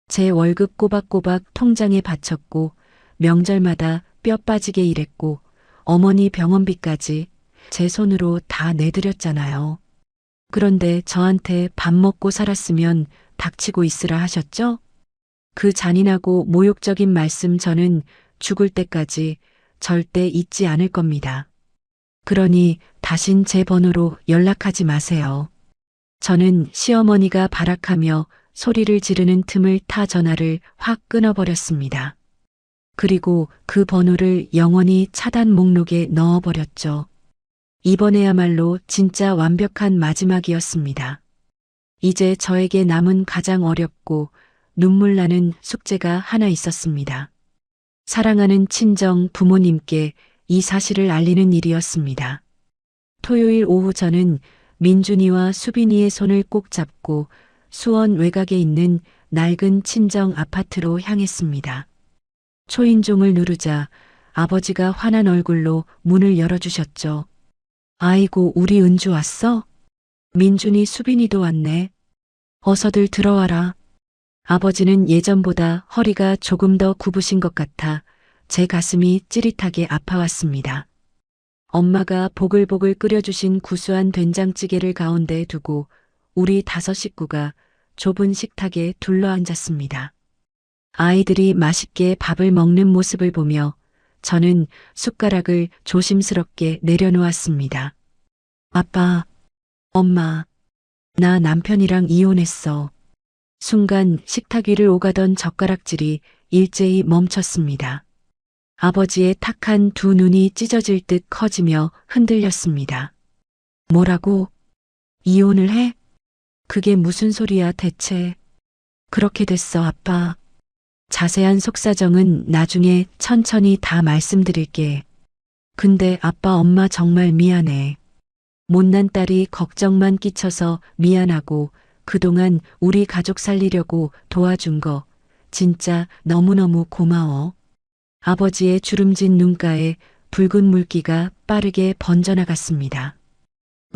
[SPEAKER 1] 제 월급 꼬박꼬박 통장에 바쳤고 명절마다 뼈 빠지게 일했고 어머니 병원비까지 제 손으로 다 내드렸잖아요. 그런데 저한테 밥 먹고 살았으면 닥치고 있으라 하셨죠? 그 잔인하고 모욕적인 말씀 저는 죽을 때까지 절대 잊지 않을 겁니다. 그러니 다신 제 번호로 연락하지 마세요. 저는 시어머니가 발악하며 소리를 지르는 틈을 타 전화를 확 끊어버렸습니다. 그리고 그 번호를 영원히 차단 목록에 넣어버렸죠. 이번에야말로 진짜 완벽한 마지막이었습니다. 이제 저에게 남은 가장 어렵고 눈물 나는 숙제가 하나 있었습니다. 사랑하는 친정 부모님께 이 사실을 알리는 일이었습니다. 토요일 오후 저는 민준이와 수빈이의 손을 꼭 잡고 수원 외곽에 있는 낡은 친정 아파트로 향했습니다. 초인종을 누르자 아버지가 환한 얼굴로 문을 열어주셨죠. 아이고, 우리 은주 왔어? 민준이 수빈이도 왔네. 어서들 들어와라. 아버지는 예전보다 허리가 조금 더 굽으신 것 같아 제 가슴이 찌릿하게 아파왔습니다. 엄마가 보글보글 끓여주신 구수한 된장찌개를 가운데에 두고 우리 5 식구가 좁은 식탁에 둘러앉았습니다. 아이들이 맛있게 밥을 먹는 모습을 보며 저는 숟가락을 조심스럽게 내려놓았습니다. 아빠, 엄마, 나 남편이랑 이혼했어. 순간 식탁 위를 오가던 젓가락질이 일제히 멈췄습니다. 아버지의 탁한 두 눈이 찢어질 듯 커지며 흔들렸습니다. 뭐라고? 이혼을 해? 그게 무슨 소리야 대체? 그렇게 됐어, 아빠. 자세한 속사정은 나중에 천천히 다 말씀드릴게. 근데 아빠, 엄마 정말 미안해. 못난 딸이 걱정만 끼쳐서 미안하고 그동안 우리 가족 살리려고 도와준 거 진짜 너무너무 고마워. 아버지의 주름진 눈가에 붉은 물기가 빠르게 번져나갔습니다.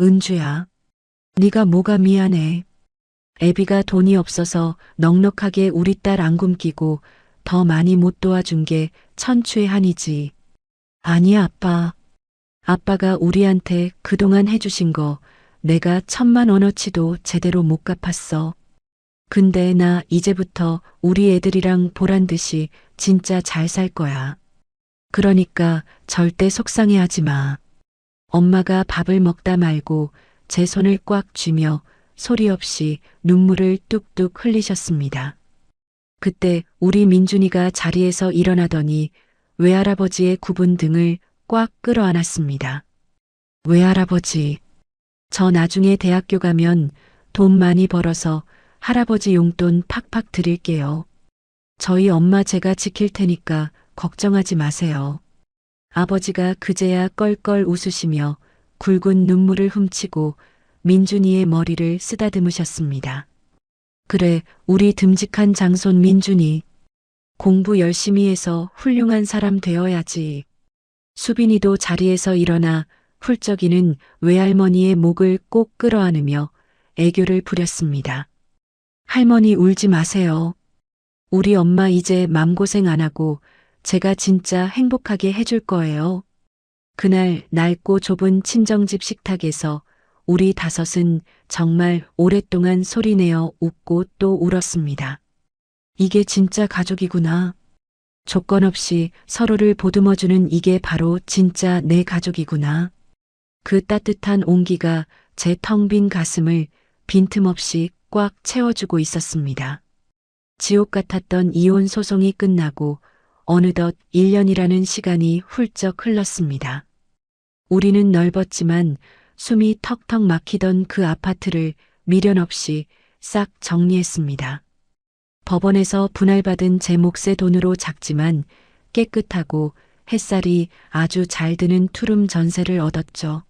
[SPEAKER 1] 은주야, 네가 뭐가 미안해. 애비가 돈이 없어서 넉넉하게 우리 딸 안 굶기고 더 많이 못 도와준 게 천추의 한이지. 아니야, 아빠. 아빠가 우리한테 그동안 해주신 거 내가 1,000만 원어치도 제대로 못 갚았어. 근데 나 이제부터 우리 애들이랑 보란 듯이 진짜 잘 살 거야. 그러니까 절대 속상해하지 마. 엄마가 밥을 먹다 말고 제 손을 꽉 쥐며 소리 없이 눈물을 뚝뚝 흘리셨습니다. 그때 우리 민준이가 자리에서 일어나더니 외할아버지의 굽은 등을 꽉 끌어안았습니다. 외할아버지, 저 나중에 대학교 가면 돈 많이 벌어서 할아버지 용돈 팍팍 드릴게요. 저희 엄마 제가 지킬 테니까 걱정하지 마세요. 아버지가 그제야 껄껄 웃으시며 굵은 눈물을 훔치고 민준이의 머리를 쓰다듬으셨습니다. 그래, 우리 듬직한 장손 민준이. 공부 열심히 해서 훌륭한 사람 되어야지. 수빈이도 자리에서 일어나 훌쩍이는 외할머니의 목을 꼭 끌어안으며 애교를 부렸습니다. 할머니 울지 마세요. 우리 엄마 이제 맘고생 안 하고 제가 진짜 행복하게 해줄 거예요. 그날 낡고 좁은 친정집 식탁에서 우리 다섯은 정말 오랫동안 소리내어 웃고 또 울었습니다. 이게 진짜 가족이구나. 조건 없이 서로를 보듬어주는 이게 바로 진짜 내 가족이구나. 그 따뜻한 온기가 제 텅 빈 가슴을 빈틈없이 꽉 채워주고 있었습니다. 지옥 같았던 이혼 소송이 끝나고 어느덧 1년이라는 시간이 훌쩍 흘렀습니다. 우리는 넓었지만 숨이 턱턱 막히던 그 아파트를 미련 없이 싹 정리했습니다. 법원에서 분할받은 제 몫의 돈으로 작지만 깨끗하고 햇살이 아주 잘 드는 투룸 전세를 얻었죠.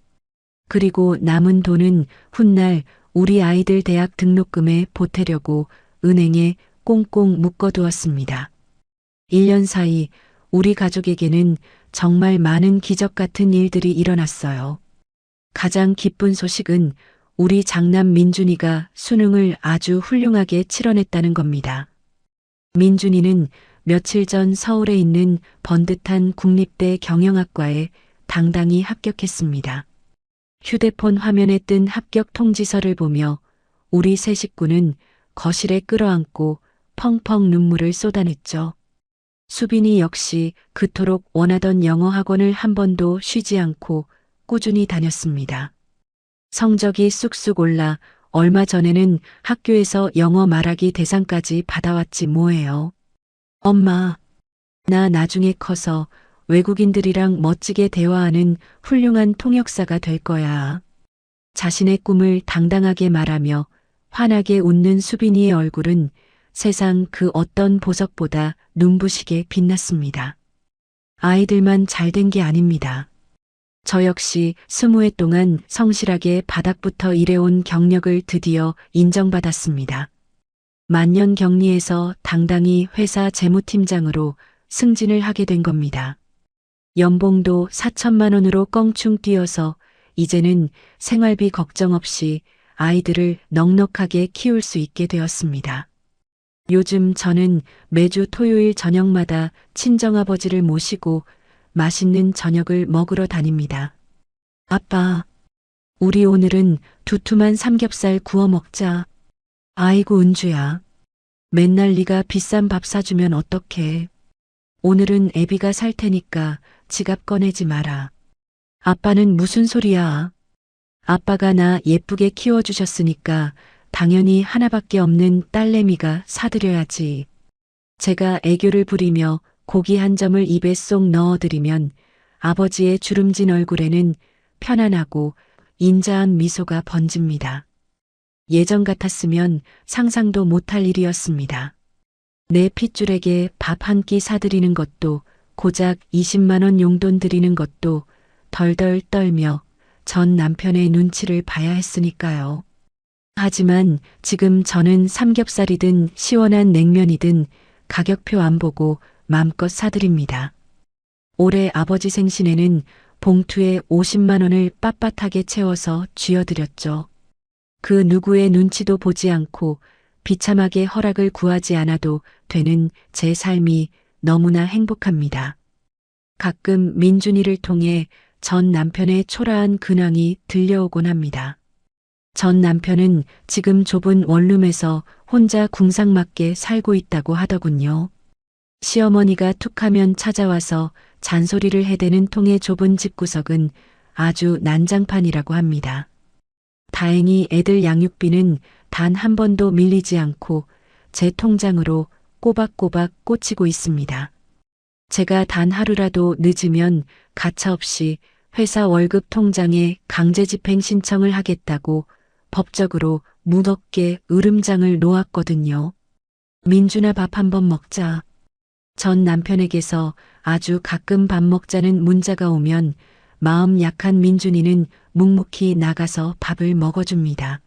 [SPEAKER 1] 그리고 남은 돈은 훗날 우리 아이들 대학 등록금에 보태려고 은행에 꽁꽁 묶어두었습니다. 1년 사이 우리 가족에게는 정말 많은 기적 같은 일들이 일어났어요. 가장 기쁜 소식은 우리 장남 민준이가 수능을 아주 훌륭하게 치러냈다는 겁니다. 민준이는 며칠 전 서울에 있는 번듯한 국립대 경영학과에 당당히 합격했습니다. 휴대폰 화면에 뜬 합격 통지서를 보며 우리 세 식구는 거실에 끌어안고 펑펑 눈물을 쏟아냈죠. 수빈이 역시 그토록 원하던 영어 학원을 한 번도 쉬지 않고 꾸준히 다녔습니다. 성적이 쑥쑥 올라 얼마 전에는 학교에서 영어 말하기 대상까지 받아왔지 뭐예요. 엄마, 나 나중에 커서 외국인들이랑 멋지게 대화하는 훌륭한 통역사가 될 거야. 자신의 꿈을 당당하게 말하며 환하게 웃는 수빈이의 얼굴은 세상 그 어떤 보석보다 눈부시게 빛났습니다. 아이들만 잘된 게 아닙니다. 저 역시 20해 동안 성실하게 바닥부터 일해온 경력을 드디어 인정받았습니다. 만년 격리에서 당당히 회사 재무팀장으로 승진을 하게 된 겁니다. 연봉도 4천만 원으로 껑충 뛰어서 이제는 생활비 걱정 없이 아이들을 넉넉하게 키울 수 있게 되었습니다. 요즘 저는 매주 토요일 저녁마다 친정아버지를 모시고 맛있는 저녁을 먹으러 다닙니다. 아빠, 우리 오늘은 두툼한 삼겹살 구워 먹자. 아이고 은주야. 맨날 네가 비싼 밥 사주면 어떡해. 오늘은 애비가 살 테니까 지갑 꺼내지 마라. 아빠는 무슨 소리야. 아빠가 나 예쁘게 키워주셨으니까 당연히 하나밖에 없는 딸내미가 사드려야지. 제가 애교를 부리며 고기 한 점을 입에 쏙 넣어드리면 아버지의 주름진 얼굴에는 편안하고 인자한 미소가 번집니다. 예전 같았으면 상상도 못할 일이었습니다. 내 핏줄에게 밥 한 끼 사드리는 것도 고작 20만 원 용돈 드리는 것도 덜덜 떨며 전 남편의 눈치를 봐야 했으니까요. 하지만 지금 저는 삼겹살이든 시원한 냉면이든 가격표 안 보고 맘껏 사드립니다. 올해 아버지 생신에는 봉투에 50만 원을 빳빳하게 채워서 쥐어드렸죠. 그 누구의 눈치도 보지 않고 비참하게 허락을 구하지 않아도 되는 제 삶이 너무나 행복합니다. 가끔 민준이를 통해 전 남편의 초라한 근황이 들려오곤 합니다. 전 남편은 지금 좁은 원룸에서 혼자 궁상맞게 살고 있다고 하더군요. 시어머니가 툭하면 찾아와서 잔소리를 해대는 통의 좁은 집구석은 아주 난장판이라고 합니다. 다행히 애들 양육비는 단 한 번도 밀리지 않고 제 통장으로 꼬박꼬박 꽂히고 있습니다. 제가 단 하루라도 늦으면 가차없이 회사 월급 통장에 강제집행 신청을 하겠다고 법적으로 무겁게 으름장을 놓았거든요. 민준아, 밥 한번 먹자. 전 남편에게서 아주 가끔 밥 먹자는 문자가 오면 마음 약한 민준이는 묵묵히 나가서 밥을 먹어줍니다.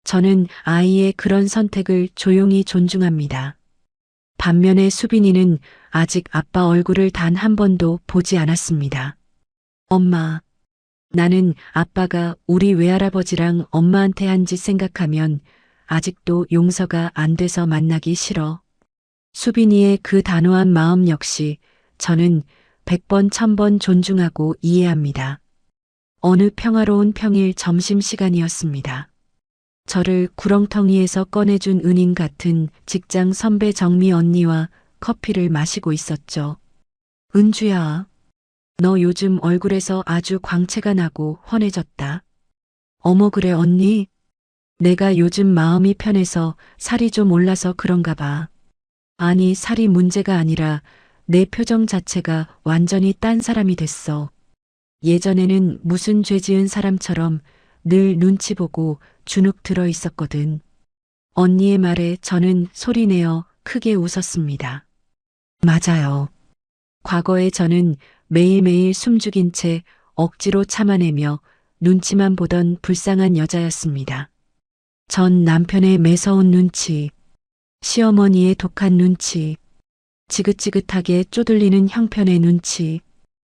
[SPEAKER 1] 저는 아이의 그런 선택을 조용히 존중합니다. 반면에 수빈이는 아직 아빠 얼굴을 단 한 번도 보지 않았습니다. 엄마, 나는 아빠가 우리 외할아버지랑 엄마한테 한 짓 생각하면 아직도 용서가 안 돼서 만나기 싫어. 수빈이의 그 단호한 마음 역시 저는 100번 1000번 존중하고 이해합니다. 어느 평화로운 평일 점심시간이었습니다. 저를 구렁텅이에서 꺼내준 은인 같은 직장 선배 정미 언니와 커피를 마시고 있었죠. 은주야, 너 요즘 얼굴에서 아주 광채가 나고 환해졌다. 어머, 그래 언니? 내가 요즘 마음이 편해서 살이 좀 올라서 그런가 봐. 아니, 살이 문제가 아니라 내 표정 자체가 완전히 딴 사람이 됐어. 예전에는 무슨 죄 지은 사람처럼 늘 눈치 보고 주눅 들어 있었거든. 언니의 말에 저는 소리내어 크게 웃었습니다. 맞아요. 과거에 저는 매일매일 숨죽인 채 억지로 참아내며 눈치만 보던 불쌍한 여자였습니다. 전 남편의 매서운 눈치, 시어머니의 독한 눈치, 지긋지긋하게 쪼들리는 형편의 눈치.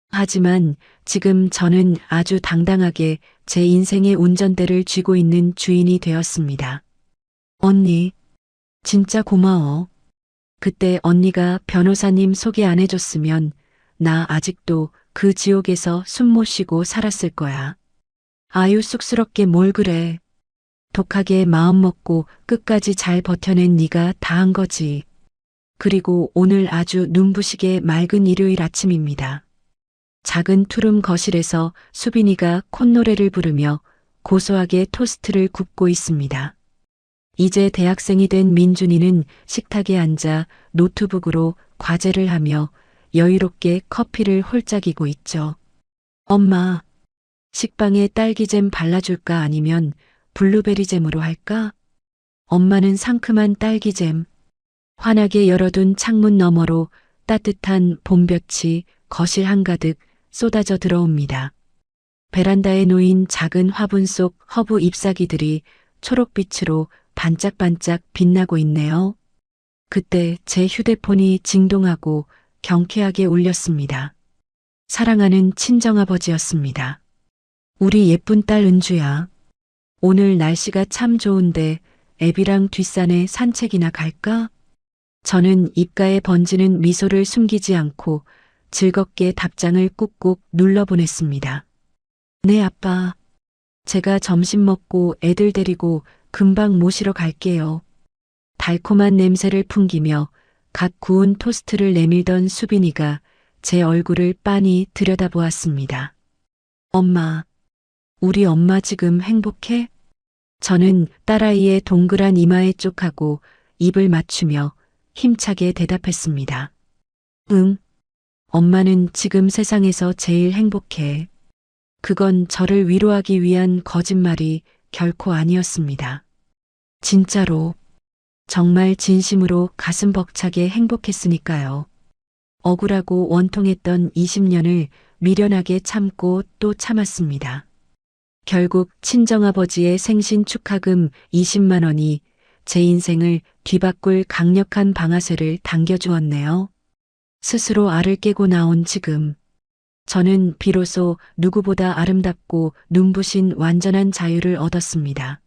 [SPEAKER 1] 하지만 지금 저는 아주 당당하게 제 인생의 운전대를 쥐고 있는 주인이 되었습니다. 언니, 진짜 고마워. 그때 언니가 변호사님 소개 안 해줬으면 나 아직도 그 지옥에서 숨 못 쉬고 살았을 거야. 아유, 쑥스럽게 뭘 그래. 독하게 마음 먹고 끝까지 잘 버텨낸 네가 다 한 거지. 그리고 오늘 아주 눈부시게 맑은 일요일 아침입니다. 작은 투룸 거실에서 수빈이가 콧노래를 부르며 고소하게 토스트를 굽고 있습니다. 이제 대학생이 된 민준이는 식탁에 앉아 노트북으로 과제를 하며 여유롭게 커피를 홀짝이고 있죠. 엄마, 식빵에 딸기잼 발라줄까 아니면 블루베리잼으로 할까? 엄마는 상큼한 딸기잼. 환하게 열어둔 창문 너머로 따뜻한 봄볕이 거실 한가득 쏟아져 들어옵니다. 베란다에 놓인 작은 화분 속 허브 잎사귀들이 초록빛으로 반짝반짝 빛나고 있네요. 그때 제 휴대폰이 징동하고 경쾌하게 울렸습니다. 사랑하는 친정아버지였습니다. 우리 예쁜 딸 은주야. 오늘 날씨가 참 좋은데 애비랑 뒷산에 산책이나 갈까? 저는 입가에 번지는 미소를 숨기지 않고 즐겁게 답장을 꾹꾹 눌러보냈습니다. 네, 아빠. 제가 점심 먹고 애들 데리고 금방 모시러 갈게요. 달콤한 냄새를 풍기며 갓 구운 토스트를 내밀던 수빈이가 제 얼굴을 빤히 들여다보았습니다. 엄마, 우리 엄마 지금 행복해? 저는 딸아이의 동그란 이마에 쪽하고 입을 맞추며 힘차게 대답했습니다. 응, 엄마는 지금 세상에서 제일 행복해. 그건 저를 위로하기 위한 거짓말이 결코 아니었습니다. 진짜로, 정말 진심으로 가슴 벅차게 행복했으니까요. 억울하고 원통했던 20년을 미련하게 참고 또 참았습니다. 결국 친정아버지의 생신 축하금 20만 원이 제 인생을 뒤바꿀 강력한 방아쇠를 당겨주었네요. 스스로 알을 깨고 나온 지금, 저는 비로소 누구보다 아름답고 눈부신 완전한 자유를 얻었습니다.